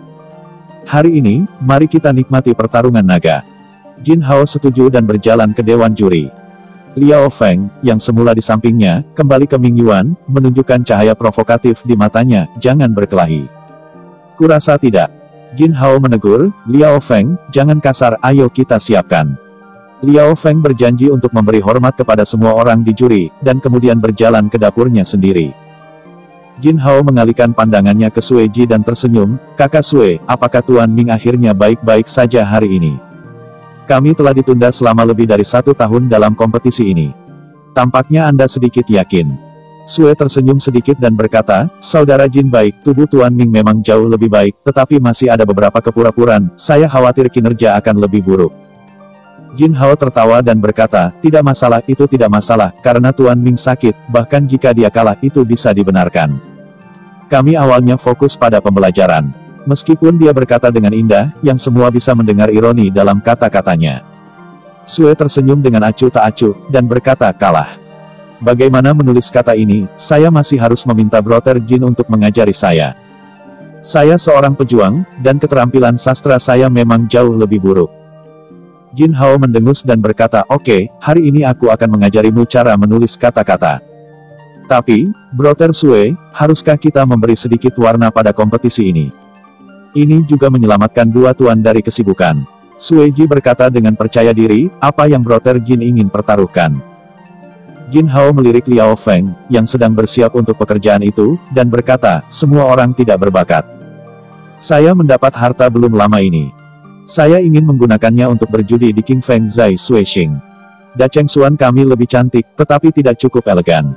Hari ini, mari kita nikmati pertarungan naga." Jin Hao setuju dan berjalan ke dewan juri. Liao Feng, yang semula di sampingnya, kembali ke Ming Yuan, menunjukkan cahaya provokatif di matanya, "Jangan berkelahi." "Kurasa tidak." Jin Hao menegur, "Liao Feng, jangan kasar, ayo kita siapkan." Liao Feng berjanji untuk memberi hormat kepada semua orang di juri, dan kemudian berjalan ke dapurnya sendiri. Jin Hao mengalihkan pandangannya ke Sue Ji dan tersenyum, "Kakak Sue, apakah Tuan Ming akhirnya baik-baik saja hari ini? Kami telah ditunda selama lebih dari 1 tahun dalam kompetisi ini. Tampaknya Anda sedikit yakin." Sue tersenyum sedikit dan berkata, "Saudara Jin baik, tubuh Tuan Ming memang jauh lebih baik, tetapi masih ada beberapa kepura-puraan, saya khawatir kinerja akan lebih buruk." Jin Hao tertawa dan berkata, "Tidak masalah, itu tidak masalah, karena Tuan Ming sakit, bahkan jika dia kalah itu bisa dibenarkan. Kami awalnya fokus pada pembelajaran." Meskipun dia berkata dengan indah, yang semua bisa mendengar ironi dalam kata-katanya. Sue tersenyum dengan acuh tak acuh, dan berkata, "Kalah. Bagaimana menulis kata ini, saya masih harus meminta Brother Jin untuk mengajari saya. Saya seorang pejuang, dan keterampilan sastra saya memang jauh lebih buruk." Jin Hao mendengus dan berkata, "Oke, hari ini aku akan mengajarimu cara menulis kata-kata. Tapi, Brother Sue, haruskah kita memberi sedikit warna pada kompetisi ini? Ini juga menyelamatkan dua tuan dari kesibukan." Sue Ji berkata dengan percaya diri, "Apa yang Brother Jin ingin pertaruhkan?" Jin Hao melirik Liao Feng, yang sedang bersiap untuk pekerjaan itu, dan berkata, "Semua orang tidak berbakat. Saya mendapat harta belum lama ini. Saya ingin menggunakannya untuk berjudi di King Feng Zai Suishing. Dacheng Xuan kami lebih cantik, tetapi tidak cukup elegan.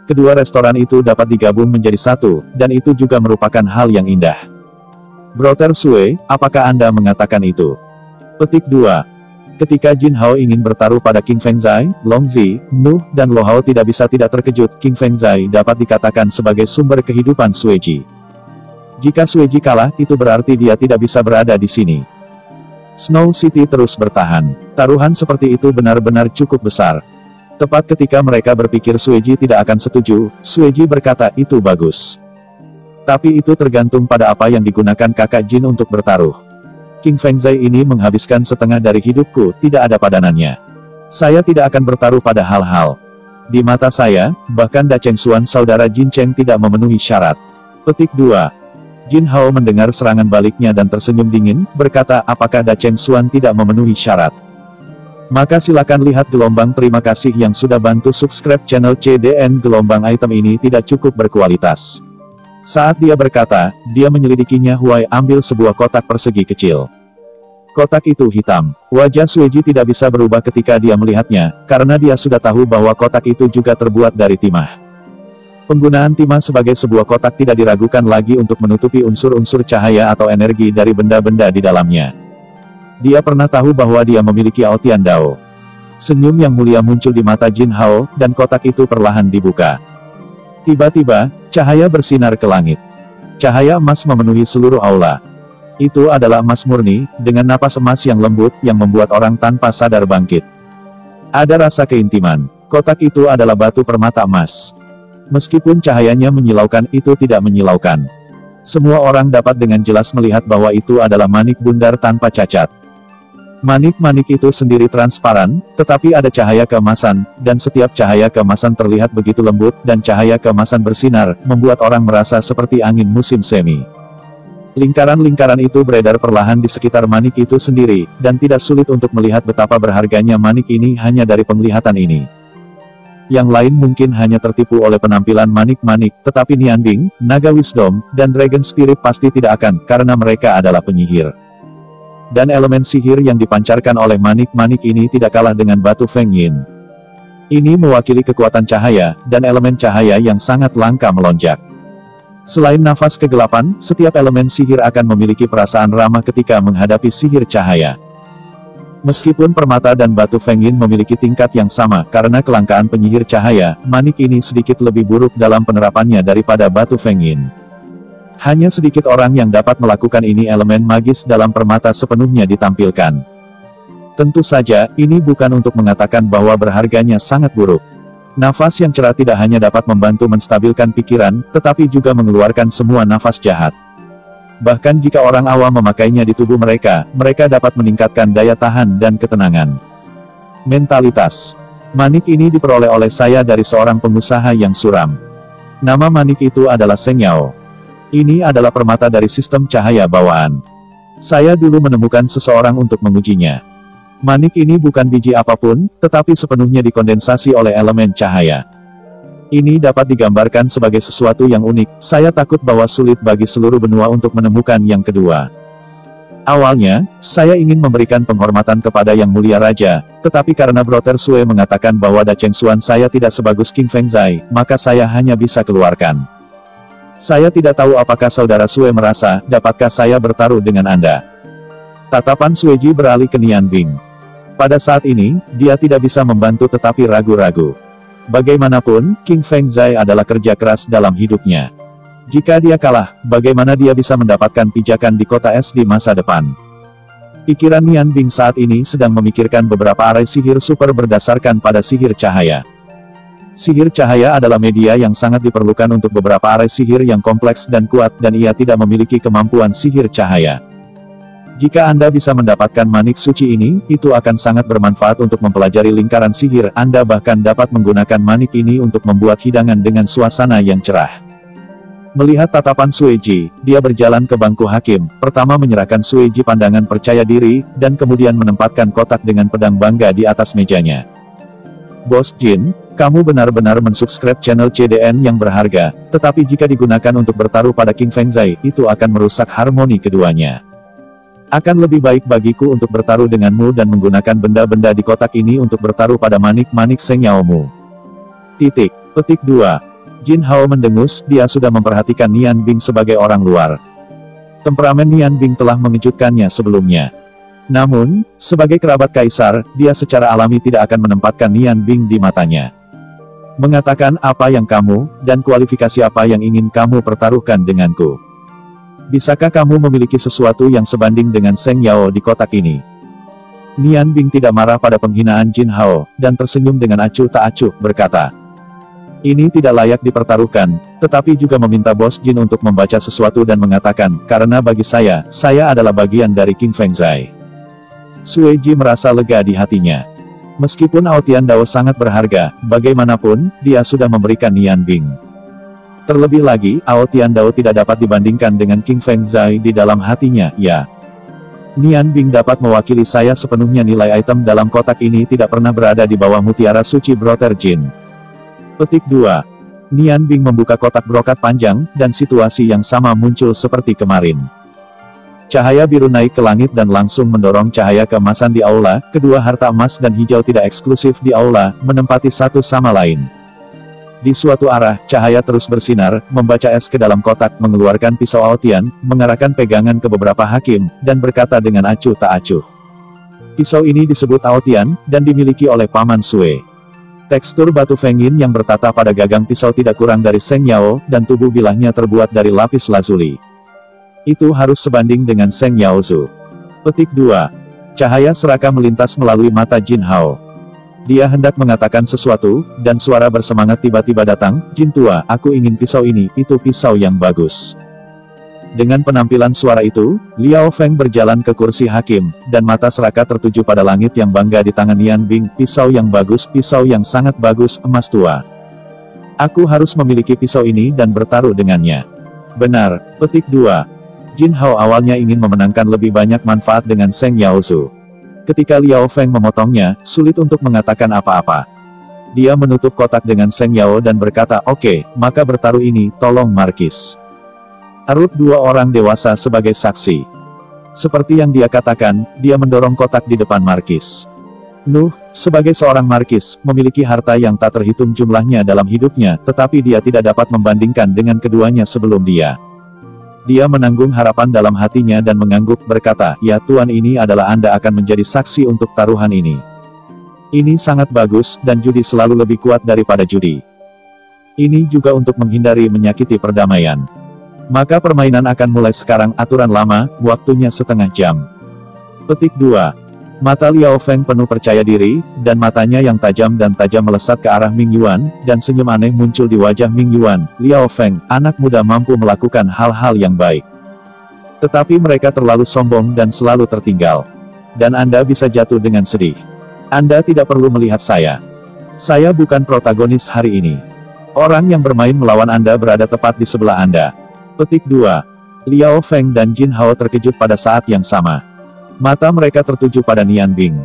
Kedua restoran itu dapat digabung menjadi satu, dan itu juga merupakan hal yang indah. Brother Sue, apakah Anda mengatakan itu?" Petik 2. Ketika Jin Hao ingin bertaruh pada King Feng Zai, Long Zi, Nu, dan Lo Hao tidak bisa tidak terkejut. King Feng Zai dapat dikatakan sebagai sumber kehidupan Sue Ji. Jika Sue Ji kalah, itu berarti dia tidak bisa berada di sini. Snow City terus bertahan. Taruhan seperti itu benar-benar cukup besar. Tepat ketika mereka berpikir Sue Ji tidak akan setuju, Sue Ji berkata, "Itu bagus. Tapi itu tergantung pada apa yang digunakan kakak Jin untuk bertaruh. King Feng Zai ini menghabiskan setengah dari hidupku, tidak ada padanannya. Saya tidak akan bertaruh pada hal-hal. Di mata saya, bahkan Dacheng Xuan saudara Jin Cheng tidak memenuhi syarat." Petik 2. Jin Hao mendengar serangan baliknya dan tersenyum dingin, berkata, "Apakah Dacheng Xuan tidak memenuhi syarat? Maka silakan lihat gelombang terima kasih yang sudah bantu subscribe channel CDN. Gelombang item ini tidak cukup berkualitas. Saat dia berkata, dia menyelidikinya. Huai ambil sebuah kotak persegi kecil. Kotak itu hitam. Wajah Sueji tidak bisa berubah ketika dia melihatnya, karena dia sudah tahu bahwa kotak itu juga terbuat dari timah. Penggunaan timah sebagai sebuah kotak tidak diragukan lagi untuk menutupi unsur-unsur cahaya atau energi dari benda-benda di dalamnya. Dia pernah tahu bahwa dia memiliki Aotian Dao. Senyum yang mulia muncul di mata Jin Hao, dan kotak itu perlahan dibuka. Tiba-tiba, cahaya bersinar ke langit. Cahaya emas memenuhi seluruh aula. Itu adalah emas murni, dengan napas emas yang lembut, yang membuat orang tanpa sadar bangkit. Ada rasa keintiman. Kotak itu adalah batu permata emas. Meskipun cahayanya menyilaukan, itu tidak menyilaukan. Semua orang dapat dengan jelas melihat bahwa itu adalah manik bundar tanpa cacat. Manik-manik itu sendiri transparan, tetapi ada cahaya keemasan, dan setiap cahaya keemasan terlihat begitu lembut, dan cahaya keemasan bersinar, membuat orang merasa seperti angin musim semi. Lingkaran-lingkaran itu beredar perlahan di sekitar manik itu sendiri, dan tidak sulit untuk melihat betapa berharganya manik ini hanya dari penglihatan ini. Yang lain mungkin hanya tertipu oleh penampilan manik-manik, tetapi Nianbing, Naga Wisdom, dan Dragon Spirit pasti tidak akan, karena mereka adalah penyihir. Dan elemen sihir yang dipancarkan oleh manik-manik ini tidak kalah dengan batu Feng Yin. Ini mewakili kekuatan cahaya, dan elemen cahaya yang sangat langka melonjak. Selain nafas kegelapan, setiap elemen sihir akan memiliki perasaan ramah ketika menghadapi sihir cahaya. Meskipun permata dan batu Feng Yin memiliki tingkat yang sama, karena kelangkaan penyihir cahaya, manik ini sedikit lebih buruk dalam penerapannya daripada batu Feng Yin. Hanya sedikit orang yang dapat melakukan ini. Elemen magis dalam permata sepenuhnya ditampilkan. Tentu saja, ini bukan untuk mengatakan bahwa berharganya sangat buruk. Nafas yang cerah tidak hanya dapat membantu menstabilkan pikiran, tetapi juga mengeluarkan semua nafas jahat. Bahkan jika orang awam memakainya di tubuh mereka, mereka dapat meningkatkan daya tahan dan ketenangan. Mentalitas. Manik ini diperoleh oleh saya dari seorang pengusaha yang suram. Nama manik itu adalah Seng Yao. Ini adalah permata dari sistem cahaya bawaan. Saya dulu menemukan seseorang untuk mengujinya. Manik ini bukan biji apapun, tetapi sepenuhnya dikondensasi oleh elemen cahaya. Ini dapat digambarkan sebagai sesuatu yang unik. Saya takut bahwa sulit bagi seluruh benua untuk menemukan yang kedua. Awalnya, saya ingin memberikan penghormatan kepada Yang Mulia Raja, tetapi karena Brother Sue mengatakan bahwa Da Cheng Xuan saya tidak sebagus King Feng Zai, maka saya hanya bisa keluarkan. Saya tidak tahu apakah Saudara Sue merasa, dapatkah saya bertaruh dengan Anda? Tatapan Sueji beralih ke Nianbing. Pada saat ini, dia tidak bisa membantu tetapi ragu-ragu. Bagaimanapun, King Feng Zai adalah kerja keras dalam hidupnya. Jika dia kalah, bagaimana dia bisa mendapatkan pijakan di kota es di masa depan? Pikiran Nianbing saat ini sedang memikirkan beberapa arai sihir super berdasarkan pada sihir cahaya. Sihir cahaya adalah media yang sangat diperlukan untuk beberapa arai sihir yang kompleks dan kuat, dan ia tidak memiliki kemampuan sihir cahaya. Jika Anda bisa mendapatkan manik suci ini, itu akan sangat bermanfaat untuk mempelajari lingkaran sihir. Anda bahkan dapat menggunakan manik ini untuk membuat hidangan dengan suasana yang cerah. Melihat tatapan Sueji, dia berjalan ke bangku hakim, pertama menyerahkan Sueji pandangan percaya diri, dan kemudian menempatkan kotak dengan pedang bangga di atas mejanya. Bos Jin, kamu benar-benar mensubscribe channel CDN yang berharga, tetapi jika digunakan untuk bertaruh pada King Feng Zai, itu akan merusak harmoni keduanya. Akan lebih baik bagiku untuk bertaruh denganmu dan menggunakan benda-benda di kotak ini untuk bertaruh pada manik-manik Seng Yaomu. Petik 2. Jin Hao mendengus, dia sudah memperhatikan Nianbing sebagai orang luar. Temperamen Nianbing telah mengejutkannya sebelumnya. Namun, sebagai kerabat kaisar, dia secara alami tidak akan menempatkan Nianbing di matanya. Mengatakan apa yang kamu, dan kualifikasi apa yang ingin kamu pertaruhkan denganku. Bisakah kamu memiliki sesuatu yang sebanding dengan Seng Yao di kotak ini? Nianbing tidak marah pada penghinaan Jin Hao, dan tersenyum dengan acuh tak acuh, berkata, ini tidak layak dipertaruhkan, tetapi juga meminta Bos Jin untuk membaca sesuatu dan mengatakan, karena bagi saya adalah bagian dari King Feng Zai. Sueji merasa lega di hatinya. Meskipun Aotian Dao sangat berharga, bagaimanapun, dia sudah memberikan Nianbing. Terlebih lagi, Aotian Dao tidak dapat dibandingkan dengan King Feng Zai di dalam hatinya, ya. Nianbing dapat mewakili saya sepenuhnya. Nilai item dalam kotak ini tidak pernah berada di bawah mutiara suci Brother Jin. Petik 2. Nian Bing membuka kotak brokat panjang, dan situasi yang sama muncul seperti kemarin. Cahaya biru naik ke langit dan langsung mendorong cahaya keemasan di aula. Kedua harta emas dan hijau tidak eksklusif di aula, menempati satu sama lain. Di suatu arah, cahaya terus bersinar, membaca es ke dalam kotak, mengeluarkan pisau Aotian, mengarahkan pegangan ke beberapa hakim, dan berkata dengan acuh tak acuh. Pisau ini disebut Aotian, dan dimiliki oleh Paman Sue. Tekstur batu Fengyin yang bertata pada gagang pisau tidak kurang dari Seng Yao, dan tubuh bilahnya terbuat dari lapis lazuli. Itu harus sebanding dengan Seng Yao Zu. Petik 2. Cahaya serakah melintas melalui mata Jin Hao. Dia hendak mengatakan sesuatu, dan suara bersemangat tiba-tiba datang, "Jin tua, aku ingin pisau ini, itu pisau yang bagus." Dengan penampilan suara itu, Liao Feng berjalan ke kursi hakim, dan mata serakah tertuju pada langit yang bangga di tangan Nian Bing. "Pisau yang bagus, pisau yang sangat bagus, emas tua. Aku harus memiliki pisau ini dan bertaruh dengannya." Benar. Petik 2. Jin Hao awalnya ingin memenangkan lebih banyak manfaat dengan Seng Yao Zu. Ketika Liao Feng memotongnya, sulit untuk mengatakan apa-apa. Dia menutup kotak dengan Seng Yao dan berkata, "Oke, maka bertaruh ini, tolong Markis." Arut dua orang dewasa sebagai saksi. Seperti yang dia katakan, dia mendorong kotak di depan Markis. Nuh, sebagai seorang Markis, memiliki harta yang tak terhitung jumlahnya dalam hidupnya, tetapi dia tidak dapat membandingkan dengan keduanya sebelum dia. Dia menanggung harapan dalam hatinya dan mengangguk, berkata, "Ya Tuan, ini adalah Anda akan menjadi saksi untuk taruhan ini. Ini sangat bagus, dan judi selalu lebih kuat daripada judi. Ini juga untuk menghindari menyakiti perdamaian. Maka permainan akan mulai sekarang, aturan lama, waktunya setengah jam." Petik 2. Mata Liao Feng penuh percaya diri, dan matanya yang tajam melesat ke arah Ming Yuan, dan senyum aneh muncul di wajah Ming Yuan. "Liao Feng, anak muda mampu melakukan hal-hal yang baik. Tetapi mereka terlalu sombong dan selalu tertinggal. Dan Anda bisa jatuh dengan sedih. Anda tidak perlu melihat saya. Saya bukan protagonis hari ini. Orang yang bermain melawan Anda berada tepat di sebelah Anda." Petik 2. Liao Feng dan Jin Hao terkejut pada saat yang sama. Mata mereka tertuju pada Nian Bing.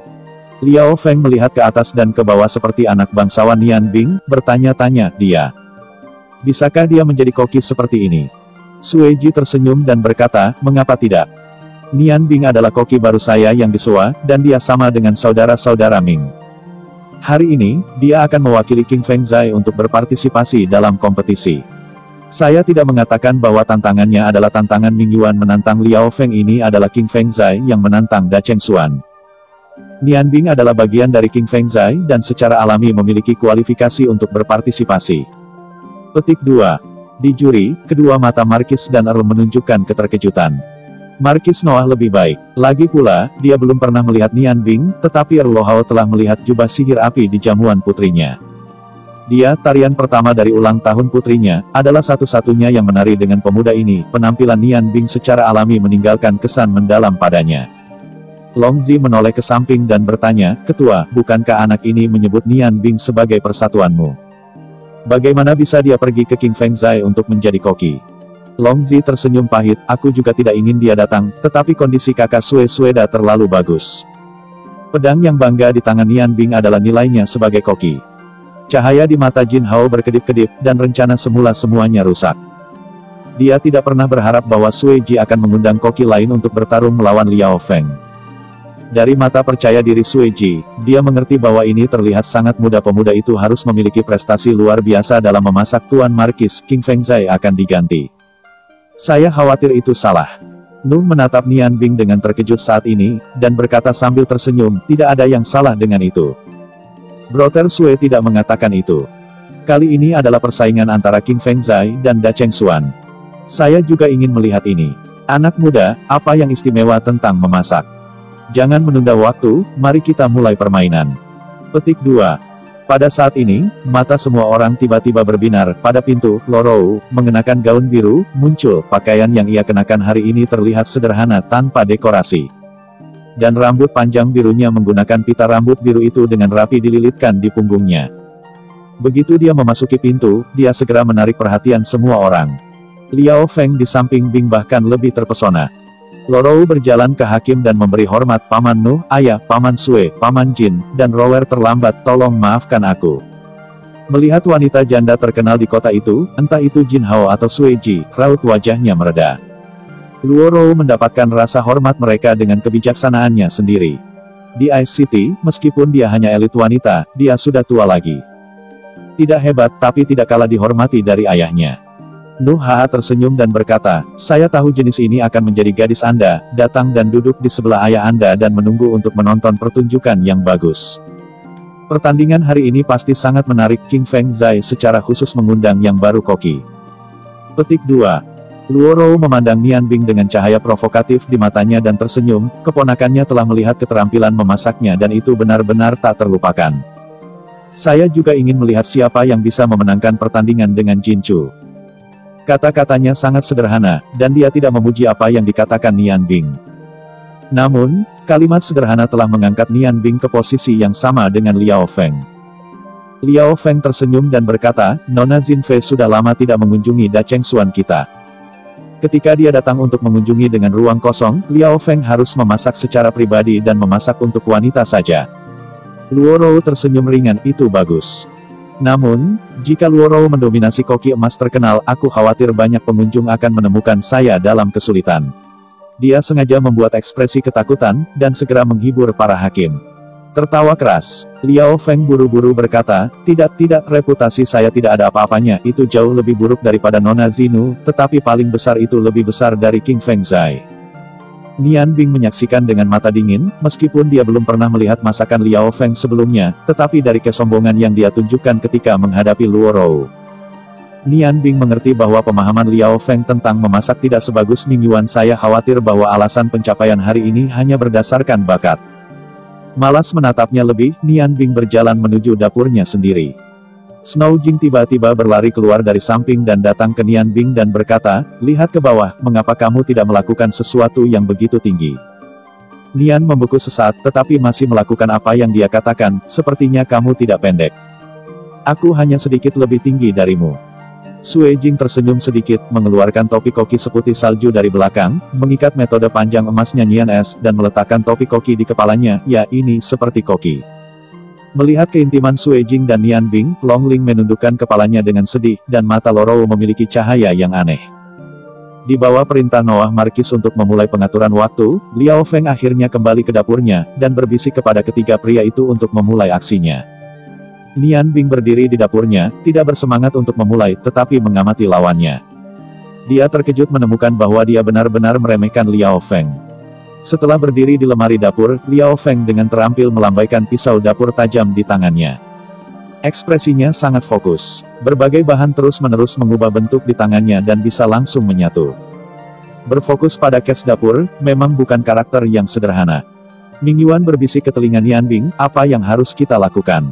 Liao Feng melihat ke atas dan ke bawah seperti anak bangsawan Nian Bing, bertanya-tanya, bisakah dia menjadi koki seperti ini? Sue Ji tersenyum dan berkata, "Mengapa tidak? Nian Bing adalah koki baru saya yang disua, dan dia sama dengan saudara-saudara Ming. Hari ini, dia akan mewakili King Feng Zai untuk berpartisipasi dalam kompetisi. Saya tidak mengatakan bahwa tantangannya adalah tantangan Ming Yuan menantang Liao Feng, ini adalah King Feng Zai yang menantang Da Cheng Xuan. Nian Bing adalah bagian dari King Feng Zai dan secara alami memiliki kualifikasi untuk berpartisipasi." Petik 2. Di juri, kedua mata Markis dan Earl menunjukkan keterkejutan. Markis Noah lebih baik. Lagi pula, dia belum pernah melihat Nian Bing, tetapi Earl Lohao telah melihat jubah sihir api di jamuan putrinya. Dia, tarian pertama dari ulang tahun putrinya, adalah satu-satunya yang menari dengan pemuda ini. Penampilan Nian Bing secara alami meninggalkan kesan mendalam padanya. Long Zi menoleh ke samping dan bertanya, "Ketua, bukankah anak ini menyebut Nian Bing sebagai persatuanmu? Bagaimana bisa dia pergi ke King Feng Zai untuk menjadi koki?" Long Zi tersenyum pahit, "Aku juga tidak ingin dia datang, tetapi kondisi kakak Sue Sueda terlalu bagus. Pedang yang bangga di tangan Nian Bing adalah nilainya sebagai koki." Cahaya di mata Jin Hao berkedip-kedip, dan rencana semula semuanya rusak. Dia tidak pernah berharap bahwa Sue Ji akan mengundang koki lain untuk bertarung melawan Liao Feng. Dari mata percaya diri Sue Ji, dia mengerti bahwa ini terlihat sangat mudah. Pemuda itu harus memiliki prestasi luar biasa dalam memasak. Tuan Markis, King Feng Zai akan diganti. Saya khawatir itu salah. Nuh menatap Nian Bing dengan terkejut saat ini, dan berkata sambil tersenyum, "Tidak ada yang salah dengan itu. Brother Sue tidak mengatakan itu. Kali ini adalah persaingan antara King Feng Zai dan Da Cheng Xuan. Saya juga ingin melihat ini. Anak muda, apa yang istimewa tentang memasak? Jangan menunda waktu, mari kita mulai permainan." Petik 2. Pada saat ini, mata semua orang tiba-tiba berbinar. Pada pintu, Lorou, mengenakan gaun biru, muncul. Pakaian yang ia kenakan hari ini terlihat sederhana tanpa dekorasi. Dan rambut panjang birunya menggunakan pita rambut biru itu dengan rapi dililitkan di punggungnya. Begitu dia memasuki pintu, dia segera menarik perhatian semua orang. Liao Feng di samping Bing bahkan lebih terpesona. Lorou berjalan ke hakim dan memberi hormat, "Paman Nuh, Ayah, Paman Sue, Paman Jin, dan Rower terlambat, tolong maafkan aku. Melihat wanita janda terkenal di kota itu, entah itu Jin Hao atau Sui Ji, raut wajahnya mereda. Luo Rou mendapatkan rasa hormat mereka dengan kebijaksanaannya sendiri. Di Ice City, meskipun dia hanya elit wanita, dia sudah tua lagi. Tidak hebat tapi tidak kalah dihormati dari ayahnya. Nuh Ha tersenyum dan berkata, saya tahu jenis ini akan menjadi gadis Anda, datang dan duduk di sebelah ayah Anda dan menunggu untuk menonton pertunjukan yang bagus. Pertandingan hari ini pasti sangat menarik. King Feng Zai secara khusus mengundang yang baru koki. Petik 2. Luo Rou memandang Nian Bing dengan cahaya provokatif di matanya dan tersenyum, keponakannya telah melihat keterampilan memasaknya dan itu benar-benar tak terlupakan. Saya juga ingin melihat siapa yang bisa memenangkan pertandingan dengan Jin Chu. Kata-katanya sangat sederhana, dan dia tidak memuji apa yang dikatakan Nian Bing. Namun, kalimat sederhana telah mengangkat Nian Bing ke posisi yang sama dengan Liao Feng. Liao Feng tersenyum dan berkata, Nona Jin Fei sudah lama tidak mengunjungi Da Cheng Xuan kita. Ketika dia datang untuk mengunjungi dengan ruang kosong, Liao Feng harus memasak secara pribadi dan memasak untuk wanita saja. Luo Rou tersenyum ringan, itu bagus. Namun, jika Luo Rou mendominasi koki emas terkenal, aku khawatir banyak pengunjung akan menemukan saya dalam kesulitan. Dia sengaja membuat ekspresi ketakutan, dan segera menghibur para hakim. Tertawa keras, Liao Feng buru-buru berkata, tidak, reputasi saya tidak ada apa-apanya, itu jauh lebih buruk daripada Nona Zinu, tetapi paling besar itu lebih besar dari King Feng Zai. Nian Bing menyaksikan dengan mata dingin, meskipun dia belum pernah melihat masakan Liao Feng sebelumnya, tetapi dari kesombongan yang dia tunjukkan ketika menghadapi Luo Rou. Nian Bing mengerti bahwa pemahaman Liao Feng tentang memasak tidak sebagus Ming Yuan. Saya khawatir bahwa alasan pencapaian hari ini hanya berdasarkan bakat. Malas menatapnya lebih, Nian Bing berjalan menuju dapurnya sendiri. Snow Jing tiba-tiba berlari keluar dari samping dan datang ke Nian Bing dan berkata, lihat ke bawah, mengapa kamu tidak melakukan sesuatu yang begitu tinggi? Nian membeku sesaat, tetapi masih melakukan apa yang dia katakan, sepertinya kamu tidak pendek. Aku hanya sedikit lebih tinggi darimu. Sui Jing tersenyum sedikit, mengeluarkan topi koki seputih salju dari belakang, mengikat metode panjang emasnya Nian Es, dan meletakkan topi koki di kepalanya, ya ini seperti koki. Melihat keintiman Sui Jing dan Nian Bing, Long Ling menundukkan kepalanya dengan sedih, dan mata Luo Rou memiliki cahaya yang aneh. Di bawah perintah Noah Markis untuk memulai pengaturan waktu, Liao Feng akhirnya kembali ke dapurnya, dan berbisik kepada ketiga pria itu untuk memulai aksinya. Nian Bing berdiri di dapurnya, tidak bersemangat untuk memulai, tetapi mengamati lawannya. Dia terkejut menemukan bahwa dia benar-benar meremehkan Liao Feng. Setelah berdiri di lemari dapur, Liao Feng dengan terampil melambaikan pisau dapur tajam di tangannya. Ekspresinya sangat fokus. Berbagai bahan terus-menerus mengubah bentuk di tangannya dan bisa langsung menyatu. Berfokus pada kes dapur, memang bukan karakter yang sederhana. Ming Yuan berbisik ke telinga Nian Bing, apa yang harus kita lakukan?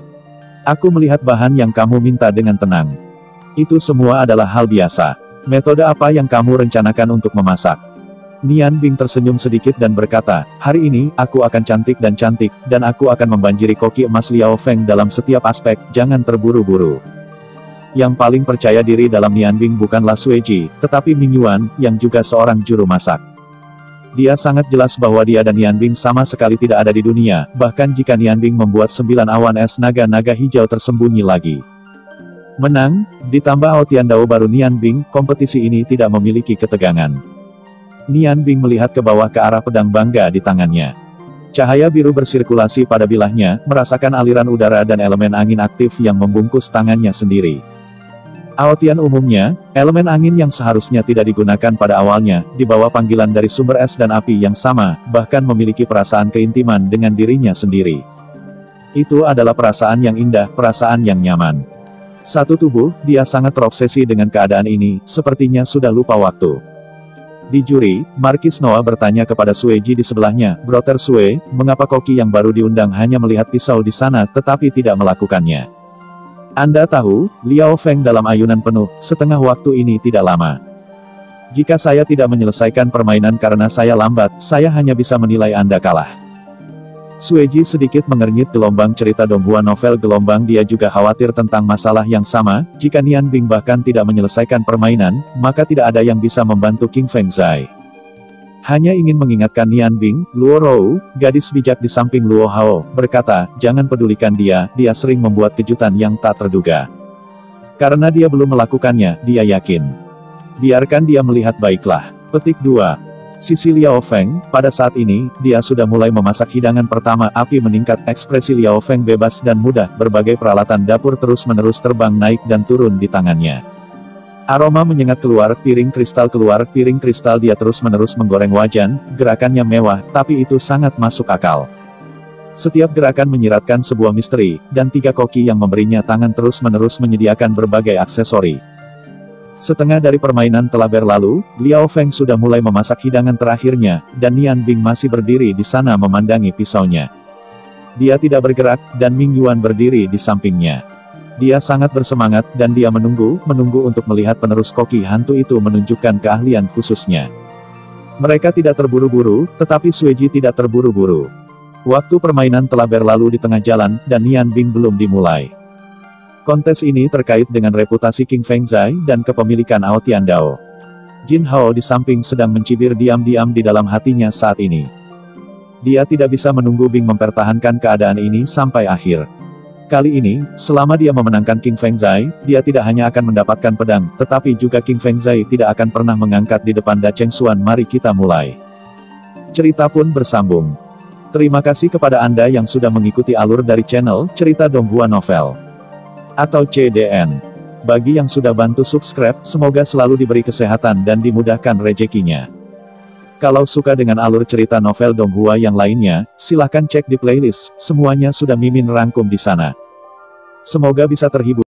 Aku melihat bahan yang kamu minta dengan tenang. Itu semua adalah hal biasa. Metode apa yang kamu rencanakan untuk memasak? Nian Bing tersenyum sedikit dan berkata, hari ini, aku akan cantik, dan aku akan membanjiri koki emas Liao Feng dalam setiap aspek, jangan terburu-buru. Yang paling percaya diri dalam Nian Bing bukanlah Sui Ji, tetapi Ming Yuan, yang juga seorang juru masak. Dia sangat jelas bahwa dia dan Nian Bing sama sekali tidak ada di dunia, bahkan jika Nian Bing membuat 9 awan es naga-naga hijau tersembunyi lagi. Menang, ditambah Outian Dao baru Nian Bing, kompetisi ini tidak memiliki ketegangan. Nian Bing melihat ke bawah ke arah pedang bangga di tangannya. Cahaya biru bersirkulasi pada bilahnya, merasakan aliran udara dan elemen angin aktif yang membungkus tangannya sendiri. Aotian umumnya, elemen angin yang seharusnya tidak digunakan pada awalnya, dibawa panggilan dari sumber es dan api yang sama, bahkan memiliki perasaan keintiman dengan dirinya sendiri. Itu adalah perasaan yang indah, perasaan yang nyaman. Satu tubuh, dia sangat terobsesi dengan keadaan ini, sepertinya sudah lupa waktu. Di juri, Markis Noah bertanya kepada Sui Ji di sebelahnya, Brother Sui, mengapa koki yang baru diundang hanya melihat pisau di sana tetapi tidak melakukannya? Anda tahu, Liao Feng dalam ayunan penuh, setengah waktu ini tidak lama. Jika saya tidak menyelesaikan permainan karena saya lambat, saya hanya bisa menilai Anda kalah. Sui Ji sedikit mengernyit gelombang cerita Donghua novel gelombang. Dia juga khawatir tentang masalah yang sama, jika Nian Bing bahkan tidak menyelesaikan permainan, maka tidak ada yang bisa membantu King Feng Zai. Hanya ingin mengingatkan Nian Bing, Luo Rou, gadis bijak di samping Luo Hao, berkata, jangan pedulikan dia, dia sering membuat kejutan yang tak terduga. Karena dia belum melakukannya, dia yakin. Biarkan dia melihat baiklah. Petik 2. Sisi Liao Feng, pada saat ini, dia sudah mulai memasak hidangan pertama. Api meningkat, ekspresi Liao Feng bebas dan mudah, berbagai peralatan dapur terus-menerus terbang naik dan turun di tangannya. Aroma menyengat keluar, piring kristal keluar, piring kristal dia terus-menerus menggoreng wajan, gerakannya mewah, tapi itu sangat masuk akal. Setiap gerakan menyiratkan sebuah misteri, dan 3 koki yang memberinya tangan terus-menerus menyediakan berbagai aksesori. Setengah dari permainan telah berlalu, Liao Feng sudah mulai memasak hidangan terakhirnya, dan Nian Bing masih berdiri di sana memandangi pisaunya. Dia tidak bergerak, dan Ming Yuan berdiri di sampingnya. Dia sangat bersemangat, dan dia menunggu untuk melihat penerus koki hantu itu menunjukkan keahlian khususnya. Mereka tidak terburu-buru, tetapi Sueji tidak terburu-buru. Waktu permainan telah berlalu di tengah jalan, dan Nian Bing belum dimulai. Kontes ini terkait dengan reputasi King Fengzai dan kepemilikan Ao Tiandao. Jin Hao di samping sedang mencibir diam-diam di dalam hatinya saat ini. Dia tidak bisa menunggu Bing mempertahankan keadaan ini sampai akhir. Kali ini, selama dia memenangkan King Fengzai, dia tidak hanya akan mendapatkan pedang, tetapi juga King Fengzai tidak akan pernah mengangkat di depan Da Cheng Xuan. Mari kita mulai. Cerita pun bersambung. Terima kasih kepada Anda yang sudah mengikuti alur dari channel Cerita Donghua Novel atau CDN. Bagi yang sudah bantu subscribe, semoga selalu diberi kesehatan dan dimudahkan rezekinya. Kalau suka dengan alur cerita novel Donghua yang lainnya, silahkan cek di playlist, semuanya sudah Mimin rangkum di sana. Semoga bisa terhibur.